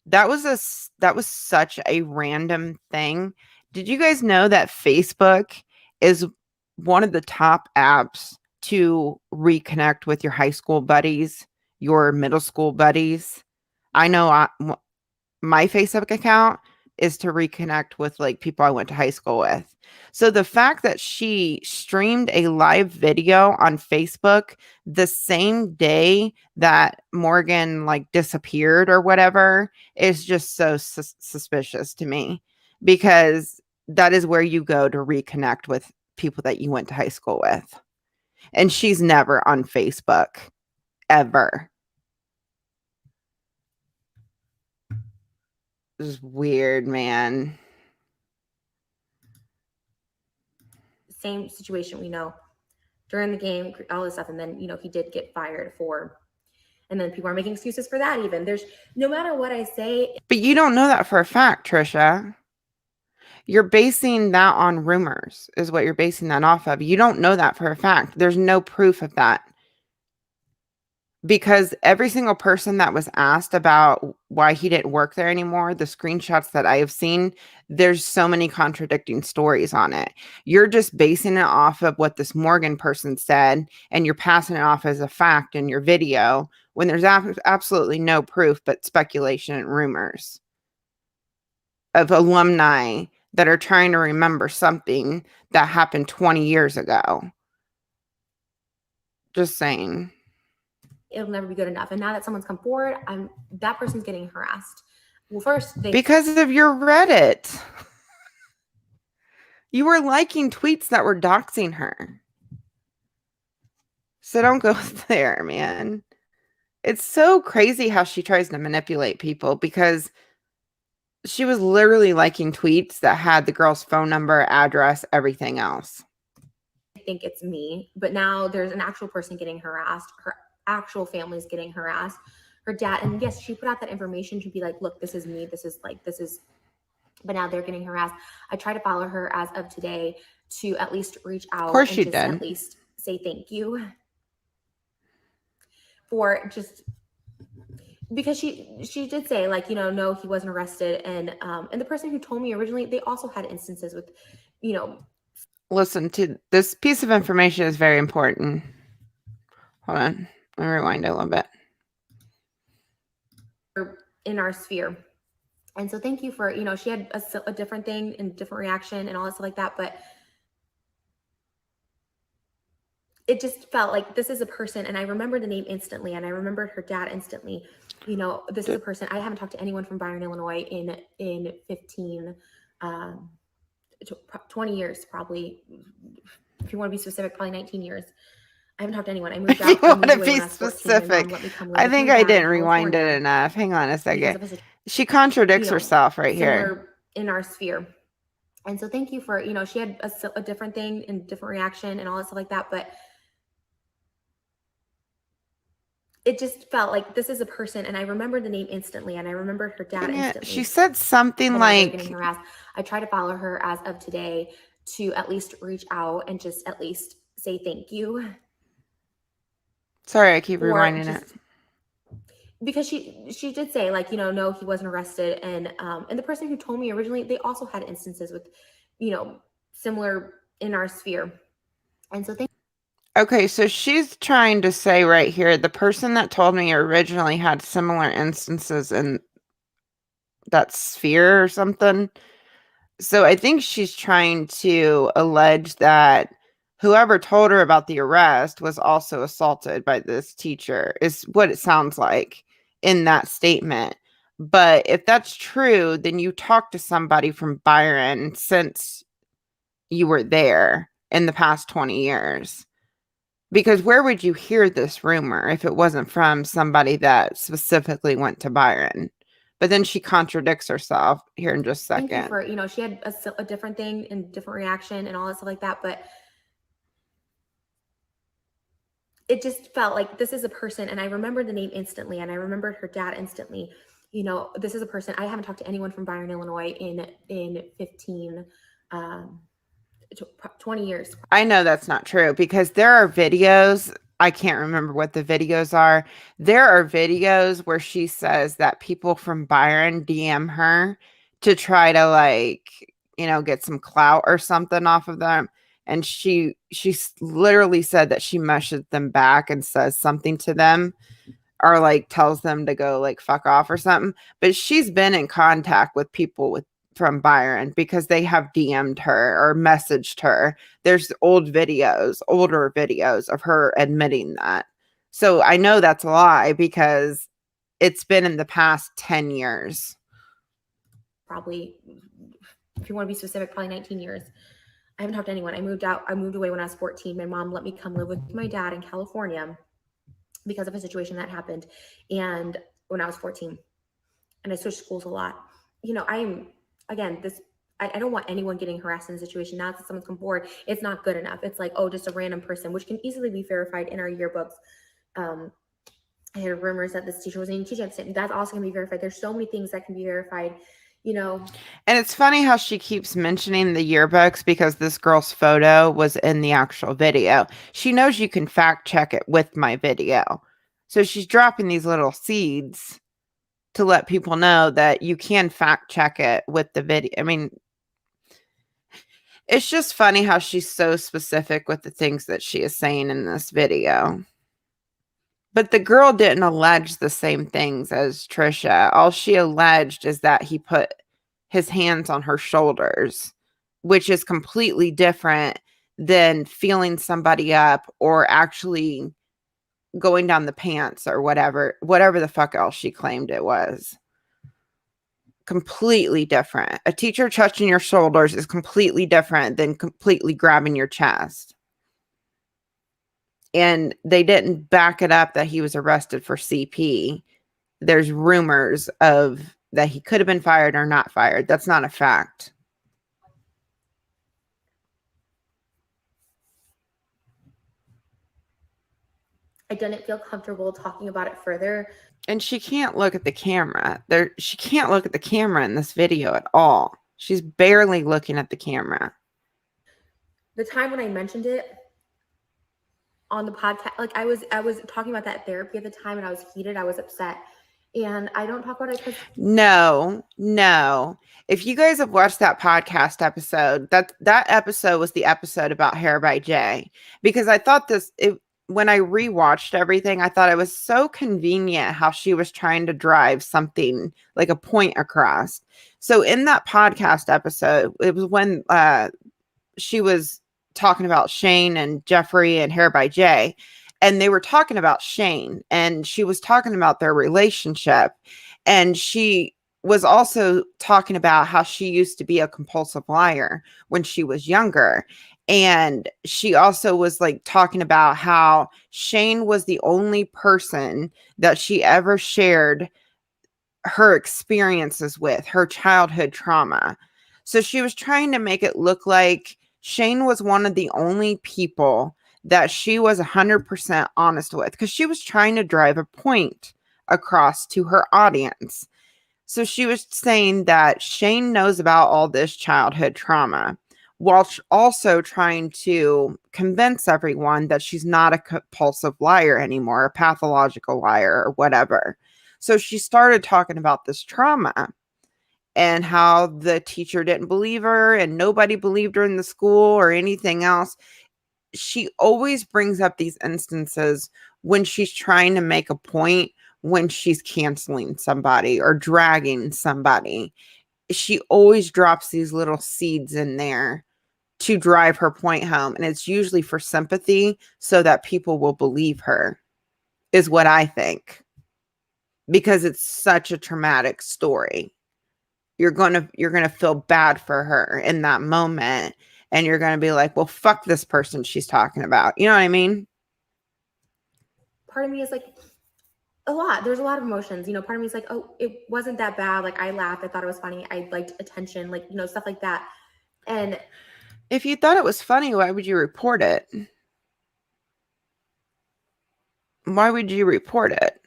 That was such a random thing. Did you guys know that Facebook is one of the top apps to reconnect with your high school buddies, your middle school buddies? I know my Facebook account is to reconnect with like people I went to high school with. So the fact that she streamed a live video on Facebook the same day that Morgan like disappeared or whatever is just so suspicious to me, because that is where you go to reconnect with people that you went to high school with. And she's never on Facebook ever. This is weird, man. Same situation, we know, during the game, all this stuff, and then, you know, he did get fired for, and then people are making excuses for that. Even there's, no matter what I say. But you don't know that for a fact, Trisha. You're basing that on rumors, is what you're basing that off of. You don't know that for a fact. There's no proof of that. Because every single person that was asked about why he didn't work there anymore, the screenshots that I have seen, there's so many contradicting stories on it. You're just basing it off of what this Morgan person said, and you're passing it off as a fact in your video when there's absolutely no proof but speculation and rumors of alumni that are trying to remember something that happened 20 years ago. Just saying. It'll never be good enough. And now that someone's come forward, that person's getting harassed. Well, first because of your Reddit. You were liking tweets that were doxing her. So don't go there, man. It's so crazy how she tries to manipulate people, because she was literally liking tweets that had the girl's phone number, address, everything else. I think it's me, but now there's an actual person getting harassed. Her actual family's getting harassed. Her dad, and yes, she put out that information to be like, look, this is me. This is, but now they're getting harassed. I try to follow her as of today to at least reach out. Of course and she just did. At least say thank you for just, because she did say, like, you know, no, he wasn't arrested. And the person who told me originally, they also had instances with, you know. Listen, to this piece of information is very important. Hold on. Let me rewind it a little bit. In our sphere. And so thank you for, you know, she had a different thing and different reaction and all that stuff like that. But it just felt like this is a person, and I remember the name instantly, and I remembered her dad instantly. You know, this is a person. I haven't talked to anyone from Byron, Illinois in 15, 20 years, probably. If you want to be specific, probably 19 years. I haven't talked to anyone. I moved out. If you want to be specific, I think I didn't rewind it enough. Hang on a second. She contradicts herself right here. In our sphere. And so thank you for, you know, she had a different thing and different reaction and all that stuff like that. But it just felt like this is a person, and I remembered the name instantly, and I remembered her dad instantly. She said something like, getting harassed. I try to follow her as of today to at least reach out and just at least say thank you. Sorry, I keep rewinding it. because she did say, like, you know, no, he wasn't arrested, and the person who told me originally, they also had instances with, you know, similar in our sphere. And so Okay, so she's trying to say right here, the person that told me originally had similar instances in that sphere or something. So I think she's trying to allege that whoever told her about the arrest was also assaulted by this teacher, is what it sounds like in that statement. But if that's true, then you talked to somebody from Byron since you were there in the past 20 years. Because where would you hear this rumor if it wasn't from somebody that specifically went to Byron? But then she contradicts herself here in just a second. thank you for, you know, she had a different thing and different reaction and all that stuff like that, but it just felt like this is a person, and I remembered the name instantly, and I remembered her dad instantly. You know, this is a person. I haven't talked to anyone from Byron, Illinois in 15 20 years. I know that's not true because there are videos. I can't remember what the videos are. There are videos where she says that people from Byron DM her to try to, like, you know, get some clout or something off of them. And she literally said that she mushes them back and says something to them, or like tells them to go like fuck off or something. But she's been in contact with people from Byron because they have DM'd her or messaged her. There's older videos of her admitting that. So I know that's a lie because it's been in the past 10 years. Probably, if you want to be specific, probably 19 years. I haven't talked to anyone. I moved away when I was 14. My mom let me come live with my dad in California because of a situation that happened, and when I was 14, and I switched schools a lot. You know, I don't want anyone getting harassed in a situation. Now that someone's come forward, it's not good enough. It's like, oh, just a random person, which can easily be verified in our yearbooks. I heard rumors that this teacher wasn't even teaching at the same. That's also going to be verified. There's so many things that can be verified, you know. And it's funny how she keeps mentioning the yearbooks because this girl's photo was in the actual video. She knows you can fact check it with my video. So she's dropping these little seeds to let people know that you can fact check it with the video. I mean, it's just funny how she's so specific with the things that she is saying in this video. But the girl didn't allege the same things as Trisha. All she alleged is that he put his hands on her shoulders, which is completely different than feeling somebody up or actually going down the pants or whatever the fuck else she claimed it was. Completely different. A teacher touching your shoulders is completely different than completely grabbing your chest. And they didn't back it up that he was arrested for CP. There's rumors of that he could have been fired or not fired. That's not a fact. I didn't feel comfortable talking about it further. And she can't look at the camera. She can't look at the camera in this video at all. She's barely looking at the camera. The time when I mentioned it on the podcast, like I was talking about that therapy at the time, and I was heated. I was upset, and I don't talk about it because no. If you guys have watched that podcast episode, that episode was the episode about Hair by Jay, because I thought when I rewatched everything, I thought it was so convenient how she was trying to drive something like a point across. So in that podcast episode, it was when she was talking about Shane and Jeffrey and Hair by Jay, and they were talking about Shane, and she was talking about their relationship, and she was also talking about how she used to be a compulsive liar when she was younger. And she also was like talking about how Shane was the only person that she ever shared her experiences with, her childhood trauma. So she was trying to make it look like Shane was one of the only people that she was 100% honest with, because she was trying to drive a point across to her audience. So she was saying that Shane knows about all this childhood trauma, while also trying to convince everyone that she's not a compulsive liar anymore, a pathological liar or whatever. So she started talking about this trauma and how the teacher didn't believe her and nobody believed her in the school or anything else. She always brings up these instances when she's trying to make a point, when she's canceling somebody or dragging somebody. She always drops these little seeds in there to drive her point home. And it's usually for sympathy so that people will believe her, is what I think. Because it's such a traumatic story. You're gonna feel bad for her in that moment. And you're gonna be like, well, fuck this person she's talking about. You know what I mean? Part of me is like, there's a lot of emotions, part of me is like, oh, it wasn't that bad, like I laughed, I thought it was funny, I liked attention, like, stuff like that. And if you thought it was funny, why would you report it? Why would you report it?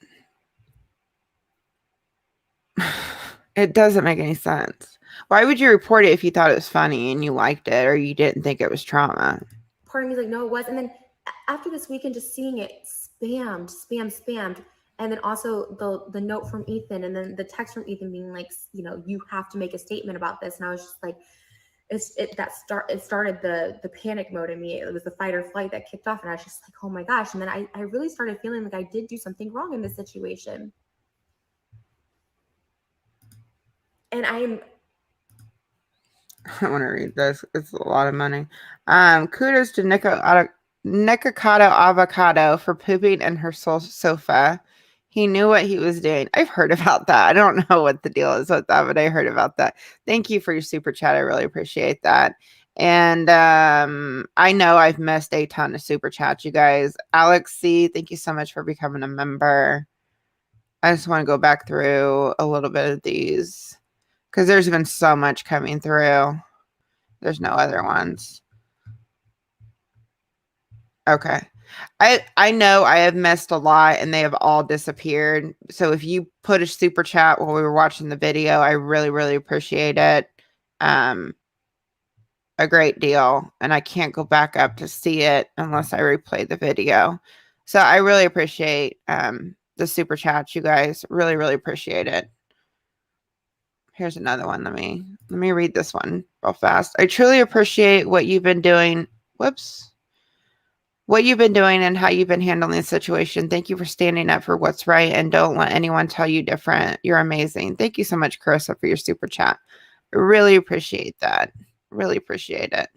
It doesn't make any sense. Why would you report it if you thought it was funny and you liked it or you didn't think it was trauma? part of me is like, no, it was. And then after this weekend, just seeing it spammed. And then also the note from Ethan, and then the text from Ethan being like, you have to make a statement about this. And I was just like, it started the panic mode in me. It was the fight or flight that kicked off. And I was just like, oh my gosh. And then I really started feeling like I did do something wrong in this situation. And I want to read this. It's a lot of money. Kudos to Nikocado Avocado for pooping in her sofa. He knew what he was doing. I've heard about that. I don't know what the deal is with that, but I heard about that. Thank you for your super chat. I really appreciate that. And I know I've missed a ton of super chats, you guys. Alex C, thank you so much for becoming a member. I just want to go back through a little bit of these because there's been so much coming through. There's no other ones. Okay. I know I have missed a lot and they have all disappeared. So if you put a super chat while we were watching the video, I really, really appreciate it. A great deal. And I can't go back up to see it unless I replay the video. So I really appreciate the super chats, you guys. Really, really appreciate it. Here's another one. Let me read this one real fast. I truly appreciate what you've been doing. Whoops. What you've been doing and how you've been handling the situation. Thank you for standing up for what's right and don't let anyone tell you different. You're amazing. Thank you so much, Carissa, for your super chat. Really appreciate that. Really appreciate it.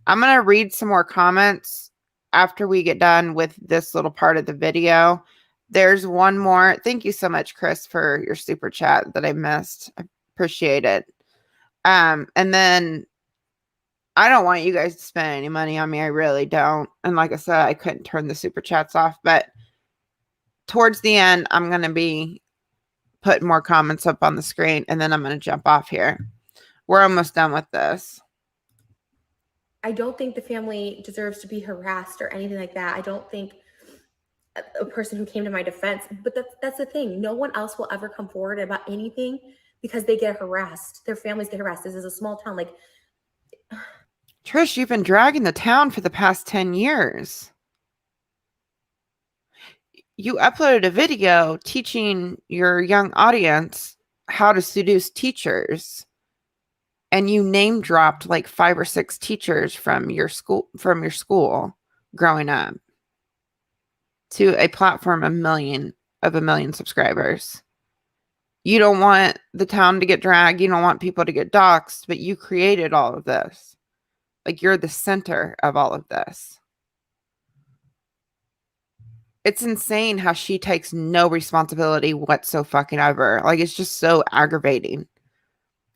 I'm going to read some more comments after we get done with this little part of the video. There's one more. Thank you so much, Chris, for your super chat that I missed. I appreciate it. And then I don't want you guys to spend any money on me. I really don't. And like I said, I couldn't turn the super chats off. But towards the end, I'm going to be putting more comments up on the screen. And then I'm going to jump off here. We're almost done with this. I don't think the family deserves to be harassed or anything like that. I don't think a person who came to my defense, but that's the thing. No one else will ever come forward about anything because they get harassed. Their families get harassed. This is a small town. Like, Trish, you've been dragging the town for the past 10 years. You uploaded a video teaching your young audience how to seduce teachers. And you name dropped like 5 or 6 teachers from your school growing up to a platform of a million subscribers. You don't want the town to get dragged. You don't want people to get doxxed, but you created all of this. Like, you're the center of all of this. It's insane how she takes no responsibility whatsoever. Like, it's just so aggravating.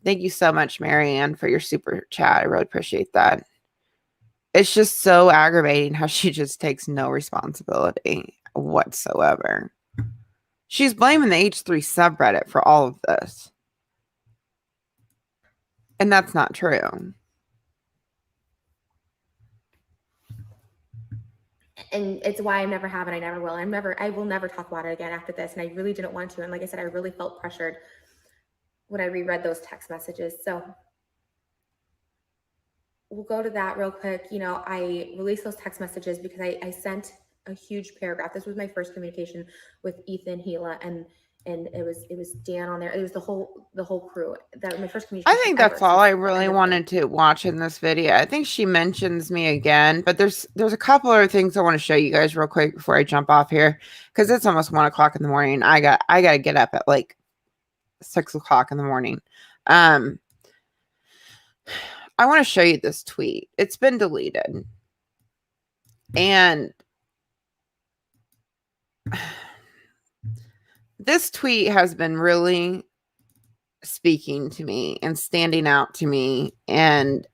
Thank you so much, Marianne, for your super chat. I really appreciate that. It's just so aggravating how she just takes no responsibility whatsoever. She's blaming the H3 subreddit for all of this. And that's not true. and it's why I never have, and I never will. I will never talk about it again after this. And I really didn't want to. And like I said, I really felt pressured when I reread those text messages. So we'll go to that real quick. I released those text messages because I sent a huge paragraph. This was my first communication with Ethan, Gila, and and it was Dan on there. It was the whole crew. That my first I communication think ever that's all since I the really end of wanted to watch in this video. I think she mentions me again, but there's a couple other things I want to show you guys real quick before I jump off here, because it's almost 1 o'clock in the morning. I gotta get up at like 6 o'clock in the morning. I want to show you this tweet. It's been deleted, and this tweet has been really speaking to me and standing out to me, and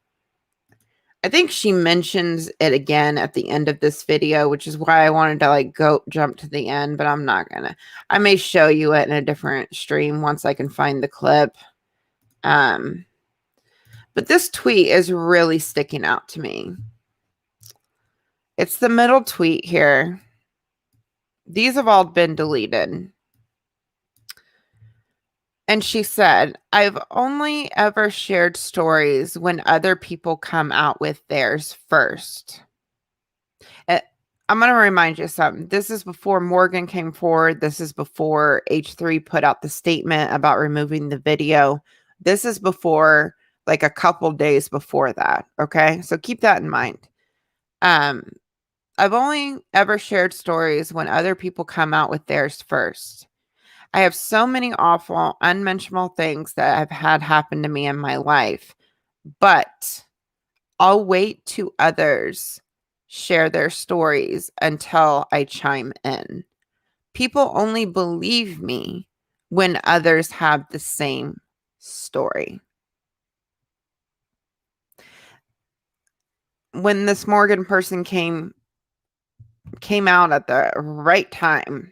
I think she mentions it again at the end of this video, which is why I wanted to like jump to the end, but I'm not gonna. I may show you it in a different stream once I can find the clip. But this tweet is really sticking out to me. It's the middle tweet here. These have all been deleted. And she said, I've only ever shared stories when other people come out with theirs first. I'm going to remind you something. This is before Morgan came forward. This is before H3 put out the statement about removing the video. This is before, like a couple days before that. Okay. So keep that in mind. I've only ever shared stories when other people come out with theirs first. I have so many awful, unmentionable things that have had happen to me in my life, but I'll wait to others share their stories until I chime in. People only believe me when others have the same story. When this Morgan person came out at the right time,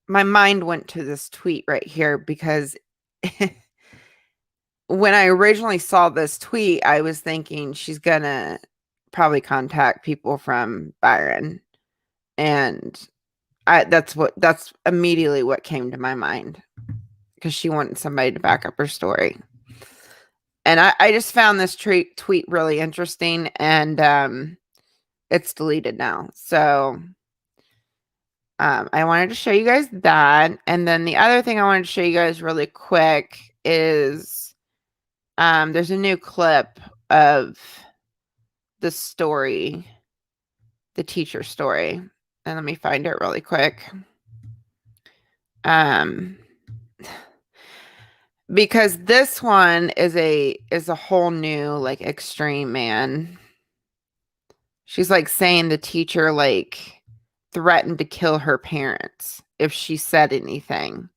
my mind went to this tweet right here, because when I originally saw this tweet, I was thinking she's gonna probably contact people from Byron, and that's immediately what came to my mind, because she wanted somebody to back up her story. And I just found this tweet really interesting, and it's deleted now. So I wanted to show you guys that. And then the other thing I wanted to show you guys really quick is there's a new clip of the story, the teacher story. And let me find it really quick. Because this one is a whole new, like, extreme, man. She's like saying the teacher like threatened to kill her parents if she said anything.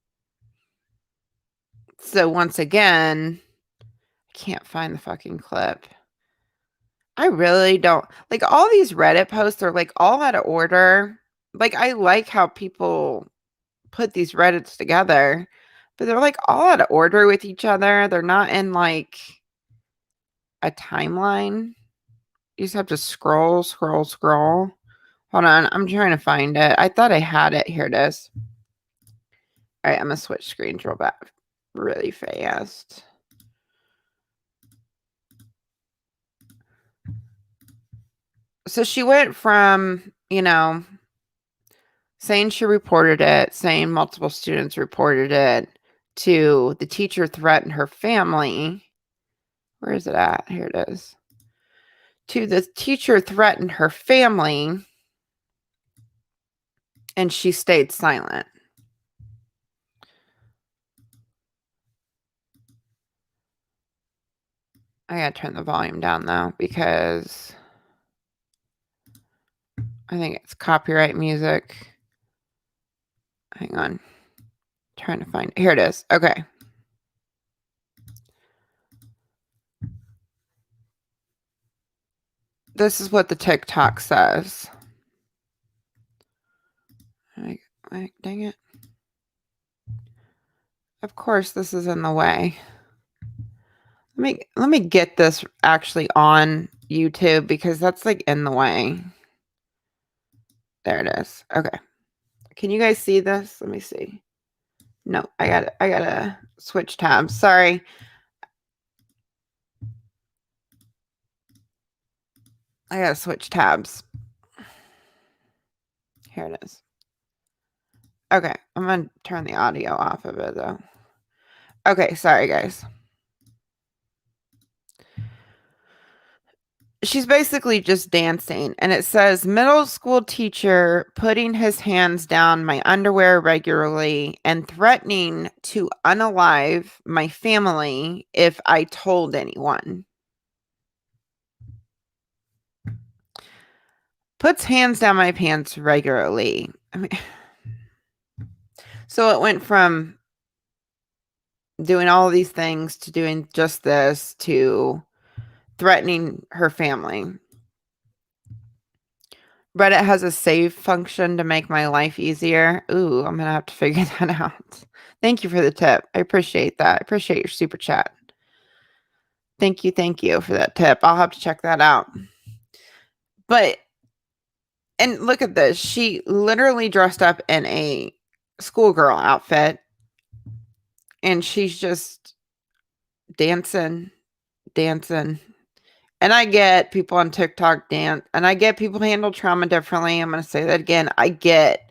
So once again, I can't find the fucking clip. I really don't like all these Reddit posts are like all out of order. Like, I like how people put these Reddits together, but they're like all out of order with each other. They're not in like a timeline. You just have to scroll. Hold on. I'm trying to find it. I thought I had it. Here it is. All right. I'm going to switch screens real back really fast. So she went from, saying she reported it, saying multiple students reported it, to the teacher threatened her family. Where is it at? Here it is. To the teacher threatened her family, and she stayed silent. I gotta turn the volume down though, because I think it's copyright music. Hang on. Trying to find it. Here it is. Okay. This is what the TikTok says. Like, dang it. Of course, this is in the way. Let me get this actually on YouTube, because that's like in the way. There it is. Okay. Can you guys see this? Let me see. No, I gotta switch tabs. Sorry. I gotta switch tabs. Here it is. Okay, I'm going to turn the audio off of it, though. Okay, sorry, guys. She's basically just dancing, and it says, middle school teacher putting his hands down my underwear regularly and threatening to unalive my family if I told anyone. Puts hands down my pants regularly. I mean, so it went from doing all these things to doing just this to threatening her family. Reddit has a save function to make my life easier. Ooh, I'm gonna have to figure that out. Thank you for the tip. I appreciate that. I appreciate your super chat. Thank you for that tip. I'll have to check that out. But, and look at this. She literally dressed up in a schoolgirl outfit, and she's just dancing. And I get people on TikTok dance, and I get people handle trauma differently. I'm going to say that again. I get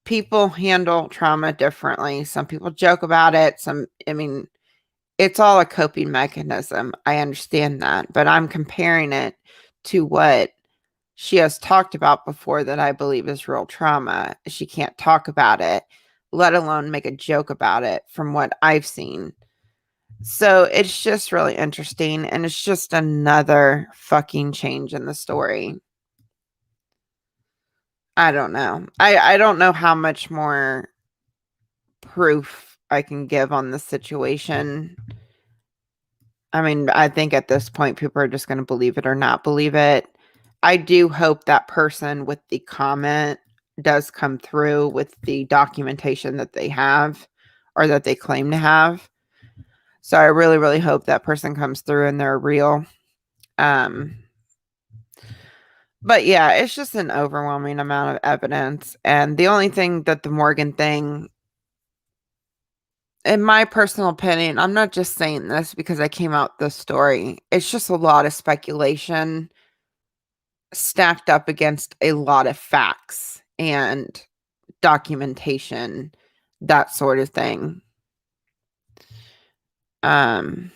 people handle trauma differently. Some people joke about it. It's all a coping mechanism. I understand that, but I'm comparing it to what she has talked about before that I believe is real trauma. She can't talk about it, let alone make a joke about it from what I've seen. So it's just really interesting, and it's just another fucking change in the story. I don't know. I don't know how much more proof I can give on the situation. I mean, I think at this point, people are just going to believe it or not believe it. I do hope that person with the comment does come through with the documentation that they have or that they claim to have. So I really, really hope that person comes through and they're real. But yeah, it's just an overwhelming amount of evidence. And the only thing that the Morgan thing, in my personal opinion, I'm not just saying this because I came out this story. It's just a lot of speculation stacked up against a lot of facts and documentation, that sort of thing. Sad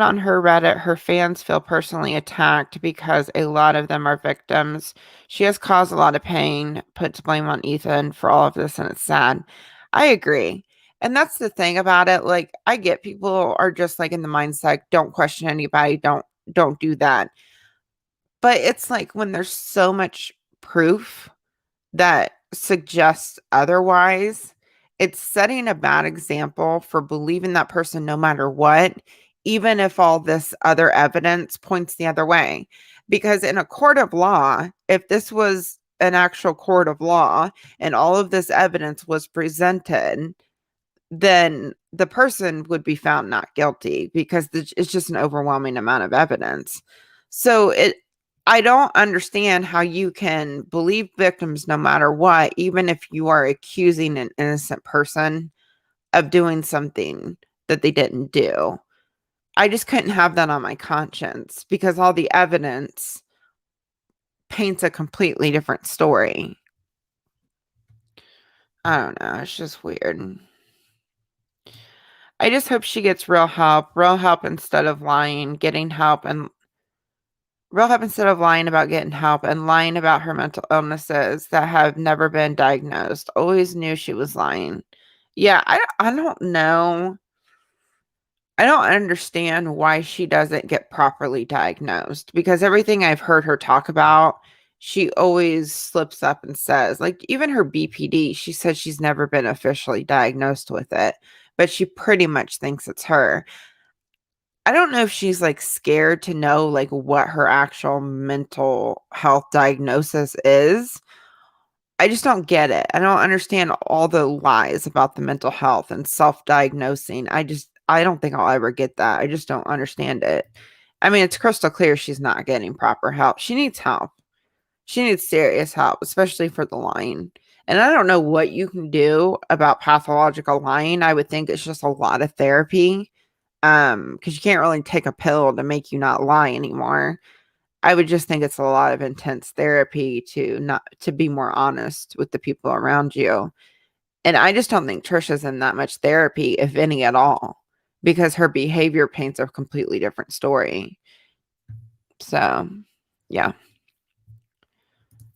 on her Reddit, her fans feel personally attacked because a lot of them are victims. She has caused a lot of pain, puts blame on Ethan for all of this, and it's sad. I agree. And that's the thing about it. Like, I get people are just like in the mindset, don't question anybody, don't do that. But it's like when there's so much proof that suggests otherwise, it's setting a bad example for believing that person no matter what, even if all this other evidence points the other way. Because in a court of law, if this was an actual court of law and all of this evidence was presented, then the person would be found not guilty because it's just an overwhelming amount of evidence. So I don't understand how you can believe victims no matter what, even if you are accusing an innocent person of doing something that they didn't do. I just couldn't have that on my conscience because all the evidence paints a completely different story. I don't know. It's just weird. I just hope she gets real help instead of lying, getting help, and real help instead of lying about getting help and lying about her mental illnesses that have never been diagnosed. Always knew she was lying. Yeah, I don't know. I don't understand why she doesn't get properly diagnosed because everything I've heard her talk about, she always slips up and says, like, even her BPD, she said she's never been officially diagnosed with it, but she pretty much thinks it's her. I don't know if she's like scared to know like what her actual mental health diagnosis is. I just don't get it. I don't understand all the lies about the mental health and self-diagnosing. I don't think I'll ever get that. I just don't understand it. I mean, it's crystal clear she's not getting proper help. She needs help. She needs serious help, especially for the lying. And I don't know what you can do about pathological lying. I would think it's just a lot of therapy. Because you can't really take a pill to make you not lie anymore. I would just think it's a lot of intense therapy to be more honest with the people around you. And I just don't think Trisha's in that much therapy, if any at all, because her behavior paints a completely different story. So, yeah.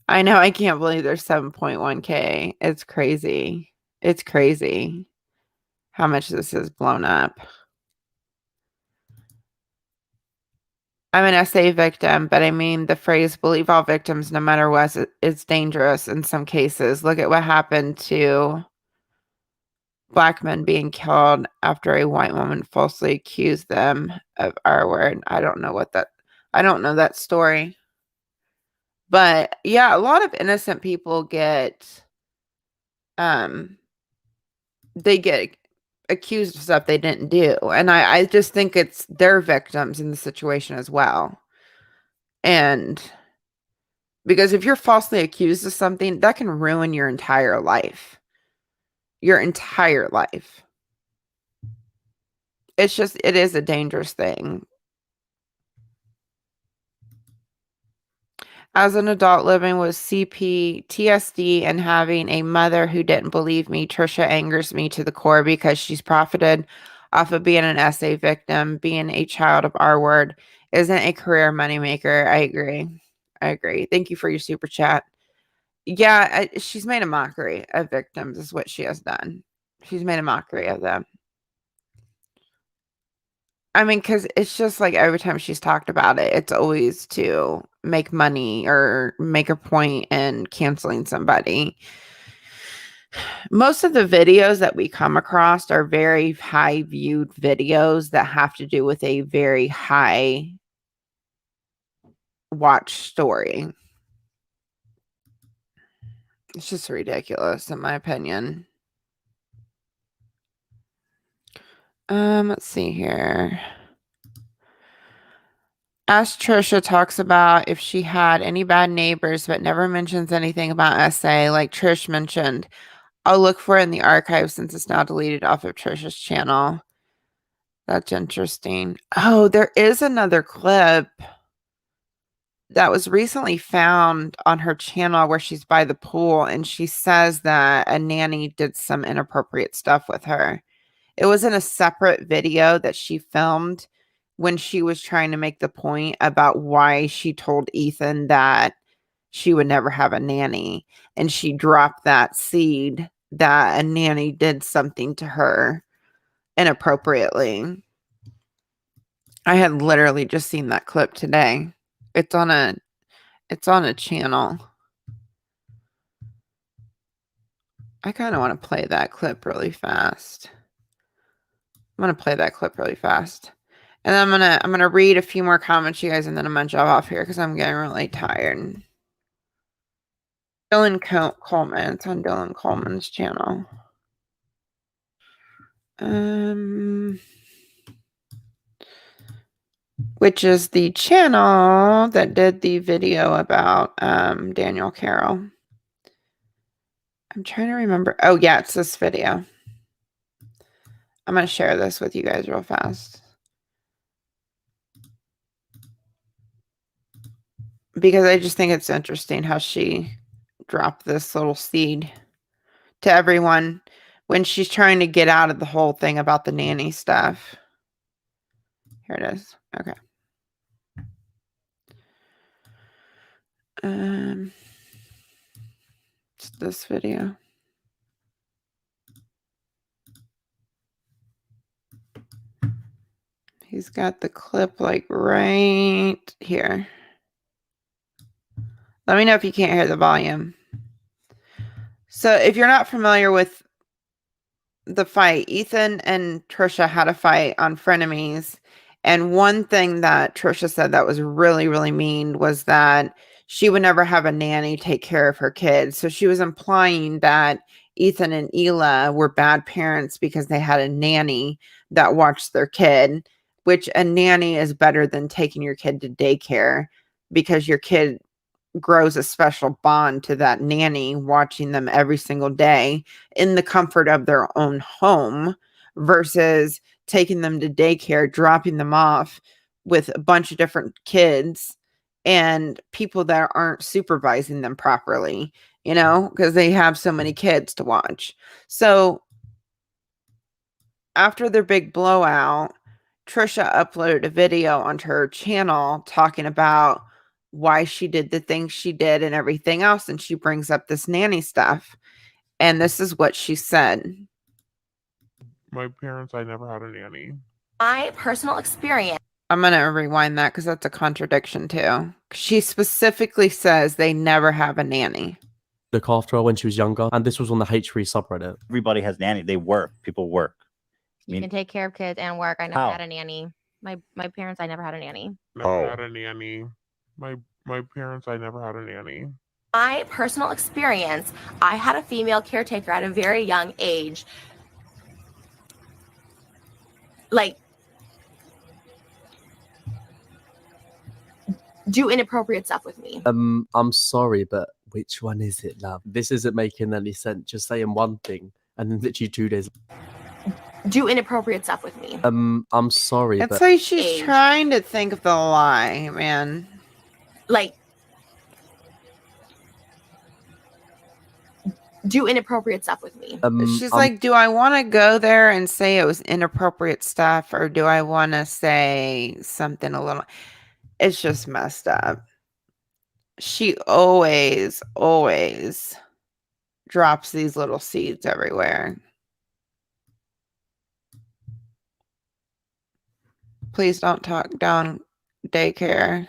I know, I can't believe there's 7.1K. It's crazy. It's crazy how much this has blown up. I'm an SA victim, but I mean, the phrase believe all victims no matter what is dangerous in some cases. Look at what happened to Black men being killed after a white woman falsely accused them of R word. I don't know that story. But yeah, a lot of innocent people they get accused of stuff they didn't do. And I just think it's their victims in the situation as well. And because if you're falsely accused of something, that can ruin your entire life. Your entire life. It is a dangerous thing. As an adult living with CPTSD and having a mother who didn't believe me, Trisha angers me to the core because she's profited off of being an SA victim. Being a child of R word isn't a career moneymaker. I agree. Thank you for your super chat. Yeah, she's made a mockery of victims is what she has done. She's made a mockery of them. I mean, because it's just like every time she's talked about it, it's always to make money or make a point in canceling somebody. Most of the videos that we come across are very high viewed videos that have to do with a very high watch story. It's just ridiculous, in my opinion. Let's see here. As Trisha talks about if she had any bad neighbors, but never mentions anything about SA, like Trish mentioned. I'll look for it in the archive since it's now deleted off of Trisha's channel. That's interesting. Oh, there is another clip that was recently found on her channel where she's by the pool and she says that a nanny did some inappropriate stuff with her. It was in a separate video that she filmed when she was trying to make the point about why she told Ethan that she would never have a nanny. And she dropped that seed that a nanny did something to her inappropriately. I had literally just seen that clip today. It's on a channel. I kind of want to play that clip really fast. I'm going to play that clip really fast. And I'm going to read a few more comments, you guys, and then I'm going to jump off here because I'm getting really tired. Dylan Coleman. It's on Dylan Coleman's channel. Which is the channel that did the video about Daniel Carrol. I'm trying to remember. Oh, yeah, it's this video. I'm going to share this with you guys real fast. Because I just think it's interesting how she dropped this little seed to everyone when she's trying to get out of the whole thing about the nanny stuff. Here it is. Okay. It's this video. He's got the clip like right here. Let me know if you can't hear the volume. So if you're not familiar with the fight, Ethan and Trisha had a fight on Frenemies. And one thing that Trisha said that was really, really mean was that she would never have a nanny take care of her kids. So she was implying that Ethan and Ela were bad parents because they had a nanny that watched their kid, which a nanny is better than taking your kid to daycare because your kid grows a special bond to that nanny watching them every single day in the comfort of their own home versus taking them to daycare, dropping them off with a bunch of different kids and people that aren't supervising them properly, you know, because they have so many kids to watch. So after their big blowout, Trisha uploaded a video onto her channel talking about why she did the things she did and everything else. And she brings up this nanny stuff. And this is what she said. My parents, I never had a nanny. My personal experience. I'm going to rewind that because that's a contradiction too. She specifically says they never have a nanny. Look after her when she was younger, and this was on the H3 subreddit. Everybody has nanny. They work. People work. You can take care of kids and work. I never had a nanny. My parents, I never had a nanny. Never had a nanny. My parents, I never had a nanny. My personal experience, I had a female caretaker at a very young age. Like, do inappropriate stuff with me. I'm sorry, but which one is it, love? This isn't making any sense. Just saying one thing and then literally 2 days. Do inappropriate stuff with me. I'm sorry, It's but like she's trying to think of the lie, man. Like, do inappropriate stuff with me. She's like, do I want to go there and say it was inappropriate stuff, or do I want to say something a little? It's just messed up. She always drops these little seeds everywhere. Please don't talk down daycare.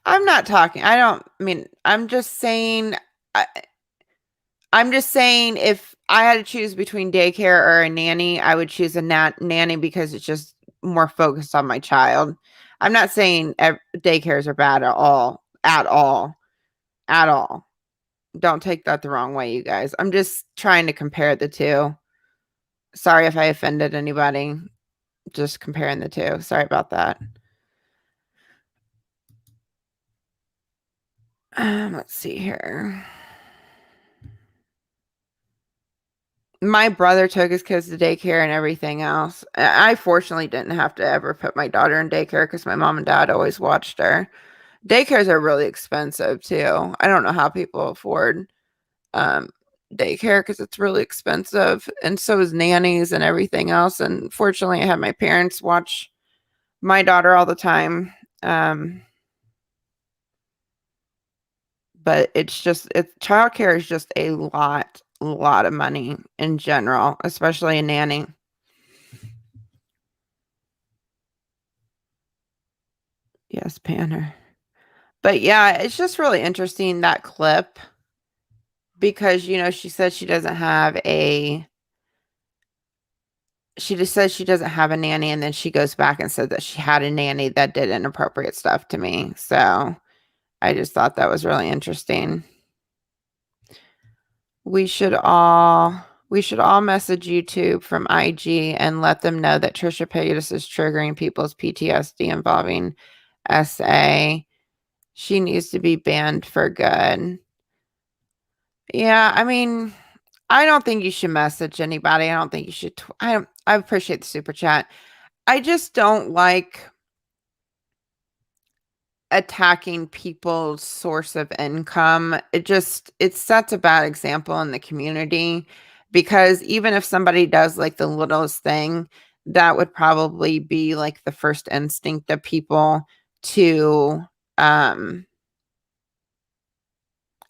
I'm not talking. I'm just saying. I'm just saying if I had to choose between daycare or a nanny, I would choose a nanny because it's just more focused on my child. I'm not saying daycares are bad at all. Don't take that the wrong way, you guys. I'm just trying to compare the two. Sorry if I offended anybody. Just comparing the two. Sorry about that. Let's see here. My brother took his kids to daycare and everything else. I fortunately didn't have to ever put my daughter in daycare because my mom and dad always watched her. Daycares are really expensive too. I don't know how people afford daycare because it's really expensive, and so is nannies and everything else. And fortunately, I had my parents watch my daughter all the time. But childcare is just a lot of money in general, especially a nanny. Yes, Panner. But yeah, it's just really interesting, that clip, because, you know, she said she just says she doesn't have a nanny, and then she goes back and said that she had a nanny that did inappropriate stuff to me. So I just thought that was really interesting. We should all message YouTube from IG and let them know that Trisha Paytas is triggering people's PTSD involving SA. She needs to be banned for good. Yeah, I mean, I don't think you should message anybody. I don't think you should. I appreciate the super chat. I just don't like attacking people's source of income. It sets a bad example in the community, because even if somebody does like the littlest thing, that would probably be like the first instinct of people to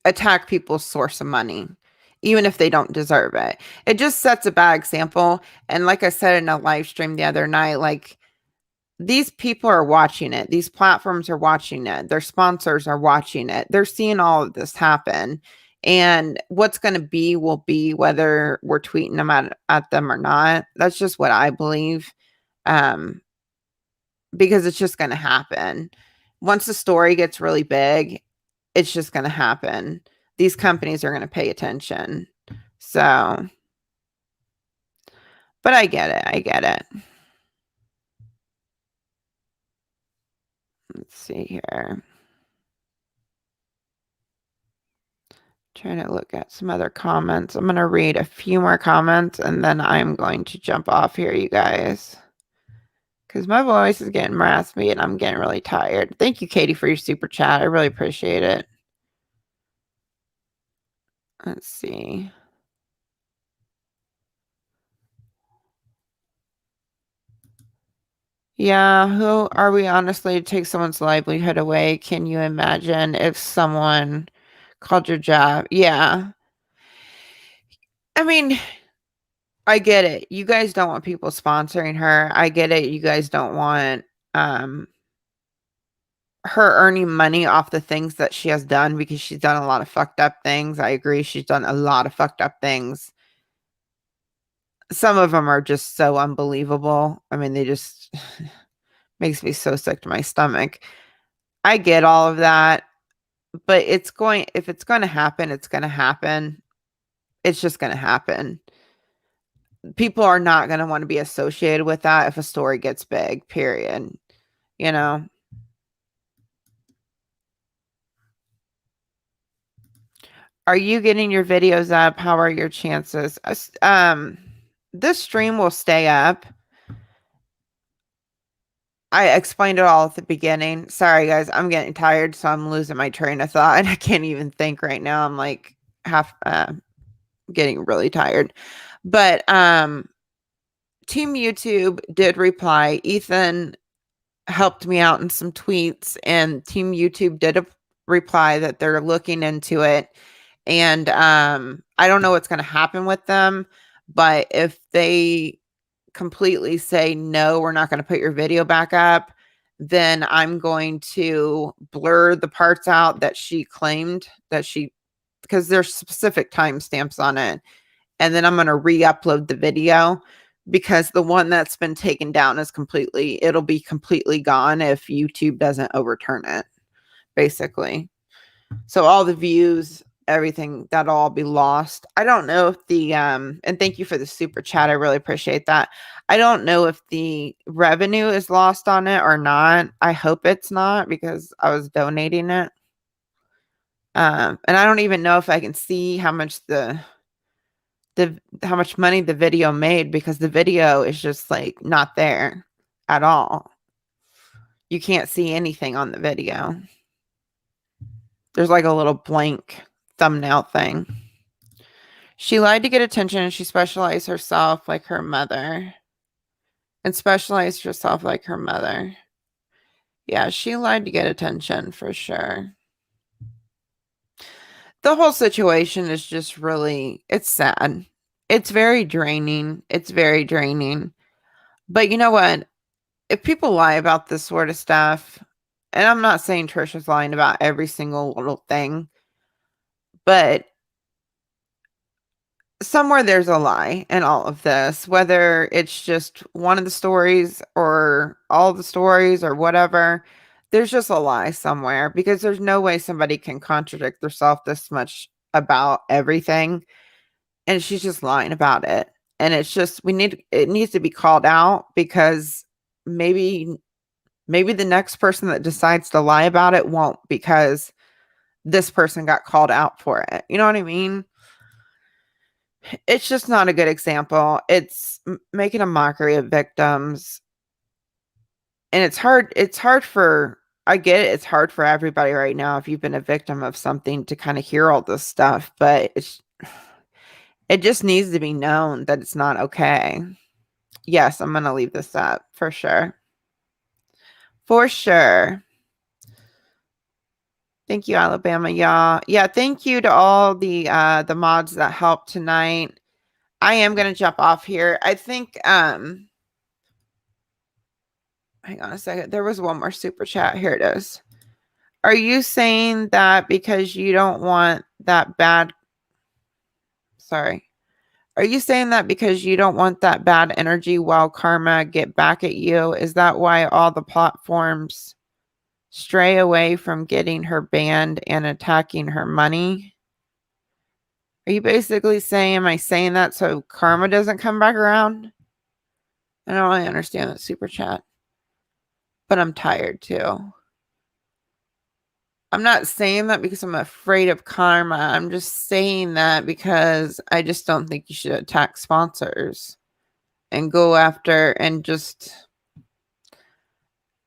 attack people's source of money, even if they don't deserve it. It just sets a bad example. And like I said in a live stream the other night, like, these people are watching it. These platforms are watching it. Their sponsors are watching it. They're seeing all of this happen. And what's going to be will be, whether we're tweeting them at them or not. That's just what I believe. Because it's just going to happen. Once the story gets really big, it's just going to happen. These companies are going to pay attention. So, but I get it. Let's see here. Trying to look at some other comments. I'm going to read a few more comments and then I'm going to jump off here, you guys, Because my voice is getting raspy and I'm getting really tired. Thank you, Katie, for your super chat. I really appreciate it. Let's see. Yeah, who are we honestly to take someone's livelihood away? Can you imagine if someone called your job? Yeah. I mean, I get it. You guys don't want people sponsoring her. I get it. You guys don't want her earning money off the things that she has done because she's done a lot of fucked up things. I agree. She's done a lot of fucked up things. Some of them are just so unbelievable. I mean, they just makes me so sick to my stomach. I get all of that, but if it's going to happen, it's going to happen. It's just going to happen. People are not going to want to be associated with that if a story gets big, period. You know? Are you getting your videos up? How are your chances? This stream will stay up. I explained it all at the beginning. Sorry, guys. I'm getting tired, so I'm losing my train of thought. I can't even think right now. I'm like getting really tired. But Team YouTube did reply. Ethan helped me out in some tweets, and Team YouTube did reply that they're looking into it. And I don't know what's going to happen with them, but if they completely say, no, we're not going to put your video back up, then I'm going to blur the parts out that she claimed that because there's specific timestamps on it. And then I'm going to re-upload the video because the one that's been taken down is it'll be completely gone if YouTube doesn't overturn it, basically. So all the views, everything, that'll all be lost. I don't know if and thank you for the super chat. I really appreciate that. I don't know if the revenue is lost on it or not. I hope it's not because I was donating it. And I don't even know if I can see how much how much money the video made because the video is just like not there at all. You can't see anything on the video. There's like a little blank thumbnail thing. She lied to get attention and she specialized herself like her mother. Yeah, she lied to get attention for sure. The whole situation is just it's sad. It's very draining. But you know what? If people lie about this sort of stuff, and I'm not saying Trisha's lying about every single little thing, but somewhere there's a lie in all of this, whether it's just one of the stories or all the stories or whatever. There's just a lie somewhere because there's no way somebody can contradict themselves this much about everything. And she's just lying about it. And it's just, it needs to be called out because maybe the next person that decides to lie about it won't because this person got called out for it. You know what I mean? It's just not a good example. It's making a mockery of victims. And it's hard I get it. It's hard for everybody right now if you've been a victim of something to kind of hear all this stuff, but it just needs to be known that it's not okay. Yes, I'm going to leave this up for sure. For sure. Thank you, Alabama, y'all. Yeah, thank you to all the mods that helped tonight. I am going to jump off here. I think hang on a second. There was one more super chat. Here it is. Are you saying that because you don't want that bad Are you saying that because you don't want that bad energy while karma get back at you? Is that why all the platforms stray away from getting her banned and attacking her money? Are you basically saying, am I saying that so karma doesn't come back around? I don't really understand that super chat, but I'm tired too. I'm not saying that because I'm afraid of karma. I'm just saying that because I just don't think you should attack sponsors and go after and just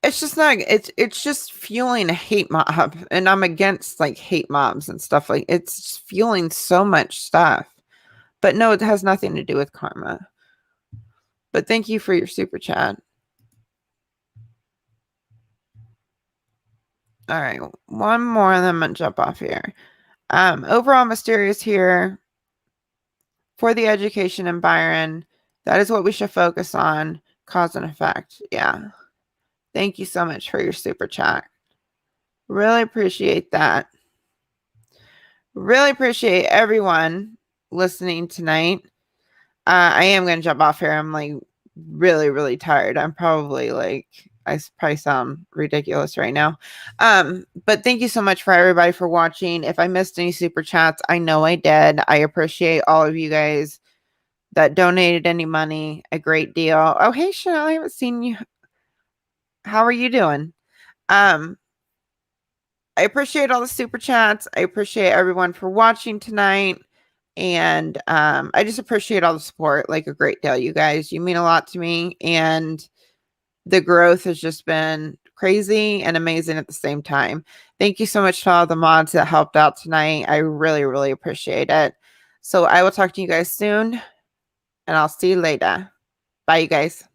it's just not it's just fueling a hate mob, and I'm against like hate mobs and stuff. Like it's just fueling so much stuff. But no, it has nothing to do with karma. But thank you for your super chat. All right, one more and then I'm gonna jump off here. Overall mysterious here for the education in Byron. That is what we should focus on. Cause and effect. Yeah. Thank you so much for your super chat. Really appreciate that. Really appreciate everyone listening tonight. I am going to jump off here. I'm like really, really tired. I'm probably like, I probably sound ridiculous right now. But thank you so much for everybody for watching. If I missed any super chats, I know I did. I appreciate all of you guys that donated any money. A great deal. Oh, hey, Chanel, I haven't seen you. How are you doing? I appreciate all the super chats. I appreciate everyone for watching tonight. And I just appreciate all the support, like a great deal, you guys. You mean a lot to me. And the growth has just been crazy and amazing at the same time. Thank you so much to all the mods that helped out tonight. I really, really appreciate it. So I will talk to you guys soon, and I'll see you later. Bye, you guys.